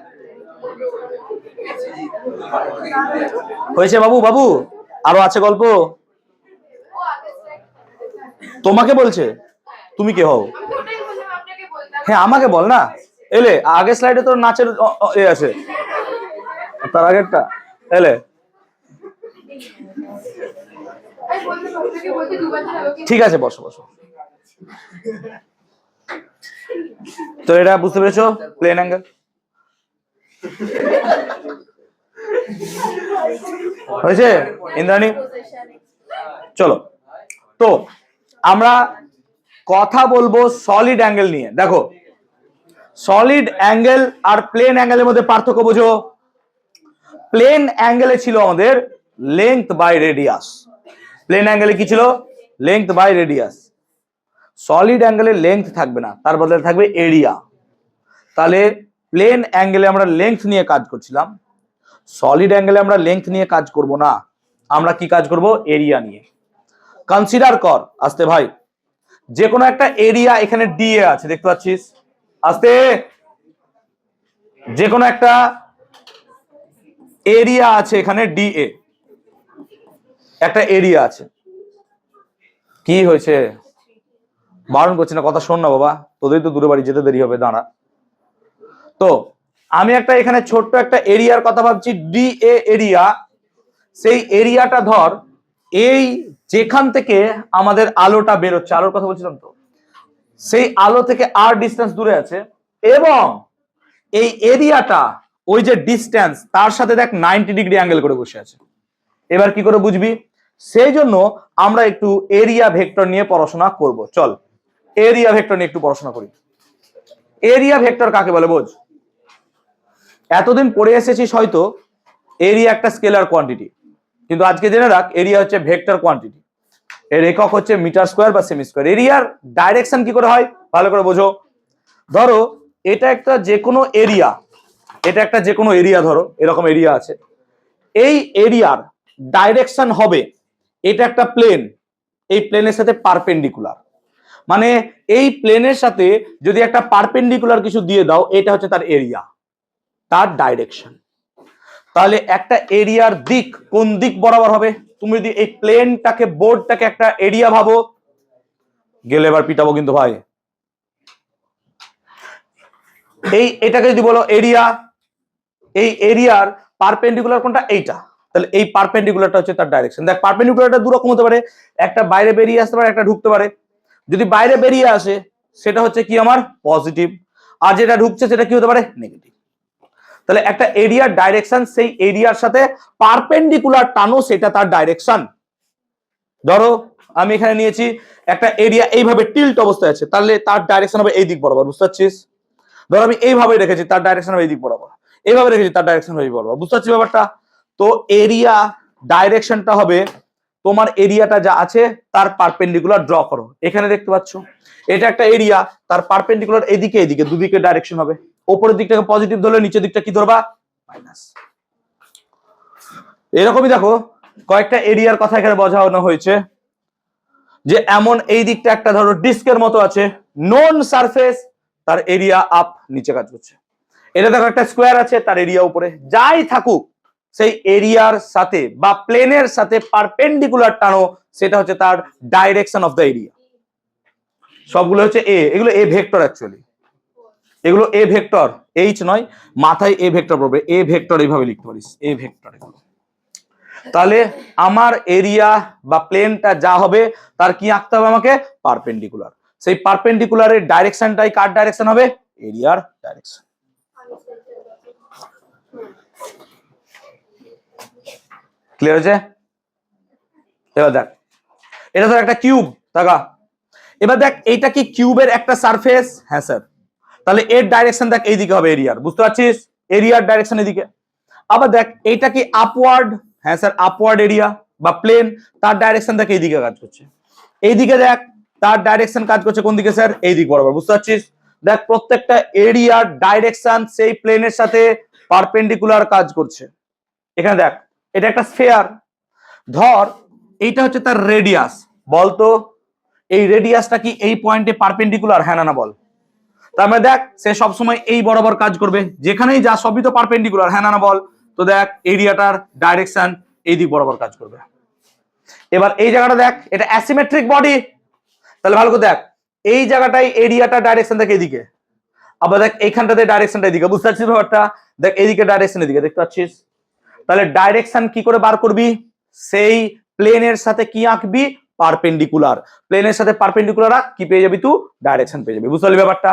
হয়েছে বাবু, বাবু আরো আছে গল্প? তোমাকে বলছে? তুমি কে হও? হ্যাঁ আমাকে বল না। এলে আগের স্লাইডে তোর নাচের এ আছে, তার আগেরটা এলে। ঠিক আছে বসো বসো। তো এটা বুঝতে পেরেছো প্লেন অ্যাঙ্গেল? হয়েছে ইন্দ্রাণী? চলো, তো আমরা কথা বলবো সলিড অ্যাঙ্গেল নিয়ে। দেখো সলিড অ্যাঙ্গেল আর প্লেন অ্যাঙ্গেলের মধ্যে পার্থক্য বোঝো। প্লেন অ্যাঙ্গেলে ছিল আমাদের লেংথ বাই রেডিয়াস। প্লেন অ্যাঙ্গেলে কি ছিল? Length by radius. সলিড অ্যাঙ্গেলে লেংথ থাকবে না, তার বদলে থাকবে এরিয়া। তাহলে প্লেন অ্যাঙ্গেলে আমরা লেংথ নিয়ে কাজ করছিলাম, সলিড অ্যাঙ্গেলে আমরা লেংথ নিয়ে কাজ করব না, আমরা কি কাজ করব? এরিয়া নিয়ে। কনসিডার কর আস্তে ভাই, যে কোনো একটা এরিয়া এখানে ডিএ আছে, দেখতে পাচ্ছিস? আস্তে, যে কোনো একটা এরিয়া আছে এখানে ডিএ, একটা এরিয়া আছে। কি হয়েছে? বারণ করছি না, কথা শোন না বাবা, তোদের তো দূরে বাড়ি যেতে দেরি হবে, দাঁড়া। তো আমি একটা এখানে ছোট্ট একটা এরিয়ার কথা ভাবছি, ডিএ এরিয়া। সেই এরিয়াটা ধর এই যেখান থেকে আমাদের আলোটা বেরোচ্ছে, আলোর কথা বলছিলাম তো, সেই আলো থেকে আর ডিস্টেন্স দূরে আছে, এবং এই এরিয়াটা ওই যে ডিস্টেন্স তার সাথে দেখ 90 ডিগ্রি অ্যাঙ্গেল করে বসে আছে। এবার কি করে বুঝবি? সেই জন্য আমরা একটু এরিয়া ভেক্টর নিয়ে পড়াশোনা করব। চল এরিয়া ভেক্টর নিয়ে একটু পড়াশোনা করি। এরিয়া ভেক্টর কাকে বলে বোঝ। এতদিন পড়ে এসেছিস হয়তো এরিয়া একটা স্কেলার কোয়ান্টিটি, কিন্তু আজকে জেনে রাখ এরিয়া হচ্ছে ভেক্টর কোয়ান্টিটি। এর একক হচ্ছে মিটার স্কোয়ার বা সেমি স্কোয়ার। এরিয়ার ডাইরেকশন কি করে হয় ভালো করে বোঝো। ধরো এটা একটা যে কোনো এরিয়া, এটা একটা যে কোনো এরিয়া, ধরো এরকম এরিয়া আছে, এই এরিয়ার ডাইরেকশন হবে, এটা একটা প্লেন, এই প্লেনের সাথে পারপেন্ডিকুলার। মানে এই প্লেনের সাথে যদি একটা পারপেন্ডিকুলার কিছু দিয়ে দাও, এটা হচ্ছে তার এরিয়া, তার ডাইরেকশন। তাহলে একটা এরিয়ার দিক কোন দিক বরাবর হবে? তুমি যদি এই প্লেনটাকে, বোর্ডটাকে একটা এরিয়া ভাবো, গেলে এবার পিটাবো কিন্তু ভাই। এটাকে যদি বলো এরিয়া, এই এরিয়ার পারপেন্ডিকুলার কোনটা? এইটা। তাহলে এই পারপেন্ডিকুলারটা হচ্ছে তার ডাইরেকশন। দেখ পারপেন্ডিকুলারটা দু রকম হতে পারে, একটা বাইরে বেরিয়ে আসতে পারে, একটা ঢুকতে পারে। যদি বাইরে বেরিয়ে আসে সেটা হচ্ছে কি আমার পজিটিভ, আর যেটা ঢুকছে সেটা কি হতে পারে? নেগেটিভ। তাহলে একটা এরিয়ার ডাইরেকশন, সেই এরিয়ার সাথে পারপেন্ডিকুলার টানো, সেটা তার ডাইরেকশন। ধরো আমি এখানে নিয়েছি একটা এরিয়া এইভাবে টিল্ট অবস্থায় আছে, তাহলে তার ডাইরেকশন হবে এই দিক বরাবর, বুঝতে পারছিস? ধরো আমি এইভাবে রেখেছি, তার ডাইরেকশন হবে এই দিক বরাবর, এইভাবে রেখেছি, তার ডাইরেকশন হবে এই বরাবর, বুঝতে পারছিস ব্যাপারটা? তো এরিয়া ডাইরেকশনটা হবে তোমার এরিয়াটা যা আছে তার পারপেন্ডিকুলার ড্র করো। এখানে দেখতে পাচ্ছ এটা একটা এরিয়া, তার পারপেন্ডিকুলার এদিকে এদিকে দুদিকে ডাইরেকশন হবে। উপরের দিকটাকে পজিটিভ ধরলে নিচের দিকটা কি ধরবা? মাইনাস। এরকমই দেখো কয়েকটা এরিয়ার কথা এখানে বোঝানো হয়েছে, যে এমন এই দিকটা একটা ধরো ডিস্কের মতো আছে, নন সারফেস, তার এরিয়া আপ, নিচে কাজ করছে। এটা দেখো একটা স্কোয়ার আছে, তার এরিয়া উপরে। যাই থাকুক সেই এরিয়ার সাথে বা প্লেনের সাথে পারপেন্ডিকুলার টানো, সেটা হচ্ছে তার ডাইরেকশন অফ দ্য এরিয়া। সবগুলো হচ্ছে এ, এগুলো এ ভেক্টর অ্যাকচুয়ালি, এগুলো এ ভেক্টর, এইচ নয়, মাথায় এ ভেক্টর পড়বে। এ ভেক্টর এইভাবে লিখতে পারিস, এ ভেক্টর। এগুলো তাহলে আমার এরিয়া বা প্লেনটা যা হবে তার কি আঁকতে হবে আমাকে? পারপেন্ডিকুলার। সেই পারপেন্ডিকুলারের ডাইরেকশনটাই কার ডাইরেকশন হবে? এরিয়ার ডাইরেকশন। ক্লিয়ার হয়েছে? এবার দেখ এটা তো একটা কিউব, তাকা। এবার দেখ এইটা কি কিউবের একটা সারফেস? হ্যাঁ স্যার। তাহলে এর ডাইরেকশন দেখ এইদিকে হবে এরিয়ার, বুঝতে পারছিস? এরিয়ার ডাইরেকশন এদিকে। আবার দেখ এইটা কি আপওয়ার্ড? হ্যাঁ স্যার, আপওয়ার্ড এরিয়া বা প্লেন, তার ডাইরেকশন দেখ এইদিকে কাজ করছে। এইদিকে দেখ তার ডাইরেকশন কাজ করছে কোন দিকে স্যার? এই দিক বরাবর। বুঝতে পারছিস? দেখ প্রত্যেকটা এরিয়ার ডাইরেকশন সেই প্লেনের সাথে পারপেন্ডিকুলার কাজ করছে। এখানে দেখ এটা একটা স্ফিয়ার, ধর এইটা হচ্ছে তার রেডিয়াস, বলতো এই রেডিয়াসটা কি এই পয়েন্টে পারপেন্ডিকুলার, হ্যাঁ না বল? তার মানে দেখ সে সবসময় এই বরাবর কাজ করবে, যেখানেই যা সবই তো পারপেন্ডিকুলার, হ্যাঁ না বল? তো দেখ এরিয়াটার ডাইরেকশন এই দিক বরাবর কাজ করবে। এবার এই জায়গাটা দেখ, এটা অ্যাসিমেট্রিক বডি, তাহলে ভালো করে দেখ এই জায়গাটাই এরিয়াটা ডাইরেকশন দেখ এদিকে, আবার দেখ এইখানটাতে ডাইরেকশনটা এদিকে। বুঝতে পারছিস ব্যাপারটা? দেখ এইদিকে ডাইরেকশন এদিকে, দেখতে পাচ্ছিস? তাহলে ডাইরেকশন কি করে বার করবি? সেই প্লেনের সাথে কি আঁকবি? পারপেন্ডিকুলার। প্লেনের সাথে পারপেন্ডিকুলার আঁক, কি পেয়ে যাবি তুই? ডাইরেকশন পেয়ে যাবি। বুঝতে পারলি ব্যাপারটা?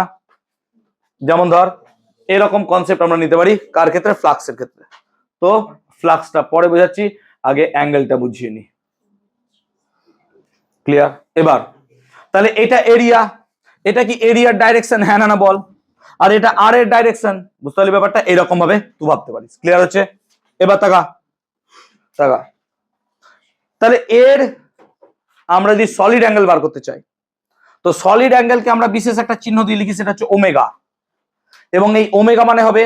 যেমন ধর এরকম কনসেপ্ট আমরা নিতে পারি কার ক্ষেত্রে? ফ্লাক্সের ক্ষেত্রে। তো ফ্লাক্সটা পরে বোঝাচ্ছি, আগে অ্যাঙ্গেলটা বুঝিয়ে নি। ক্লিয়ার? এবার তাহলে এটা এরিয়া, এটা কি এরিয়ার ডাইরেকশন, হ্যাঁ না বল? আর এটা আর এর ডাইরেকশন। বুঝতে পারলি ব্যাপারটা? এরকম ভাবে তুই ভাবতে পারিস। ক্লিয়ার হচ্ছে? এবার তাকা তাকা, তাহলে এর আমরা যদি সলিড অ্যাঙ্গেল বার করতে চাই, তো সলিড অ্যাঙ্গেলকে আমরা বিশেষ একটা চিহ্ন দিয়ে লিখি, সেটা হচ্ছে ওমেগা। এবং এই ওমেগা মানে হবে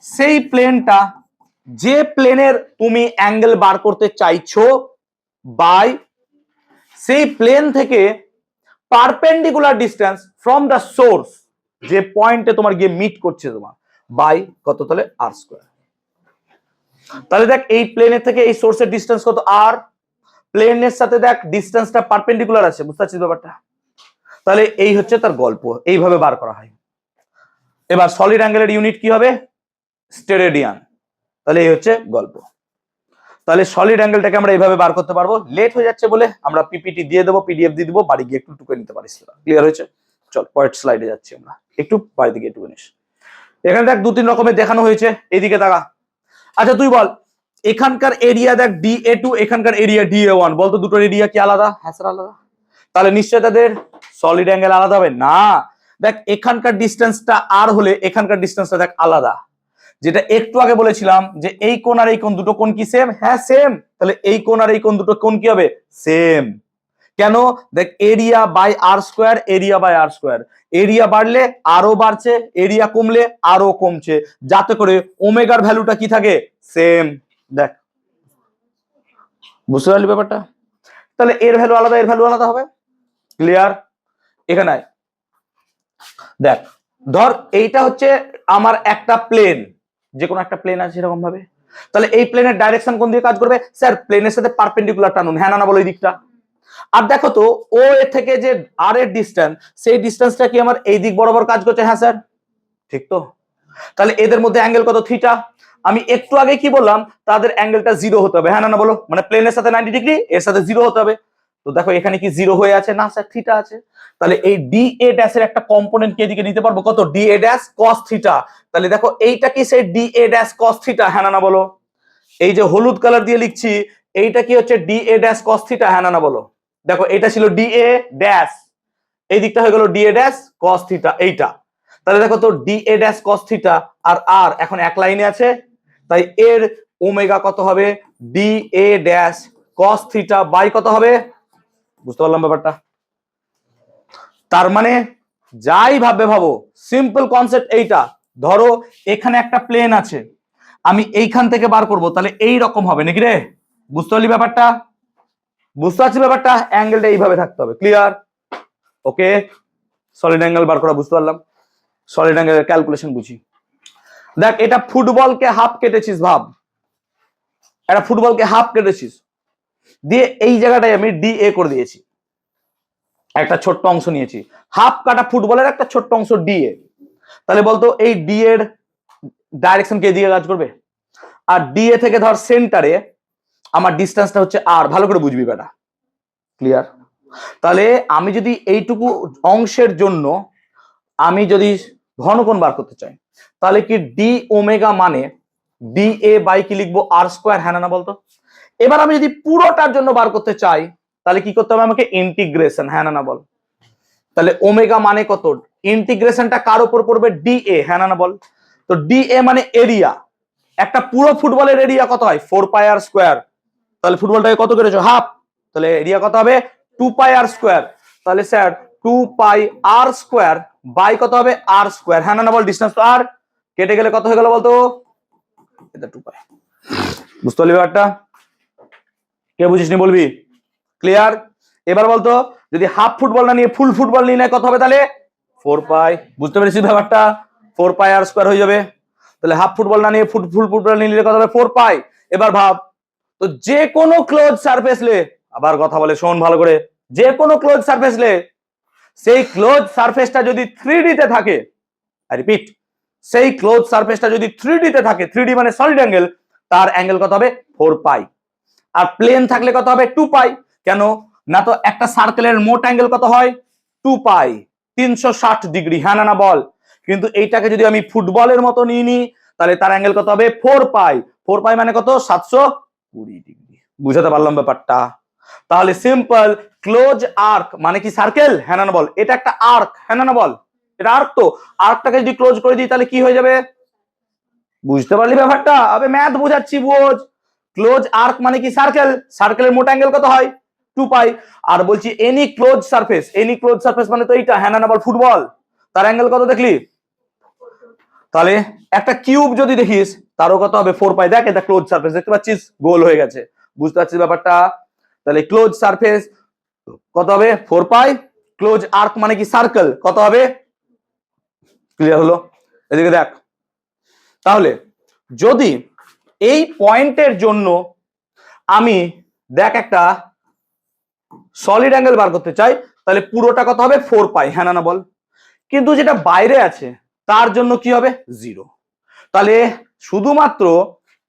সেই প্লেনটা, যে প্লেনের তুমি অ্যাঙ্গেল বার করতে চাইছো, বাই সেই প্লেন থেকে perpendicular distance from the source, যে পয়েন্টে তোমার গিয়ে মিট করছে তোমার, বাই কত? তাহলে আর স্কয়ার। তাহলে দেখ এই প্লেনের থেকে এই সোর্সের ডিস্টেন্স কত? আর। প্লেনের সাথে দেখ ডিস্টেন্সটা পারপেন্ডিকুলার আছে। বুঝতে পারছিস ব্যাপারটা? তাহলে এই হচ্ছে তার গল্প, এইভাবে বার করা হয়। এবার সলিড অ্যাঙ্গেলের ইউনিট কি হবে? স্টেরেডিয়ান। তাহলে এই হচ্ছে গল্প। তাহলে সলিড অ্যাঙ্গেলটাকে আমরা এইভাবে বার করতে পারবো। লেট হয়ে যাচ্ছে বলে আমরা পিপিটি দিয়ে দেবো, পিডিএফ দিয়ে দেবো, বাড়ি গিয়ে একটু টুকে নিতে পারিস। ক্লিয়ার হয়েছে? চল পরের স্লাইডে যাচ্ছি আমরা, একটু বাড়িতে গিয়ে টুকে নিস। এখানে দেখ দু তিন রকমের দেখানো হয়েছে, এইদিকে তাকা। আচ্ছা তুই বল, এখানকার এরিয়া দেখ DA2, এখানকার এরিয়া DA1, বলতো দুটোর এরিয়া কি আলাদা? হ্যাঁ স্যার আলাদা। তাহলে নিশ্চয় তাদের সলিড অ্যাঙ্গেল আলাদা হবে না। দেখ এখানকার ডিস্টেন্সটা আর হলে এখানকার ডিস্টেন্সটা দেখ আলাদা। যেটা একটু আগে বলেছিলাম যে এই কোণ আর এই কোণ দুটো কোণ কি সেম? হ্যাঁ সেম। তাহলে এই কোণ আর এই কোণ দুটো কোণ কি হবে? সেম। কেন? দেখ area by R square, area by R square. Area বাড়লে আরো বাড়ছে, এরিয়া কমলে আরো কমছে, যাতে করে ওমেগার ভ্যালুটা কি থাকে? সেম। দেখ বুঝতে পারলি ব্যাপারটা? তাহলে এর ভ্যালু আলাদা, এর ভ্যালু আলাদা হবে। ক্লিয়ার? এখানে দেখ ধর এইটা হচ্ছে আমার একটা প্লেন, যে কোনো একটা প্লেন আছে এরকম ভাবে। তাহলে এই প্লেনের ডাইরেকশন কোন দিকে কাজ করবে? স্যার প্লেনের সাথে পারপেন্ডিকুলার টানুন, হ্যাঁ না বলো এই দিকটা। আর দেখো তো ও এর থেকে যে আর এর ডিস্টেন্স, সেই ডিস্টেন্সটা কি আমার এই দিক বরাবর কাজ করছে? হ্যাঁ স্যার। ঠিক তো? তাহলে এদের মধ্যে অ্যাঙ্গেল কত? থিটা। আমি একটু আগে কি বললাম? তাদের অ্যাঙ্গেলটা 0 হতে হবে, হ্যাঁ না বলো? মানে প্লেনের সাথে 90 ডিগ্রি, এর সাথে 0 হতে হবে। তো দেখো এখানে কি 0 হয়ে আছে? না স্যার থিটা আছে। তাহলে এই DA ড্যাশ এর একটা কম্পোনেন্ট কে এদিকে নিতে পারবো, কত? DA dash cos theta. তাহলে দেখো এইটা কি সেই DA ড্যাশ cos থিটা, হ্যাঁ না বলো? এই যে হলুদ কালার দিয়ে লিখছি, এইটা কি হচ্ছে? DA ড্যাশ cos থিটা, হ্যাঁ না বলো? দেখো এটা ছিল DA ড্যাশ, এই দিকটা হয়ে গেল DA ড্যাশ cos থিটা, এইটা। তাহলে দেখো তো DA ড্যাশ cos থিটা আর আর এখন এক লাইনে আছে, তাই এর ওমেগা কত হবে? DA dash cos theta by কত হবে? বুঝতে পারলাম ব্যাপারটা? তার মানে যাই ভাববে ভাবো, সিম্পল কনসেপ্ট এইটা। ধরো এখানে একটা প্লেন আছে, আমি এইখান থেকে বার করব, তাহলে এই রকম হবে নাকি রে? বুঝতে পারলি ব্যাপারটা? বুঝতে পারছি ব্যাপারটা? অ্যাঙ্গেলটা এইভাবে থাকতে হবে। ক্লিয়ার? ওকে, সলিড অ্যাঙ্গেল বার করা বুঝতে পারলাম। সলিড অ্যাঙ্গেলের ক্যালকুলেশন বুঝি। দেখ এটা ফুটবলকে হাফ কেটেছিস, ভাব এটা ফুটবলকে হাফ কেটেছিস, দিয়ে এই জায়গাটায় আমি DA করে দিয়েছি, একটা ছোট্ট অংশ নিয়েছি। হাফ কাটা ফুটবলের একটা ছোট্ট অংশ DA। তাহলে বলতো এই D এর ডাইরেকশন কে দিকে কাজ করবে? আর DA থেকে ধর সেন্টারে আমার ডিস্টেন্সটা হচ্ছে আর, ভালো করে বুঝবি বেটা। ক্লিয়ার? তাহলে আমি যদি এইটুকু অংশের জন্য আমি যদি ঘনকোণ বার করতে চাই, তাহলে কি ডি ওমেগা মানে DA বাই কি লিখবো? আর স্কোয়ার, হ্যাঁ না বলতো? এবার আমি যদি পুরোটার জন্য বার করতে চাই, তাহলে কি করতে হবে আমাকে? ইন্টিগ্রেশন, হ্যাঁ না বল? তাহলে ওমেগা মানে কত? ইন্টিগ্রেশনটা কার উপর পড়বে? DA, হ্যাঁ না বল? তো DA মানে এরিয়া, একটা পুরো ফুটবলের এরিয়া কত হয়? 4 পাই আর স্কোয়ার। তাহলে ফুটবলটাকে কত করেছো? হাফ। তাহলে এরিয়া কত হবে? 2 পাই আর স্কোয়ার। তাহলে স্যার 2πr² বাই কত হবে r², হ্যাঁ না বল, ডিসটেন্স তো আর কেটে গেলে কত হয়ে গেল বলতো, এটা 2π। বুঝতে পারলি ব্যাপারটা? কে বুঝিসনি বলবি? ক্লিয়ার? এবার বলতো যদি হাফ ফুটবল না নিয়ে ফুল ফুটবল নিয়ে নেয় কত হবে তাহলে 4π। বুঝতে পেরেছিস ব্যাপারটা? 4πr² হয়ে যাবে। তাহলে হাফ ফুটবল না নিয়ে ফুল ফুটবল নিলে কত হবে 4π। এবার ভাব তো যে কোনো ক্লোজ সারফেস লে, আবার কথা বলে শোন ভালো করে, যে কোনো ক্লোজ সারফেস লে সেই ক্লোজ সারফেসটা যদি 3D তে থাকে, আই রিপিট, সেই ক্লোজ সারফেসটা যদি 3D তে থাকে, 3D মানে সলিড অ্যাঙ্গেল, তার অ্যাঙ্গেল কত হবে 4π। আর প্লেন থাকলে কত হবে 2π। কেন না, তো একটা সার্কেলের মোট অ্যাঙ্গেল কত হয় 2π, 360 ডিগ্রি, হ্যাঁ না বল। কিন্তু এইটাকে যদি আমি ফুটবলের মতো নিয়ে নিই তাহলে তার অ্যাঙ্গেল কত হবে 4π। 4π মানে কত 720 ডিগ্রি। বুঝাতে পারলাম ব্যাপারটা? তাহলে সিম্পল, ক্লোজ আর্ক মানে কি সার্কেল, হ্যাঁ না বল, এটা একটা আর্ক, হ্যাঁ না বল, এটা আর্ক। তো আর্কটাকে যদি ক্লোজ করে দিই তাহলে কি হয়ে যাবে? বুঝতে পারলি ব্যাপারটা? আবে ম্যাথ বোঝাচ্ছি, বোঝ। ক্লোজ আর্ক মানে কি সার্কেল, সার্কেলের মোট অ্যাঙ্গেল কত হয় 2π। আর বলছি এনি ক্লোজ সারফেস মানে তো এইটা, হ্যাঁ না বল, ফুটবল, তার অ্যাঙ্গেল কত দেখলি? তাহলে একটা কিউব যদি দেখিস তারও কত হবে 4π। দেখ এটা ক্লোজ সারফেস, দেখতে পাচ্ছিস গোল হয়ে গেছে। বুঝতে পারছিস ব্যাপারটা? তাহলে ক্লোজ সারফেস কত হবে 4π, ক্লোজ আর্ক মানে কি সার্কেল কত হবে? ক্লিয়ার হলো? এদিকে দেখ, তাহলে যদি এই পয়েন্টের জন্য আমি দেখ একটা সলিড অ্যাঙ্গেল বার করতে চাই তাহলে পুরোটা কত হবে 4π, হ্যাঁ না বল। কিন্তু যেটা বাইরে আছে তার জন্য কি হবে 0। তাহলে শুধুমাত্র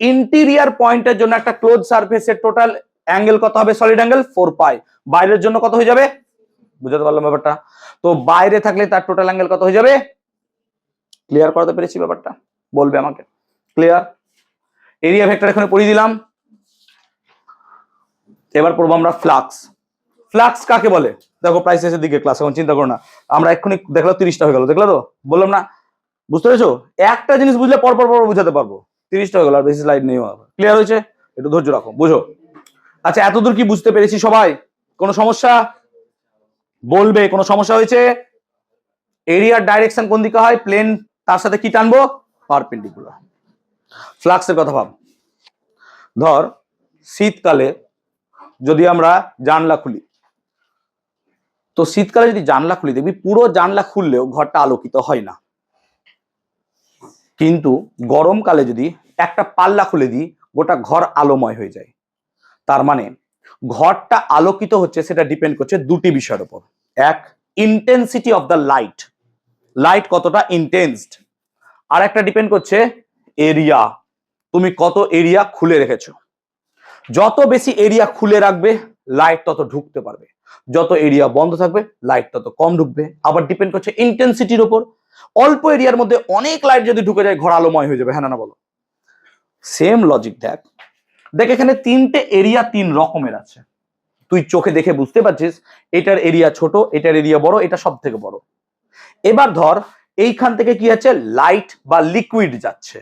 ইন্টেরিয়র পয়েন্টের জন্য একটা ক্লোজ সারফেসের টোটাল অ্যাঙ্গেল কত হবে সলিড অ্যাঙ্গেল 4π, বাইরের জন্য কত হয়ে যাবে? বুঝাতে পারলাম ব্যাপারটা? তো বাইরে থাকলে তার টোটাল অ্যাঙ্গেল কত হয়ে যাবে? ক্লিয়ার করতে পেরেছি ব্যাপারটা? বলবে আমাকে। ক্লিয়ার? এরিয়া ভেক্টর এখানে পড়িয়ে দিলাম। এবার পড়বো আমরা ফ্লাক্স। ফ্লাক্স কাকে বলে? দেখো প্রাইসের দিকে ক্লাস, এখন চিন্তা করো না। আমরা এক্ষুনি দেখলাম 30টা হয়ে গেল, দেখলা তো? বললাম না? বুঝতে পেরেছো? একটা জিনিস বুঝলে পর বুঝাতে পারবো। 30টা হয়ে গেল, আর বেশি স্লাইড নেই। ক্লিয়ার হয়েছে? একটু ধৈর্য রাখো, বুঝো। আচ্ছা, এতদূর কি বুঝতে পেরেছি সবাই? কোনো সমস্যা? বলবে কোনো সমস্যা হয়েছে? এরিয়ার ডাইরেকশন কোন দিকে হয়? প্লেন, তার সাথে কি টানবো? পারপেন্ডিকুলার। ফ্লাক্সের কথা ভাব। ধর শীতকালে যদি আমরা জানলা খুলি, তো শীতকালে যদি জানলা খুলি দেখবি পুরো জানলা খুললেও ঘরটা আলোকিত হয় না। কিন্তু গরমকালে যদি একটা পাল্লা খুলে দিই গোটা ঘর আলোময় হয়ে যায়। তার মানে ঘরটা আলোকিত হচ্ছে সেটা ডিপেন্ড করছে দুটি বিষয়ের উপর। এক, intensity of the light, light কতটা ইন্টেন্সড। আর একটা ডিপেন্ড করছে এরিয়া, তুমি কত এরিয়া খুলে রেখেছো। যত বেশি এরিয়া খুলে রাখবে লাইট তত ঢুকতে পারবে, যত এরিয়া বন্ধ থাকবে লাইট তত কম ঢুকবে। আবার ডিপেন্ড করছে ইন্টেন্সিটির উপর। অল্প এরিয়ার মধ্যে অনেক লাইট যদি ঢুকে যায় ঘর আলোময় হয়ে যাবে, হ্যাঁ না বলো? সেম লজিক দেখ, দেখ এখানে তিনটে এরিয়া তিন রকমের আছে। তুই চোখে দেখে বুঝতে পারছিস এটার এরিয়া ছোট, এটার এরিয়া বড়, এটা সব থেকে বড়। এবার ধর এইখান থেকে কি আছে, লাইট বা লিকুইড যাচ্ছে।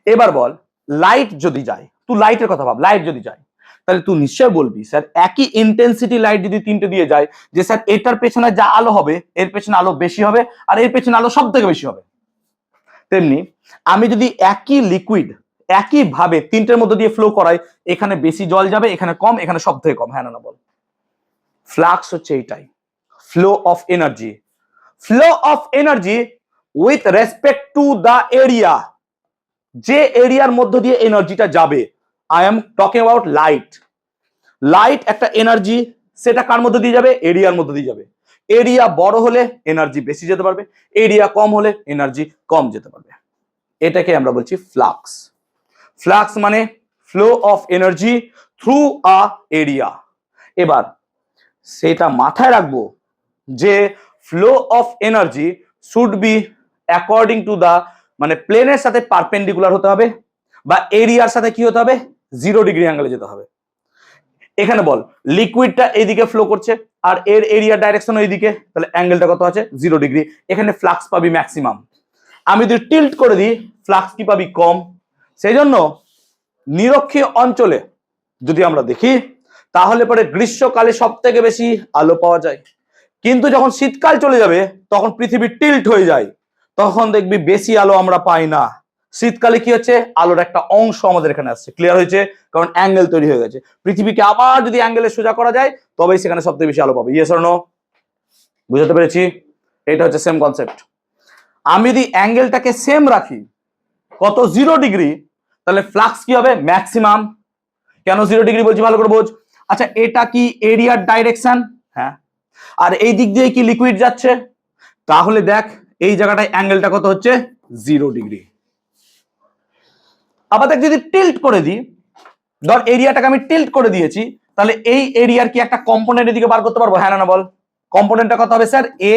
এবার বল লাইট যদি যায়, তুই লাইটের কথা ভাব, লাইট যদি যায় তাহলে তুই নিশ্চয় বলবি স্যার একই ইন্টেন্সিটি লাইট যদি তিনটে দিয়ে যায় যে স্যার এটার পেছনে যা আলো হবে এর পেছনে আলো বেশি হবে আর এর পেছনে আলো সব থেকে বেশি হবে। তেমনি আমি যদি একই লিকুইড একই ভাবে তিনটের মধ্যে দিয়ে ফ্লো করাই, এখানে বেশি জল যাবে, এখানে কম, এখানে সব থেকে কম, হ্যাঁ না বল? ফ্লাক্স হচ্ছে এইটাই, flow of energy. Flow of energy with respect to the area, যে এরিয়ার মধ্য দিয়ে এনার্জিটা যাবে। I am talking about light. Light একটা এনার্জি, সেটা কার মধ্যে দিয়ে যাবে? এরিয়ার মধ্যে দিয়ে যাবে। এরিয়া বড় হলে এনার্জি বেশি যেতে পারবে, এরিয়া কম হলে এনার্জি কম যেতে পারবে। এটাকে আমরা বলছি ফ্লাক্স। ফ্লাক্স মানে flow of energy through a area. এবার সেটা মাথায় রাখবো যে flow of energy should be according to the, মানে প্লেনের সাথে পারপেন্ডিকুলার হতে হবে বা এরিয়ার সাথে কি হতে হবে 0 ডিগ্রি অ্যাঙ্গেলে যেতে হবে। এখানে বল লিকুইডটা এইদিকে ফ্লো করছে আর এর এরিয়া ডাইরেকশন এইদিকে, তাহলে অ্যাঙ্গেলটা কত আছে 0 ডিগ্রি। এখানে ফ্লাক্স পাবি ম্যাক্সিমাম। আমি যদি টিল্ট করে দিই ফ্লাক্স কি পাবি? কম। সেই জন্য নিরক্ষীয় অঞ্চলে যদি আমরা দেখি তাহলে পরে গ্রীষ্মকালে সব থেকে বেশি আলো পাওয়া যায়, কিন্তু যখন শীতকাল চলে যাবে তখন পৃথিবী টিল্ট হয়ে যায়, তখন দেখবি বেশি আলো আমরা পাই না। শীতকালে কি হচ্ছে, আলোর একটা অংশ আমাদের এখানে আসছে। ক্লিয়ার হয়েছে? কারণ অ্যাঙ্গেল তৈরি হয়ে গেছে। পৃথিবীকে আবার যদি অ্যাঙ্গেলে সোজা করা যায় তবেই সেখানে সবথেকে বেশি আলো পাবে। Yes or no? বুঝতে পেরেছি? এটা হচ্ছে সেম কনসেপ্ট। আমি যদি অ্যাঙ্গেলটাকে সেম রাখি, কত, 0 ডিগ্রি, তাহলে ফ্লাক্স কি হবে, ম্যাক্সিমাম। কেন 0 ডিগ্রি বলছি ভালো করে বোঝ। আচ্ছা, এটা কি এরিয়ার ডাইরেকশন? হ্যাঁ। আর এই দিক দিয়ে কি লিকুইড যাচ্ছে? তাহলে দেখ এই জায়গাটায় অ্যাঙ্গেলটা কত হচ্ছে, 0 ডিগ্রি। আবার দেখ যদি টিল্ট করে দিই, ধর এরিয়াটাকে আমি টিল্ট করে দিয়েছি, তাহলে এই এরিয়ার কি একটা কম্পোনেন্টের দিকে বার করতে পারবো? হ্যাঁ না বল? কম্পোনেন্টটা কত হবে স্যার, এ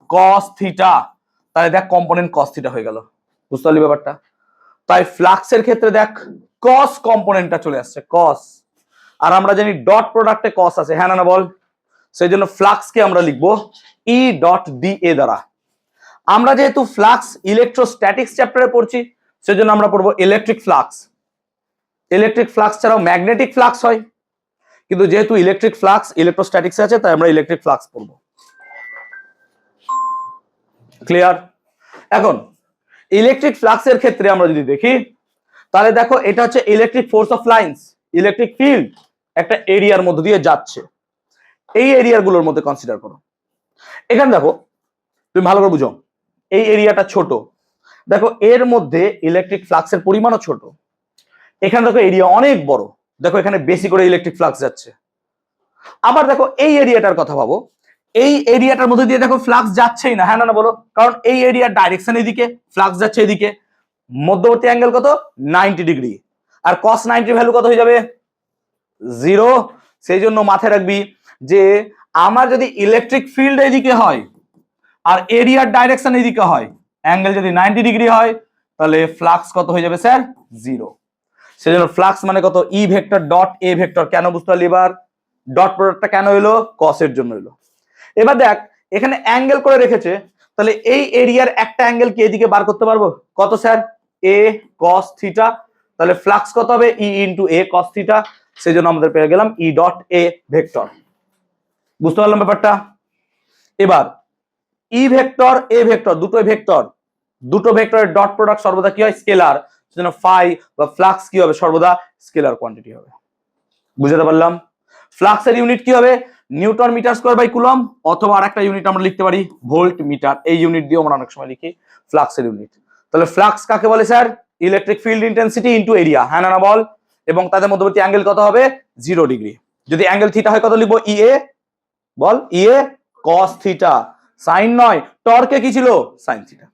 কস থিটা। তাহলে দেখ কম্পোনেন্ট কস থিটা হয়ে গেল। বুঝতে পারলি ব্যাপারটা? তাই ফ্লাক্সের ক্ষেত্রে দেখ কস কম্পোনেন্টটা চলে আসছে, কস। আর আমরা জানি ডট প্রোডাক্টে কস আছে, হ্যাঁ না বল? সেই জন্য ফ্লাক্সকে আমরা লিখবো ই ডট ডি এ দ্বারা। আমরা যেহেতু ফ্লাক্স ইলেকট্রোস্ট্যাটিক্স চ্যাপ্টারে পড়ছি, সেজন্য আমরা পড়বো ইলেকট্রিক ফ্লাক্স। ইলেকট্রিক ফ্লাক্স ছাড়াও ম্যাগনেটিক ফ্লাক্স হয়, কিন্তু যেহেতু ইলেকট্রিক ফ্লাক্স ইলেকট্রোস্ট্যাটিক্স আছে, তাই আমরা ইলেকট্রিক ফ্লাক্স পড়বো। ক্লিয়ার? এখন ইলেকট্রিক ফ্লাক্সের ক্ষেত্রে আমরা যদি দেখি, তাহলে দেখো এটা হচ্ছে electric force of lines, electric field একটা এরিয়ার মধ্যে দিয়ে যাচ্ছে। এই এরিয়াগুলোর মধ্যে কনসিডার করো। এখানে দেখো তুমি ভালো করে বুঝো, এই এরিয়াটা ছোট, দেখো এর মধ্যে ইলেকট্রিক ফ্লাক্সের পরিমাণও ছোট। এখানে দেখো এরিয়া অনেক বড়, দেখো এখানে বেশি করে ইলেকট্রিক ফ্লাক্স যাচ্ছে। আবার দেখো এই এরিয়াটার কথা ভাবো, এই এরিয়াটার মধ্যে দিয়ে দেখো ফ্লাক্স যাচ্ছেই না, হ্যাঁ না বলো? কারণ এই এরিয়ার ডাইরেকশন এদিকে, ফ্লাক্স যাচ্ছে এদিকে। মধ্যবর্তী অ্যাঙ্গেল কত, 90 ডিগ্রি। আর cos 90 ভ্যালু কত হয়ে যাবে, 0। সেই জন্য মাথায় রাখবি যে আমার যদি ইলেকট্রিক ফিল্ড এদিকে হয় আর এরিয়ার ডাইরেকশন এদিকে হয়, অ্যাঙ্গেল যদি 90 ডিগ্রি হয়, তাহলে ফ্লাক্স কত হয়ে যাবে স্যার, 0। সেজন্য ফ্লাক্স মানে কত, E vector dot A vector. কেন বুঝতে পারলি এবার? ডট প্রোডাক্টটা কেন হলো, কস এর জন্য হলো। এবার দেখ এখানে অ্যাঙ্গেল করে রেখেছে, তাহলে এই এরিয়ার একটা অ্যাঙ্গেল কি এদিকে বার করতে পারবো? কত স্যার, এ কস থিটা। তাহলে ফ্লাক্স কত হবে, ই ইন্টু এ কস থিটা। সেই জন্য আমাদের পেয়ে গেলাম ই ডট এ ভেক্টর। বুঝতে পারলাম ব্যাপারটা? এবার ই ভেক্টর এ ভেক্টর দুটো ভেক্টরের ডট প্রোডাক্ট সর্বদা কি হয়, স্কেলার। সেজন্য ফাই বা ফ্লাক্স কি হবে, সর্বদা স্কেলার কোয়ান্টিটি হবে। বুঝতে পারলাম? ফ্লাক্সের ইউনিট কি হবে, newton metre square by coulomb, অথবা আরেকটা ইউনিট আমরা লিখতে পারি ভোল্ট মিটার। এই ইউনিট দিয়ে আমরা অনেক সময় লিখি ফ্লাক্সের ইউনিট। তাহলে ফ্লাক্স কাকে বলে sir, electric field intensity into area, হ্যাঁ না বল? এবং তাদের মধ্যবর্তী অ্যাঙ্গেল কত হবে, 0 ডিগ্রি। যদি অ্যাঙ্গেল থিটা হয় কত লিখবো, ই এ, বল, ই এ cos থিটা। সাইন নয়, টর্কে কি ছিল, সাইন থিটা।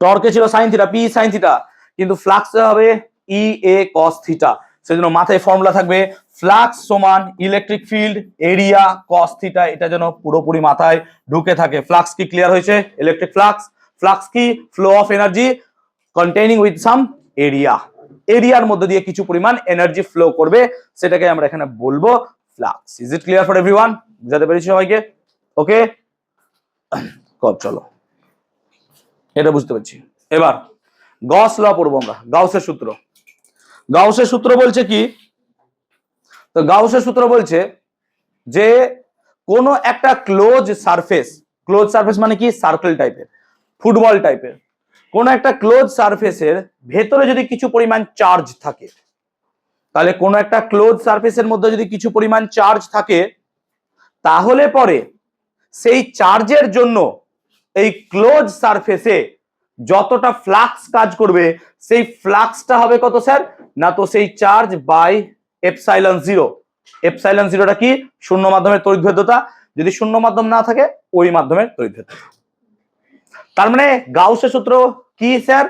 টর্কে ছিল sine theta, P sine theta, কিন্তু ফ্লাক্সে হবে ই এ cos থিটা। সেজন্য মাথায় ফর্মুলা থাকবে ফ্লাক্স সমান electric field area cos theta. এটা যেন পুরোপুরি মাথায় ঢুকে থাকে। ফ্লাক্স কি ক্লিয়ার হয়েছে? ইলেকট্রিক ফ্লাক্স, ফ্লাক্স কি flow of energy containing with some area. এরিয়ার মধ্যে দিয়ে কিছু পরিমাণ এনার্জি ফ্লো করবে, সেটাকে আমরা এখানে বলবো flux. Is it clear for everyone? বুঝাতে পেরেছি সবাইকে? ওকে, চলো এটা বুঝতে পারছি। এবার গস ল পড়বো আমরা, গাউসের সূত্র। গাউসের সূত্র বলছে কি, তো গাউসের সূত্র বলছে যে কোন একটা ক্লোজ সারফেস মানে কি, সার্কেল টাইপের, ফুটবল টাইপের, কোন একটা ক্লোজ সারফেসের ভেতরে যদি কিছু পরিমাণ চার্জ থাকে, তাহলে কোন একটা ক্লোজ সারফেসের মধ্যে যদি কিছু পরিমাণ চার্জ থাকে, তাহলে পরে সেই চার্জের জন্য এই ক্লোজ সারফেসে যতটা ফ্লাক্স কাজ করবে, সেই ফ্লাক্সটা হবে কত স্যার, না তো সেই charge by epsilon zero. Epsilon জিরোটা কি, শূন্য মাধ্যমের তড়িৎভেদ্যতা। যদি শূন্য মাধ্যম না থাকে, ওই মাধ্যমের তড়িৎভেদ্যতা। তার মানে গাউসের সূত্র কি স্যার,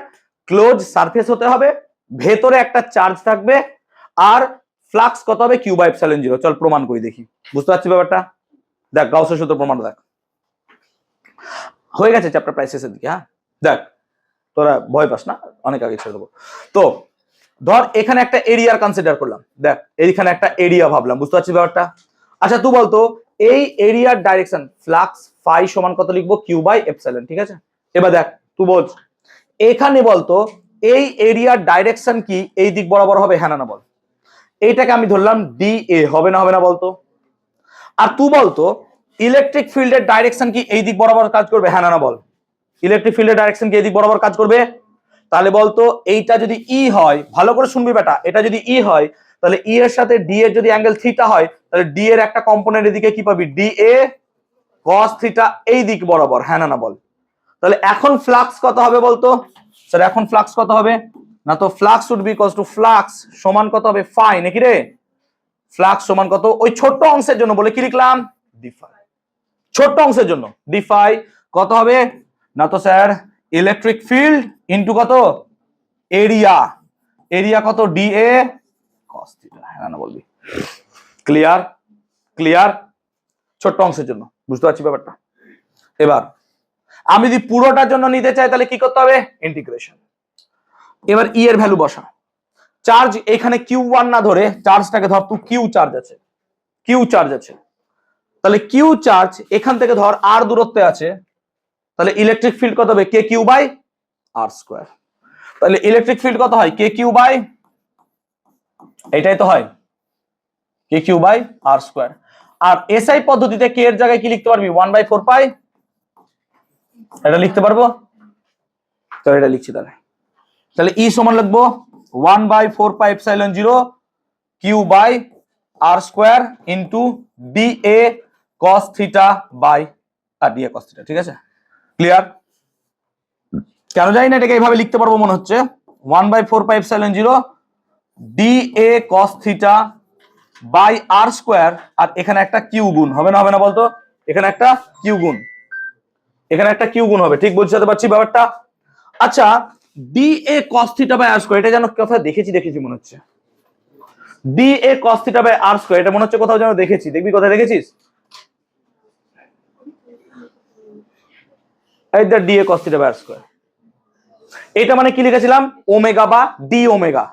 ক্লোজ সারফেস হতে হবে, ভেতরে একটা চার্জ থাকবে, আর ফ্লাক্স কত হবে, কিউ বাই এপসাইলন জিরো। চল প্রমাণ করি দেখি, বুঝতে পারছি ব্যাপারটা? দেখ গাউসের সূত্র প্রমাণ দেখ, হয়ে গেছে চ্যাপ্টার প্রায় শেষের দিকে। হ্যাঁ দেখ, তোরা ভয় পাস না, অনেক আগে ছেড়ে দেবো। তো ধর এখানে একটা এরিয়ার কনসিডার করলাম, দেখ এইখানে একটা এরিয়া ভাবলাম, বুঝতে পারছিস ব্যাপারটা? আচ্ছা তুই বলতো এই এরিয়ার ডাইরেকশন ফ্লাক্স ফাই সমান কত লিখবো, কিউ বাই এপসাইলন, ঠিক আছে? এবার দেখ তুই বল এখানে বলতো এই এরিয়ার ডাইরেকশন কি এই দিক বরাবর হবে, হ্যাঁ না বল? এইটাকে আমি ধরলাম ডি এ, হবে না বলতো? আর তুই বলতো ইলেকট্রিক ফিল্ডের ডাইরেকশন কি এই দিক বরাবর কাজ করবে, হ্যাঁ না বল? ইলেকট্রিক ফিল্ডের ডাইরেকশন কি এই দিক বরাবর কাজ করবে? তাহলে বলতো এইটা যদি ই হয়, ভালো করে শুনবি বেটা, এটা যদি ই হয় তাহলে ই এর সাথে ডি এর যদি অ্যাঙ্গেল থিটা হয় তাহলে ডি এর একটা কম্পোনেন্ট এদিকে কি পাবি, ডি এ cos থিটা এই দিক বরাবর, হ্যাঁ না বল? তাহলে এখন ফ্লাক্স কত হবে বলতো স্যার? এখন ফ্লাক্স কত হবে না, তো flux would be equals to flux সমান কত হবে, ফাই নাকি রে? ফ্লাক্স সমান কত, ওই ছোট্ট অংশের জন্য বলে কি লিখলাম, ডি ফাই, ছোট্ট অংশের জন্য ডি ফাই কত হবে না, তো স্যার ইলেকট্রিক ফিল্ড ইনটু কত, এরিয়া, এরিয়া কত, ডি এ cos থিটা, হ্যাঁ না বলবি? ক্লিয়ার? ক্লিয়ার? ছোট্ট অংশের জন্য বুঝতে পারছি ব্যাপারটা? এবার আমি যদি পুরোটার জন্য নিতে চাই তাহলে কি করতে হবে, ইন্টিগ্রেশন। এবার ই এর ভ্যালু বসা, চার্জ এখানে Q1 না ধরে চার্জটাকে ধর তুই কিউ চার্জ আছে, কিউ চার্জ আছে, তাহলে কিউ চার্জ এখান থেকে ধর আর দূরত্বে আছে, তাহলে ইলেকট্রিক ফিল্ড কত হবে, k q by R square. তাহলে ইলেকট্রিক ফিল্ড কত হয়, কে কিউ বাই, এটাই তো হয়, k q by R square. আর এসআই পদ্ধতিতে কে এর জায়গায় কি লিখতে পারবি, 1/4 পাই, এটা লিখতে পারবো, তো এটা লিখছি। তাহলে তাহলে ই সমান লিখবো 1/4 pi epsilon 0 Q by R square into D A cos theta by R D A cos theta, ঠিক আছে? ক্লিয়ার? কেন জানি না এটাকে এইভাবে লিখতে পারবো মনে হচ্ছে, 1/4 pi epsilon 0 d A cos theta by R square, আর এখানে একটা কিউ গুণ হবে না, হবে না বলতো? এখানে একটা কিউ গুণ, এখানে একটা কিউ গুণ হবে, ঠিক বুঝতে পারছি ব্যাপারটা? আচ্ছা, D A cos theta by R square, এটা যেন কোথাও দেখেছি মনে হচ্ছে, D A cos theta by R square, এটা মনে হচ্ছে কোথাও যেন দেখেছি, দেখবি কোথায় দেখেছিস, এই যে D A cos theta by R square, এটা মানে কি লিখেছিলাম, ওমেগা বা ডি ওমেগা।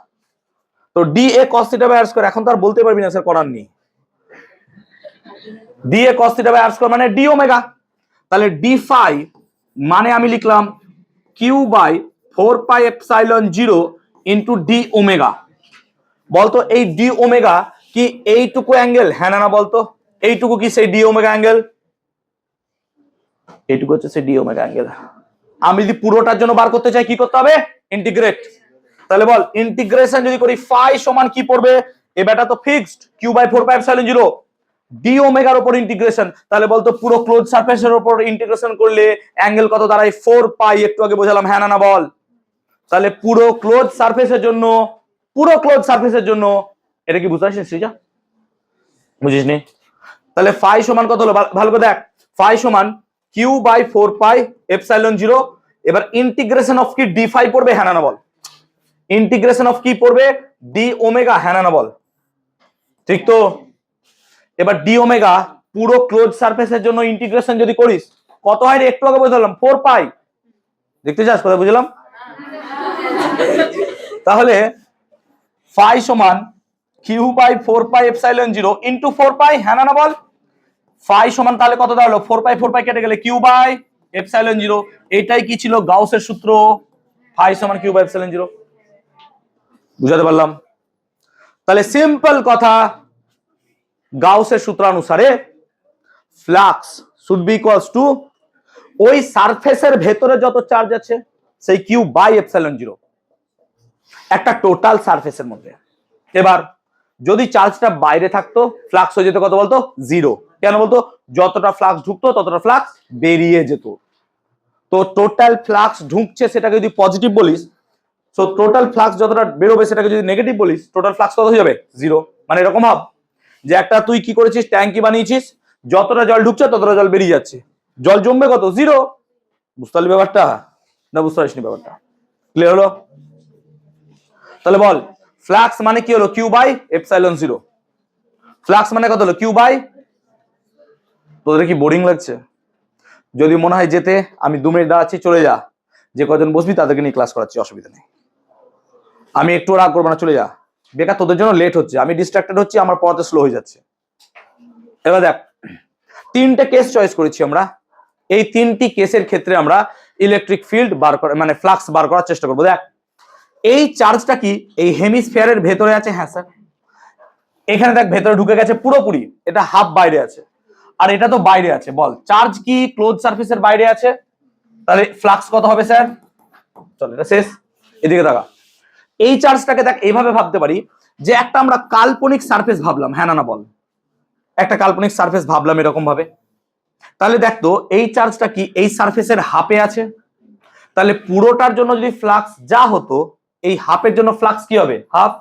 তো D A cos theta by R square এখন তো আর বলতে পারবি না স্যার, করার নেই, D A cos theta by R square মানে ডি ওমেগা। তাহলে ডি ফাই মানে আমি লিখলাম Q by 4 pi epsilon 0 into D omega. বলতো এই ডি ওমেগা কি এইটুকু অ্যাঙ্গেল, হ্যাঁ না বলতো? এইটুকু কি সেই ডি ওমেগা অ্যাঙ্গেল, এইটুকু হচ্ছে সেই ডি ওমেগা অ্যাঙ্গেল। আমি যদি পুরোটার জন্য বার করতে চাই কি করতে হবে, ইন্টিগ্রেট। তাহলে বল ইন্টিগ্রেশন যদি করি ফাই সমান কি পড়বে, এ বেটা তো fixed q by 4 pi epsilon 0 d ওমেগার উপর ইন্টিগ্রেশন, তাহলে বলতো পুরো ক্লোজ সারফেসের উপর ইন্টিগ্রেশন করলে অ্যাঙ্গেল কত দাঁড়ায়, 4 পাই, একটু আগে বোঝালাম, হ্যাঁ না বল? তাহলে পুরো ক্লোজ সারফেসের জন্য, পুরো ক্লোজ সারফেসের জন্য, এটা কি বুঝতে পারছিস শ্রীজা? বুঝিস নি? তাহলে ফাই সমান কত হলো, ভালো করে দেখ, ফাই সমান কিউ বাই 4 পাই এপসাইলন 0, এবার ইন্টিগ্রেশন অফ কি ডি ফাই পড়বে, হ্যাঁ না বল? ইন্টিগ্রেশন অফ কি পড়বে, ডি ওমেগা, হ্যাঁ না বল? ঠিক তো? এবার ডি ওমেগা পুরো ক্লোজ সারফেসের জন্য ইন্টিগ্রেশন যদি করিস কত হয় রে, একটু আগে বুঝলাম 4 পাই, দেখতে চাস কথা বুঝলাম? তাহলে ফাই সমান Q by 4 pi epsilon 0 into 4 pi, হ্যাঁ না বল? ফাই সমান তাহলে কত দাঁড়ালো, 4 পাই কেটে গেলে কিউ বাই এপসাইলন 0, এটাই কি ছিল গাউসের সূত্র, ফাই সমান কিউ বাই এপসাইলন 0। বুঝাতে পারলাম? তাহলে সিম্পল কথা, গাউসের সূত্রানুসারে flux should be equals to ওই সারফেসের ভেতরে যত চার্জ আছে সেই কিউ বাই এপসাইলন 0 একটা টোটাল সারফেসের মধ্যে। এবার যদি চার্জটা বাইরে থাকতো ফ্লাক্স হয়ে যেত কত বলতো, 0। কেন বলতো, যতটা ফ্লাক্স ঢুকতো ততটা ফ্লাক্স বেরিয়ে যেত। তো টোটাল ফ্লাক্স ঢুকছে সেটাকে যদি পজিটিভ বলিস, সো টোটাল ফ্লাক্স যতটা বেরোবে সেটাকে যদি নেগেটিভ বলিস, টোটাল ফ্লাক্স কত হয়ে যাবে, 0। মানে এরকম ভাব যে একটা তুই কি করেছিস, ট্যাঙ্কি বানিয়েছিস, যতটা জল ঢুকছে ততটা জল বেরিয়ে যাচ্ছে, জল জমবে কত, 0। বুঝতে পারলি ব্যাপারটা না বুঝতে পারিসনি ব্যাপারটা? ক্লিয়ার হলো? তাহলে বল ফ্লাক্স মানে কি হলো, কিউ বাই এপসাইলন 0। ফ্লাক্স মানে কত হলো, কিউ বাই, তোদের কি বোরিং লাগছে? যদি মনে হয় যেতে, আমি 2 মিনিট দাঁড়াচ্ছি, চলে যা, যে কজন বসবি তাদেরকে নিয়ে ক্লাস করাচ্ছি, অসুবিধা নেই, আমি একটু রাগ করবো না, চলে যা, বেকার তোদের জন্য লেট হচ্ছে, আমি ডিস্ট্রাক্টেড হচ্ছি, আমার পড়াতে স্লো হয়ে যাচ্ছে। এবার দেখ 3টে কেস চয়েস করেছি আমরা, এই 3টি কেসের ক্ষেত্রে আমরা ইলেকট্রিক ফিল্ড বার করা মানে ফ্লাক্স বার করার চেষ্টা করবো। দেখ এই চার্জটা কি এই হেমিস্ফিয়ারের ভেতরে আছে, হ্যাঁ স্যার, এখানে দেখ ভেতরে ঢুকে গেছে পুরোপুরি, এটা হাফ বাইরে আছে। আর এটা তো বাইরে আছে, বল চার্জ কি ক্লোজ সারফেসের বাইরে আছে, তাহলে ফ্লাক্স কত হবে স্যার? চল এটা শেষ, এদিকে দেখা। এই চার্জটাকে দেখ এইভাবে ভাবতে পারি যে একটা আমরা কাল্পনিক সারফেস ভাবলাম, হ্যাঁ না বল, একটা কাল্পনিক সারফেস ভাবলাম এরকম ভাবে, তাহলে দেখ তো এই চার্জটা কি এই সারফেসের হাফে আছে, তাহলে পুরোটার জন্য যদি ফ্লাক্স যা হতো এই হাফের জন্য ফ্লাক্স কি হবে? হাফ।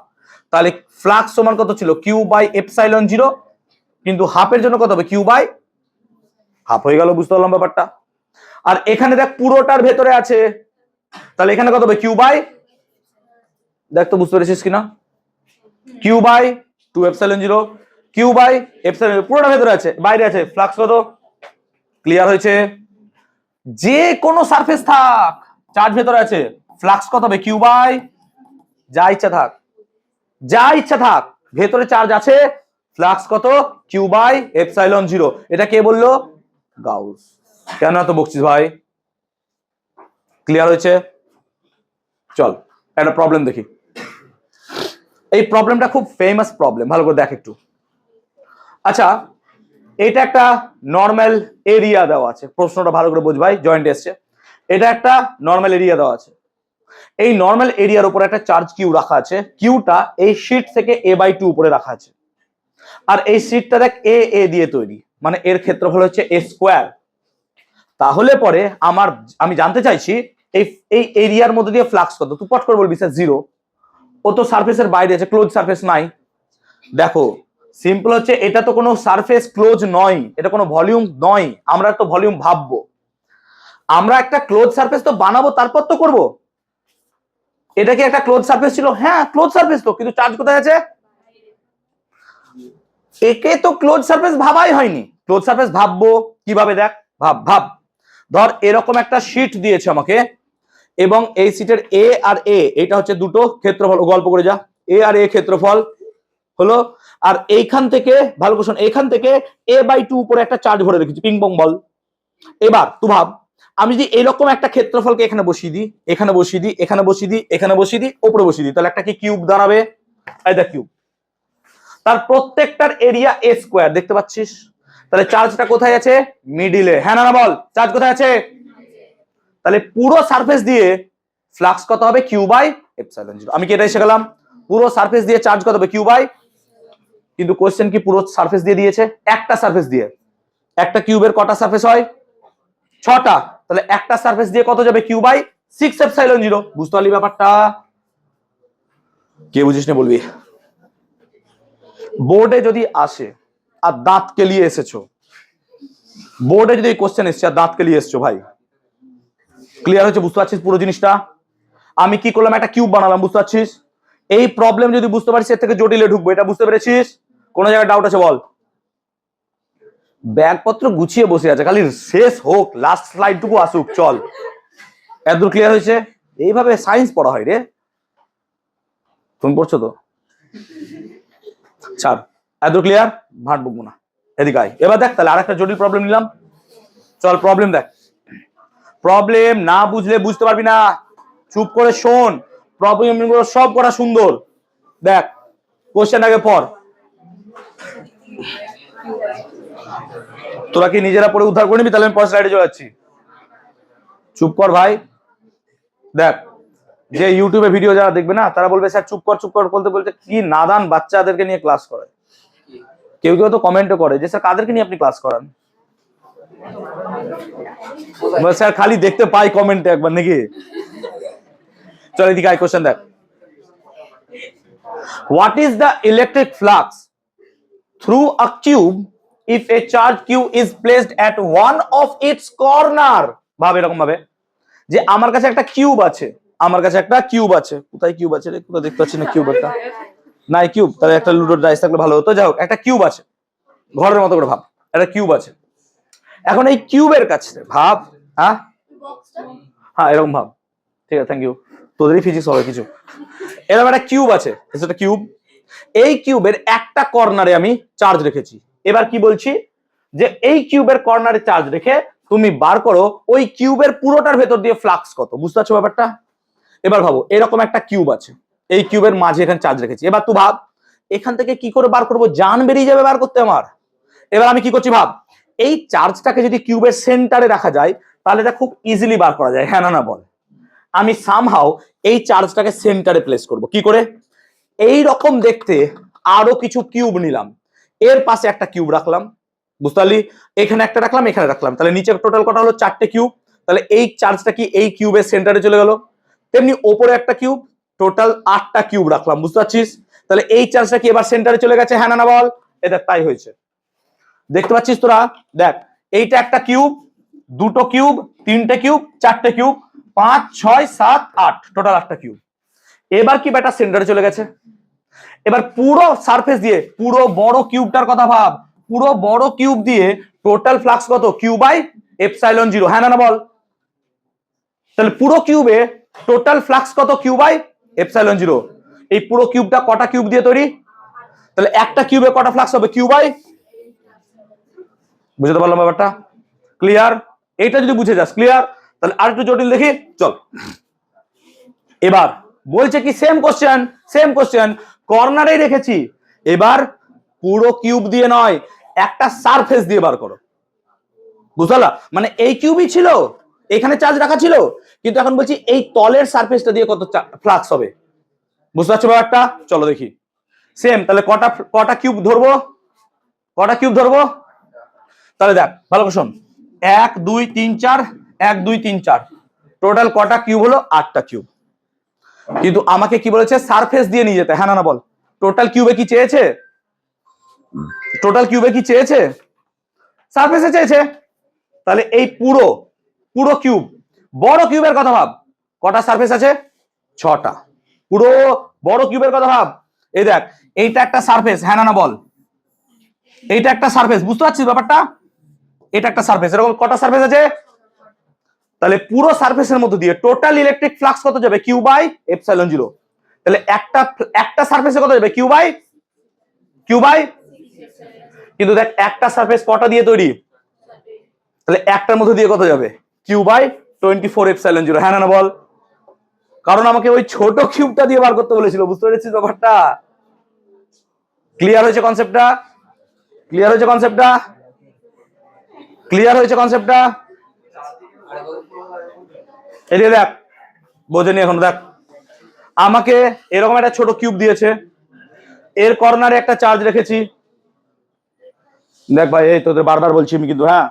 তাহলে ফ্লাক্স সমান কত ছিল? কিউ বাই এপসাইলন জিরো, কিন্তু হাফের জন্য কত হবে? কিউ বাই হাফ হয়ে গেল, বুঝতে পারলাম ব্যাপারটা। আর এখানে দেখ পুরোটার ভেতরে আছে, তাহলে এখানে কত হবে? কিউ বাই, দেখ তো বুঝতে পেরেছিস কিনা, Q by 2 epsilon zero, Q by epsilon, পুরোটা ভেতরে আছে, বাইরে আছে, ফ্লাক্স কত? ক্লিয়ার হয়েছে? যে কোনো সারফেস থাক, চার্জ ভেতরে আছে, ফ্লাক্স কত হবে? কিউ বাই, যা ইচ্ছা থাক, যা ইচ্ছা থাক, ভেতরে চার্জ আছে, ফ্লাক্স কত? Q by epsilon zero. এটা কে বললো? গাউস। কেন এত বকছিস ভাই? ক্লিয়ার হয়েছে? চল একটা প্রবলেম দেখি। এই প্রবলেমটা খুব ফেমাস প্রবলেম, ভালো করে দেখ একটু। আচ্ছা, এটা একটা নর্মাল এরিয়া দেওয়া আছে, প্রশ্নটা ভালো করে বুঝ ভাই, জয়েন্ট এসছে। এটা একটা নর্মাল এরিয়া দেওয়া আছে, এই নর্মাল এরিয়ার উপর একটা চার্জ কিউ রাখা আছে, কিউটা এই শীট থেকে a/2 উপরে রাখা আছে, আর এই শীটটা দেখ এ দিয়ে তৈরি, মানে এর ক্ষেত্রফল হচ্ছে a স্কোয়ার। তাহলে পরে আমি জানতে চাইছি এই এরিয়ার মধ্যে দিয়ে ফ্লাক্স কত। তুই পট করে বলবি স্যার জিরো, ও তো সারফেসের বাইরে আছে, ক্লোজ সারফেস নাই। দেখো সিম্পল হচ্ছে, এটা তো কোনো সারফেস ক্লোজ নয়, এটা কোনো ভলিউম নয়, আমরা তো ভলিউম ভাববো, আমরা একটা ক্লোজ সারফেস তো বানাবো তারপর তো করব। এটা কি একটা ক্লোজ সারফেস ছিল? হ্যাঁ ক্লোজ সারফেস তো, কিন্তু চার্জ কোথায় আছে? একে তো ক্লোজ সারফেস ভাবাই হয়নি। ক্লোজ সারফেস ভাববো কিভাবে? দেখ ভাব ভাব, ধর এরকম একটা শীট দিয়েছে আমাকে, এবং এই শীটের এ আর এ, এটা হচ্ছে দুটো ক্ষেত্রফল, গল্প করে যা, এ আর এ ক্ষেত্রফল হলো, আর এইখান থেকে ভালো কোশ্চেন, এইখান থেকে a/2 উপরে একটা চার্জ ভরে রেখেছি, পিং পং বল। এবার তুই ভাব, আমি যদি এরকম একটা ক্ষেত্রফলকে এখানে বসিয়ে দিই, এখানে বসিয়ে দিই, এখানে বসিয়ে দিই, এখানে বসিয়ে দিই, উপরে বসিয়ে দিই, তাহলে একটা কি কিউব দাঁড়াবে? এই দেখ কিউব, তার প্রত্যেকটার এরিয়া a স্কোয়ার, দেখতে পাচ্ছিস? তাহলে চার্জটা কোথায় আছে? মিডিলে, হ্যাঁ না বল, চার্জ কোথায় আছে? তাহলে পুরো সারফেস দিয়ে ফ্লাক্স কত হবে? Q by epsilon zero. আমি কি এটা এসে গেলাম? পুরো সারফেস দিয়ে চার্জ কত হবে? কিউ বাই, কিন্তু কোশ্চেন কি পুরো সারফেস দিয়ে দিয়েছে? একটা সারফেস দিয়ে, একটা কিউবের কটা সারফেস হয়? 6টা, তাহলে একটা সারফেস দিয়ে কত যাবে? Q by 6 epsilon zero. বুঝতে পারলি ব্যাপারটা? কে বুঝিস না বলবি। বোর্ডে যদি আসে আর দাঁত কেলিয়ে এসেছো, বোর্ডে যদি কোশ্চেন এসছে আর দাঁত কেলিয়ে এসছো ভাই, ক্লিয়ার হচ্ছে? বুঝতে পারছিস পুরো জিনিসটা? আমি কি করলাম? একটা কিউব বানালাম, বুঝতে পারছিস? এই প্রবলেম যদি বুঝতে পারিস, এর থেকে জটিলে ঢুকবো, এটা বুঝতে পেরেছিস? কোন জায়গায় ডাউট আছে বল? ব্যাগপত্র গুছিয়ে বসে আছে, খালি শেষ হোক, লাস্ট স্লাইডটুকু আসুক, চল। এতদূর ক্লিয়ার হয়েছে? এইভাবে সায়েন্স পড়া হয় রে, তুমি পড়ছো তো? ছাড়, এতদূর ক্লিয়ার, ভাট বকবো না, এদিকে আয়। এবার দেখ, তাহলে আরেকটা জটিল প্রবলেম নিলাম, চল প্রবলেম দেখ। প্রবলেম না বুঝলে বুঝতে পারবি না, চুপ করে শোন, প্রবলেম সব করা সুন্দর। দেখ কোশ্চেন আগে পড়, তোরা কি নিজেরা পড়ে উদ্ধার করে নিবি? তাহলে আমি পরের স্লাইডে চলে যাচ্ছি, চুপ কর ভাই। দেখ, যে ইউটিউবে ভিডিও যারা দেখবে না, তারা বলবে স্যার চুপ কর চুপ কর বলতে বলতে কি নাদান বাচ্চাদেরকে নিয়ে ক্লাস করে। কেউ কেউ তো কমেন্টও করে যে স্যার কাদেরকে নিয়ে আপনি ক্লাস করান? স্যার খালি দেখতে পাই কমেন্টে একবার নাকি। চল এদিকে আয়, কোশ্চেন দেখ। What is the electric flux through a cube if a charge q is placed at one of its corner? ভাব এরকম ভাবে যে আমার কাছে একটা কিউব আছে, আমার কাছে একটা কিউব আছে, কোথায় কিউব আছে রে? কোথায় দেখতে পাচ্ছি না কিউব, একটা নাই কিউব, তাহলে একটা লুডোর ডাইস থাকলে ভালো হতো। যাই হোক, একটা কিউব আছে, ঘরের মতো করে ভাব, একটা কিউব আছে। এখন এই কিউবের কাছে ভাব, হ্যাঁ হ্যাঁ এরকম ভাব, ঠিক আছে, থ্যাংক ইউ, তোদেরই ফিজিক্স হবে কিছু। এরকম একটা কিউব আছে, এটা কিউব, এই কিউবের একটা কর্নারে আমি চার্জ রেখেছি। এবার কি বলছি যে এই কিউবের কর্নারে চার্জ রেখে তুমি বার করো ওই কিউবের পুরোটার ভেতর দিয়ে ফ্লাক্স কত। বুঝতে পারছো ব্যাপারটা? এবার ভাবো, এরকম একটা কিউব আছে, এই কিউবের মাঝে এখানে চার্জ রেখেছি। এবার তুই ভাব এখান থেকে কি করে বার করবো, জান বেরিয়ে যাবে বার করতে আমার। এবার আমি কি করছি ভাব, এই চার্জটাকে যদি কিউবের সেন্টারে রাখা যায় তাহলে এটা খুব ইজিলি বার করা যায়, হ্যাঁ না বল? আমি সামহাও এই চার্জটাকে সেন্টারে প্লেস করব, কি করে? এই রকম দেখতে আরো কিছু কিউব নিলাম, এর পাশে একটা কিউব রাখলাম, বুঝতে পারলি? এখানে একটা রাখলাম, এখানে রাখলাম, তাহলে নিচে টোটাল কটা হলো? 4টে কিউব। তাহলে এই চার্জটা কি এই কিউবের সেন্টারে চলে গেল। তেমনি ওপরে একটা কিউব, টোটাল 8টা কিউব রাখলাম, বুঝতে পারছিস? তাহলে এই চার্জটা কি এবার সেন্টারে চলে গেছে, হ্যাঁ না বল? এটা তাই হয়েছে, দেখতে পাচ্ছিস তোরা? দেখ, এইটা একটা কিউব, দুটো কিউব, 3টে কিউব, 4টে কিউব, 5 6 7 8, টোটাল 8টা কিউব। এবার কি বেটা সেন্টারে চলে গেছে। এবার পুরো সারফেস দিয়ে পুরো বড় কিউবটার কথা ভাব, পুরো বড় কিউব দিয়ে টোটাল ফ্লাক্স কত? কিউ বাই এপসাইলন জিরো, হ্যাঁ না বল? তাহলে পুরো কিউবে টোটাল ফ্লাক্স কত? Q by epsilon zero. এই পুরো কিউবটা কটা কিউব দিয়ে তৈরি? তাহলে একটা কিউবে কটা ফ্লাক্স হবে? কিউ বাই, বুঝতে পারলাম ব্যাপারটা? ক্লিয়ার? এইটা যদি বুঝে যাস ক্লিয়ার। তাহলে আর একটু জটিল দেখি, চল। এবার বলছে কি সেম কোশ্চেন কর্নারেই রেখেছি, এবার পুরো কিউব দিয়ে নয়, একটা সারফেস দিয়ে বার করো, বুঝলা? মানে এই কিউবই ছিল, এখানে চার্জ রাখা ছিল, কিন্তু এখন বলছি এই তলের সারফেসটা দিয়ে কত ফ্লাক্স হবে, বুঝতে পারছো ব্যাপারটা? চলো দেখি। সেম, তাহলে কটা কিউব ধরবো? তাহলে দেখ ভালো করে শোন, 1 2 3 4, 1 2 3 4, টোটাল কটা কিউব হলো? 8টা কিউব। কিন্তু আমাকে কি বলেছে? সারফেস দিয়ে নিয়ে যেতে, হ্যাঁ না বল? টোটাল কিউবে কি চেয়েছে? সারফেসে চেয়েছে। তাহলে এই পুরো কিউব, বড় কিউবের কথা ভাব, কটা সারফেস আছে? 6টা। পুরো বড় কিউবের কথা ভাব, এই দেখ, এইটা একটা সারফেস, হ্যাঁ না বল? এইটা একটা সারফেস, বুঝতে পারছিস ব্যাপারটা? এটা একটা সারফেস, এরকম কটা সারফেস আছে? তাহলে পুরো সারফেসের মধ্যে দিয়ে টোটাল ইলেকট্রিক ফ্লাক্স কত যাবে? Q by epsilon zero. তাহলে একটা সারফেসে কত যাবে? কিউ বাই, কিন্তু দেখ একটা সারফেস কটা দিয়ে তৈরি? তাহলে একটার মধ্যে দিয়ে কত যাবে? কিউ বাই 24 এপসাইলন জিরো, হ্যাঁ না বল? কারণ আমাকে ওই ছোট কিউবটা দিয়ে বার করতে বলেছিল, বুঝতে পেরেছিস ব্যাপারটা? ক্লিয়ার হয়েছে কনসেপ্টটা? এদিকে দেখ, বোঝেনি এখন। দেখ, আমাকে এরকম একটা ছোট কিউব দিয়েছে, এর কর্নারে একটা চার্জ রেখেছি। দেখ ভাই, এই তোদের বারবার বলছি আমি, কিন্তু হ্যাঁ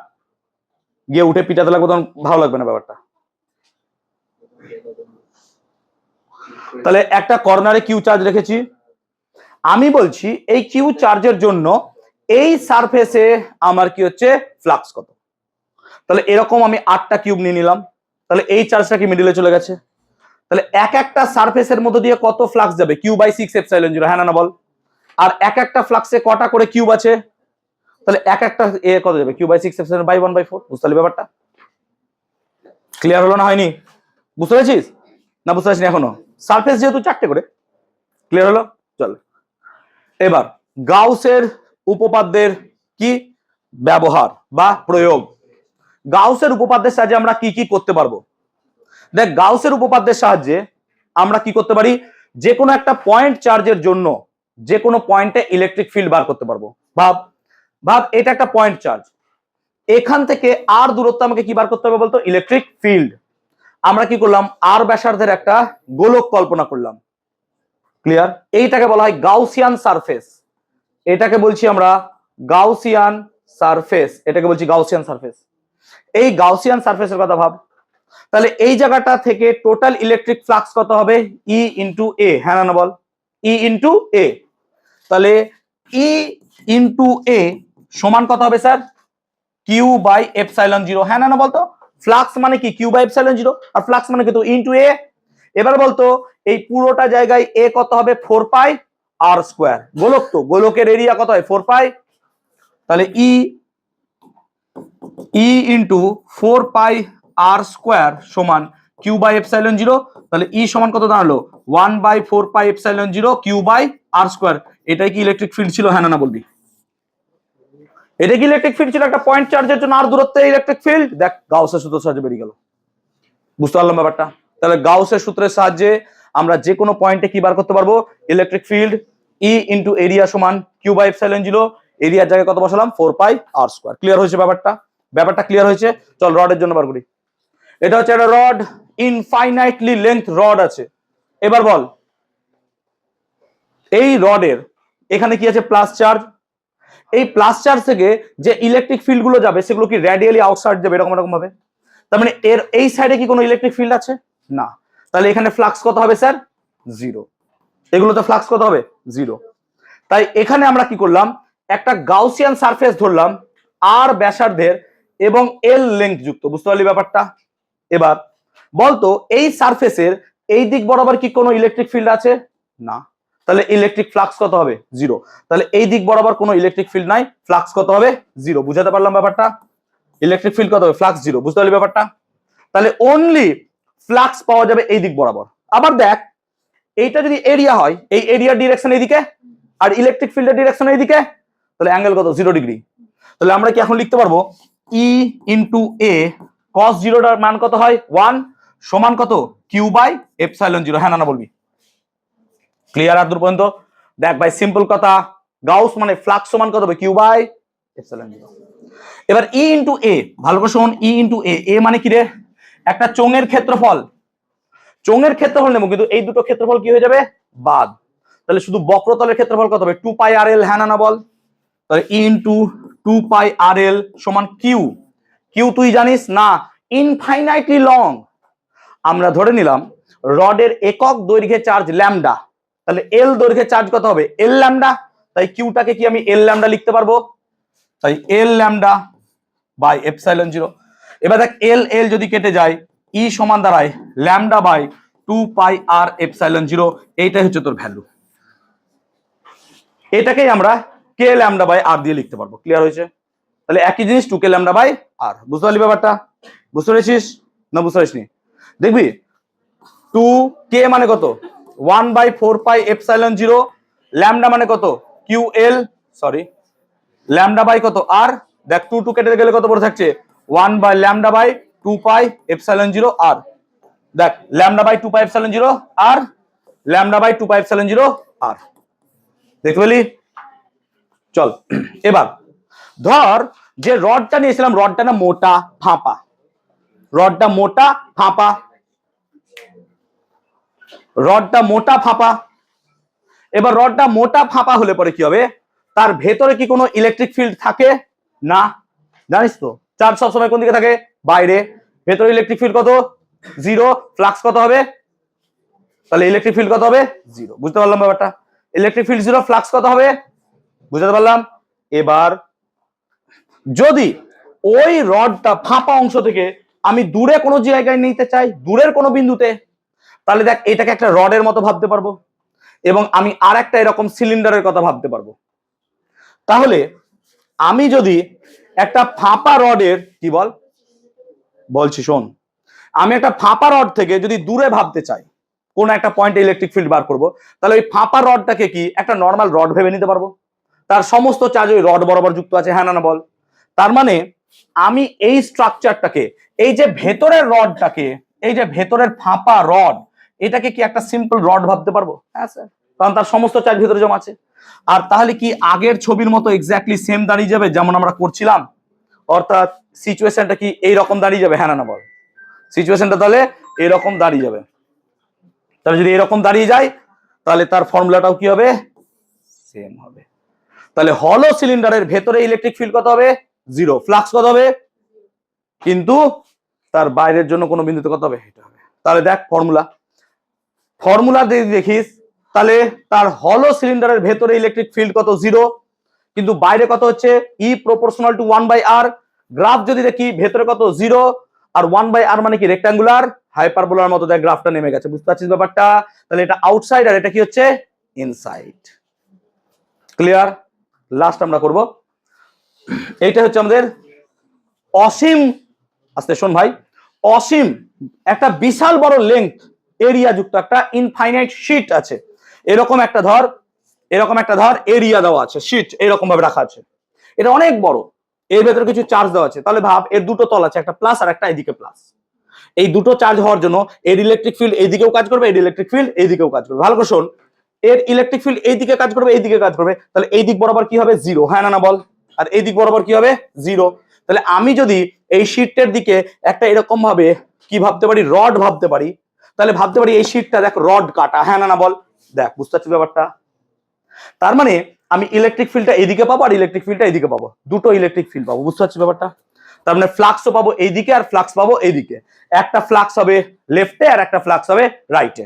গিয়ে উঠে পিটাতে লাগবে, তখন ভালো লাগবে না ব্যাপারটা। তাহলে একটা কর্নারে কিউ চার্জ রেখেছি, আমি বলছি এই কিউ চার্জের জন্য এই সারফেসে আমার কি হচ্ছে? ফ্লাক্স কত? তাহলে এরকম আমি 8টা কিউব নিয়ে নিলাম, তাহলে এই চার্জটা কি মিডিলে চলে গেছে। তাহলে একটা সারফেসের মধ্যে দিয়ে কত ফ্লাক্স যাবে? কিউ বাই 6 এপসাইলন জিরো, হ্যাঁ না বল? আর একটা ফ্লাক্সে কটা করে কিউব আছে? তাহলে একটা এ কত যাবে? কিউ বাই 6 এপসাইলন বাই 1/4, বুঝতে পারলি ব্যাপারটা? ক্লিয়ার হলো না হয়নি? বুঝতে পেরেছিস না বুঝতে পারছিস এখনো? সারফেস যেহেতু 4টে করে, ক্লিয়ার হলো? চল এবার গাউসের উপপাদ্যের কি ব্যবহার বা প্রয়োগ। গাউসের উপপাদ্যের সাহায্যে আমরা কি কি করতে পারবো? দেখ, গাউসের উপপাদ্যের সাহায্যে আমরা কি করতে পারি? যে কোনো একটা পয়েন্ট চার্জের জন্য যে কোনো পয়েন্টে ইলেকট্রিক ফিল্ড বার করতে পারবো। ভাব এটা একটা পয়েন্ট চার্জ, এখান থেকে আর দূরত্ব আমাকে কি বার করতে হবে বলতো? Electric field. আমরা কি করলাম? আর ব্যাসার্ধের একটা গোলক কল্পনা করলাম, ক্লিয়ার? এইটাকে বলা হয় গাউসিয়ান সারফেস, এটাকে বলছি আমরা গাউসিয়ান সারফেস, এই গাউসিয়ান সারফেসের কথা ভাব। তাহলে এই জায়গাটা থেকে টোটাল ইলেকট্রিক ফ্লাক্স কত হবে? ই ইন্টু এ, হ্যাঁ না বল? ই ইন্টু এ। তাহলে ই ইন্টু এ সমান কত হবে sir? Q by epsilon zero, হ্যাঁ না বলতো? ফ্লাক্স মানে কি? কিউ বাই এপসাইলন জিরো, আর ফ্লাক্স মানে কি? তো ইন্টু এ। এবার বলতো এই পুরোটা জায়গায় এ কত হবে? 4 পাই আর স্কোয়ার। গোলক তো, গোলকের এরিয়া কত হয়? 4 পাই। তাহলে E into 4 pi R square সমান কিউ বাই এপসাইলন জিরো। তাহলে ই সমান কত দাঁড়ালো? 1/4 pi epsilon zero Q by R square. এটাই কি ইলেকট্রিক ফিল্ড ছিল, হ্যাঁ না বলবি? এটা কি ইলেকট্রিক ফিল্ড ছিল? একটা পয়েন্ট চার্জের জন্য আর দূরত্বে ইলেকট্রিক ফিল্ড। দেখ, গাউসের সূত্রের সাহায্যে বেরিয়ে গেল, বুঝতে পারলাম ব্যাপারটা? তাহলে গাউসের সূত্রের সাহায্যে আমরা যে কোনো পয়েন্টে কি বার করতে পারবো? ইলেকট্রিক ফিল্ড ই ইন্টু এরিয়া সমান কিউ বাই এপসাইলন জিরো। এরিয়ার জায়গায় কত বসালাম 4πr²। ক্লিয়ার হয়েছে ব্যাপারটা ক্লিয়ার হয়েছে। চল রডের জন্য বার করি। এটা হচ্ছে একটা রড, ইনফাইনাইটলি লেন্থ রড আছে। এবার বল এই রডের এখানে কি আছে প্লাস চার্জ, এই প্লাস চার্জ থেকে যে ইলেকট্রিক ফিল্ড গুলো যাবে সেগুলো কি রেডিয়ালি আউটসাইড যাবে এরকম এরকম ভাবে। তার মানে এর এই সাইডে কি কোনো ইলেকট্রিক ফিল্ড আছে না, তাহলে এখানে ফ্লাক্স কত হবে স্যার 0। এগুলোতে ফ্লাক্স কত হবে 0। তাই এখানে আমরা কি করলাম, একটা গাউসিয়ান সারফেস ধরলাম আর ব্যাসার্ধের এবং এল লেংথ যুক্ত। বুঝতে পারলি ব্যাপারটা? এবার বলতো এই সারফেসের এই দিক বরাবর কি কোনো ইলেকট্রিক ফিল্ড আছে না, তাহলে ইলেকট্রিক ফ্লাক্স কত হবে 0। তাহলে এই দিক বরাবর কোনো ইলেকট্রিক ফিল্ড নাই, ফ্লাক্স কত হবে 0। বুঝাতে পারলাম ব্যাপারটা? ইলেকট্রিক ফিল্ড কত হবে ফ্লাক্স 0। বুঝতে পারলি ব্যাপারটা? তাহলে অনলি ফ্লাক্স পাওয়া যাবে এই দিক বরাবর। আবার দেখ এইটা যদি এরিয়া হয়, এই এরিয়ার ডিরেকশন এইদিকে আর ইলেকট্রিক ফিল্ডের ডিরেকশন এইদিকে, তাহলে অ্যাঙ্গেল কত 0 ডিগ্রি। তাহলে আমরা কি এখন লিখতে পারবো E ইন্টু এ cos 0টার মান কত হয় 1 সমান কত Q/ε0। হ্যাঁ না বলবি? ক্লিয়ার আর দূর পর্যন্ত? দেখ ভাই সিম্পল কথা, গাউস মানে ফ্লাক্স সমান কত হবে Q/ε0। এবার E ইন্টু এ, ভালো করে শোন, E ইন্টু এ মানে কি রে, একটা চোঙের ক্ষেত্রফল। চোঙের ক্ষেত্রফল নেব কিন্তু এই দুটো ক্ষেত্রফল কি হয়ে যাবে বাদ। তাহলে শুধু বক্রতলের ক্ষেত্রফল কত হবে 2πrl। হ্যাঁ না বল? তাহলে E ইন্টু 2πrl সমান কিউ তুই জানিস না, ইনফাইনাইটলি লং। আমরা ধরে নিলাম রডের একক দৈর্ঘ্যে চার্জ ল্যামডা, তাহলে এল দৈর্ঘ্যে চার্জ কত হবে এল ল্যামডা। তাই কিউটাকে কি আমি এল ল্যামডা লিখতে পারবো, তাই এল ল্যামডা বাই ε0। এবার দেখ এল যদি কেটে যায় ই সমান দাঁড়ায় ল্যামডা বাই 2πr/ε0। এইটাই হচ্ছে তোর ভ্যালু। এটাকেই আমরা কে ল্যামডা বাই আর দিয়ে লিখতে পারবো। ক্লিয়ার হয়েছে? তাহলে একই জিনিস 2k ল্যামডা বাই আর। বুঝতে পারলি ব্যাপারটা? বুঝতে পেরেছিস না বুঝতে পারিসনি? দেখবি 2k মানে কত 1/4πε0, ল্যামডা মানে কত QL, সরি ল্যামডা বাই কত আর। দেখ 2 কেটে গেলে কত পড়ে থাকছে 1/λ/2πε0 আর। দেখ lambda by 2πε0 r lambda by 2πε0 r. দেখতে পেলি? চল এবার ধর যে রডটা নিয়েছিলাম, রডটা না মোটা ফাঁপা, রডটা মোটা ফাঁপা, রডটা মোটা ফাঁপা। এবার রডটা মোটা ফাঁপা হলে পরে কি হবে, তার ভেতরে কি কোনো ইলেকট্রিক ফিল্ড থাকে না, জানিস তো চার্জ সবসময় কোন দিকে থাকে বাইরে, ভেতরে ইলেকট্রিক ফিল্ড কত 0, ফ্লাক্স কত হবে, তাহলে ইলেকট্রিক ফিল্ড কত হবে 0। বুঝতে পারলাম ব্যাপারটা? ইলেকট্রিক ফিল্ড 0, ফ্লাক্স কত হবে বুঝতে পারলাম। এবার যদি ওই রডটা ফাঁপা অংশ থেকে আমি দূরে কোনো জায়গায় নিতে চাই, দূরের কোনো বিন্দুতে, তাহলে দেখ এটাকে একটা রডের মতো ভাবতে পারবো এবং আমি আর একটা এরকম সিলিন্ডারের কথা ভাবতে পারবো। তাহলে আমি যদি একটা ফাঁপা রডের কি বলছি শোন, আমি একটা ফাঁপা রড থেকে যদি দূরে ভাবতে চাই কোন একটা পয়েন্টে ইলেকট্রিক ফিল্ড বার করব, তাহলে ওই ফাঁপা রডটাকে কি একটা নর্মাল রড ভেবে নিতে পারবো, তার সমস্ত চার্জ ওই রড বরাবর যুক্ত আছে। হ্যাঁ না বল? তার মানে আমি এই স্ট্রাকচারটাকে, এই যে ভেতরের রডটাকে, এই যে ভেতরের ফাঁপা রড, এটাকে কি একটা সিম্পল রড ভাবতে পারবো? হ্যাঁ স্যার, কারণ তার সমস্ত চার্জ ভেতরে জমা আছে। আর তাহলে কি আগের ছবির মতো এক্স্যাক্টলি সেম দাঁড়িয়ে যাবে যেমন আমরা করছিলাম, অর্থাৎ সিচুয়েশনটা কি এইরকম দাঁড়িয়ে যাবে? হ্যাঁ না বল? সিচুয়েশনটা তাহলে এরকম দাঁড়িয়ে যাবে। তাহলে যদি এরকম দাঁড়িয়ে যায় তাহলে তার ফর্মুলাটাও কি হবে সেম হবে। তাহলে হলো সিলিন্ডারের ভেতরে ইলেকট্রিক ফিল্ড কত হবে 0, ফ্লাক্স কত হবে, কিন্তু তার বাইরের জন্য কোনো বিন্দুতে কত হবে এটা হবে। তাহলে দেখ ফর্মুলা যদি দেখিস তাহলে তার হলো সিলিন্ডারের ভেতরে ইলেকট্রিক ফিল্ড কত 0, কিন্তু বাইরে কত হচ্ছে E proportional to 1/r। Graph যদি দেখি ভেতরে কত 0 আর 1/r মানে কি রেক্টাঙ্গুলার হাইপারবোলার মতো দেখ গ্রাফটা নেমে গেছে। বুঝতে পারছিস ব্যাপারটা? তাহলে এটা আউটসাইড আর এটা কি হচ্ছে ইনসাইড। ক্লিয়ার? লাস্ট আমরা করব, এইটা হচ্ছে আমাদের অসীম, আস্তে শোন ভাই, অসীম একটা বিশাল বড় লেংথ এরিয়া যুক্ত একটা ইনফাইনাইট শীট আছে। এরকম একটা ধর এরিয়া দেওয়া আছে, শীট এরকম ভাবে রাখা আছে, এটা অনেক বড়, এর ভেতরে কিছু চার্জ দেওয়া আছে। তাহলে ভাব এর দুটো তল আছে, একটা প্লাস আর একটা এদিকে প্লাস। এই দুটো চার্জ হওয়ার জন্য এর ইলেকট্রিক ফিল্ড এইদিকেও কাজ করবে, এর ইলেকট্রিক ফিল্ড এইদিকেও কাজ করবে। ভালো করে শোন, এর ইলেকট্রিক ফিল্ড এই দিকে কাজ করবে, এই দিকে কাজ করবে, তাহলে এই দিক বরাবর কি হবে 0, হ্যাঁ না বল, আর এই দিক বরাবর কি হবে 0। তাহলে আমি যদি এই শীটটার দিকে একটা এরকম ভাবে কি ভাবতে পারি, রড ভাবতে পারি, তাহলে ভাবতে পারি এই শীটটা দেখ রড কাটা, হ্যাঁ না বল, দেখ বুঝতে পারছিস ব্যাপারটা। তার মানে আমি ইলেকট্রিক ফিল্ডটা এইদিকে পাবো আর ইলেকট্রিক ফিল্ডটা এইদিকে পাবো, দুটো ইলেকট্রিক ফিল্ড পাবো, বুঝতে পারছিস ব্যাপারটা। তার মানে ফ্লাক্সও পাবো এইদিকে আর ফ্লাক্স পাবো এইদিকে, একটা ফ্লাক্স হবে লেফটে আর একটা ফ্লাক্স হবে রাইটে।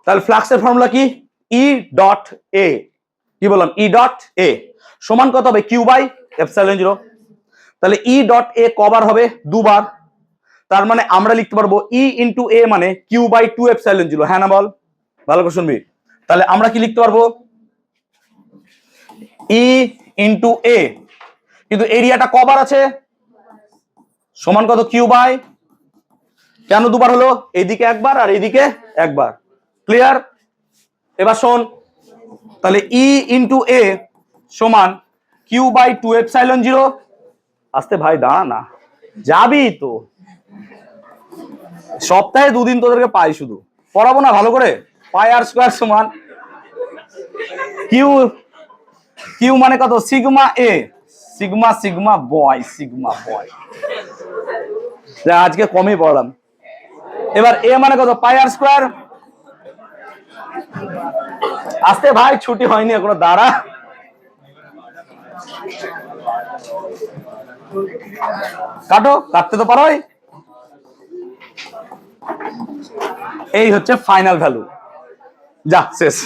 তাহলে ফ্লাক্সের ফর্মুলা কি, ই ডট এ, কি বললাম, ই ডট এ সমান কত হবে কিউ বাই এপসাইলন 0। তাহলে ই ডট এ কবার হবে, দুবার, তার মানে আমরা লিখতে পারবো ই ইন্টু এ মানে কিউ বাই 2 এপসাইলন 0, হ্যাঁ না বল, ভালো করে শুনবি। তাহলে আমরা কি লিখতে পারবো, ই ইন্টু এ, কিন্তু এরিয়াটা কবার আছে, সমান কত কিউ বাই, কেন দুবার হলো, এইদিকে একবার আর এইদিকে একবার, ক্লিয়ার। এবার শোন, তাহলে ই ইন্টু এ সমান কিউ বাই 2 এপসাইলন 0। আস্তে ভাই দাঁড়া না, যাবি তো, সপ্তাহে 2 দিন তোদেরকে পাই, শুধু পড়াবো না ভালো করে, পাই আর স্কয়ার সমান কিউ, কিউ মানে কত সিগমা এ, সিগমা সিগমা বয়, সিগমা বয়, আজকে কমই পড়লাম। এবার এ মানে কত পাই আর স্কয়ার, আস্তে ভাই ছুটি হয়নি এখনো, দাঁড়া, কাটো, কাটতে তো পারোই। এই হচ্ছে ফাইনাল ভ্যালু, যা শেষ।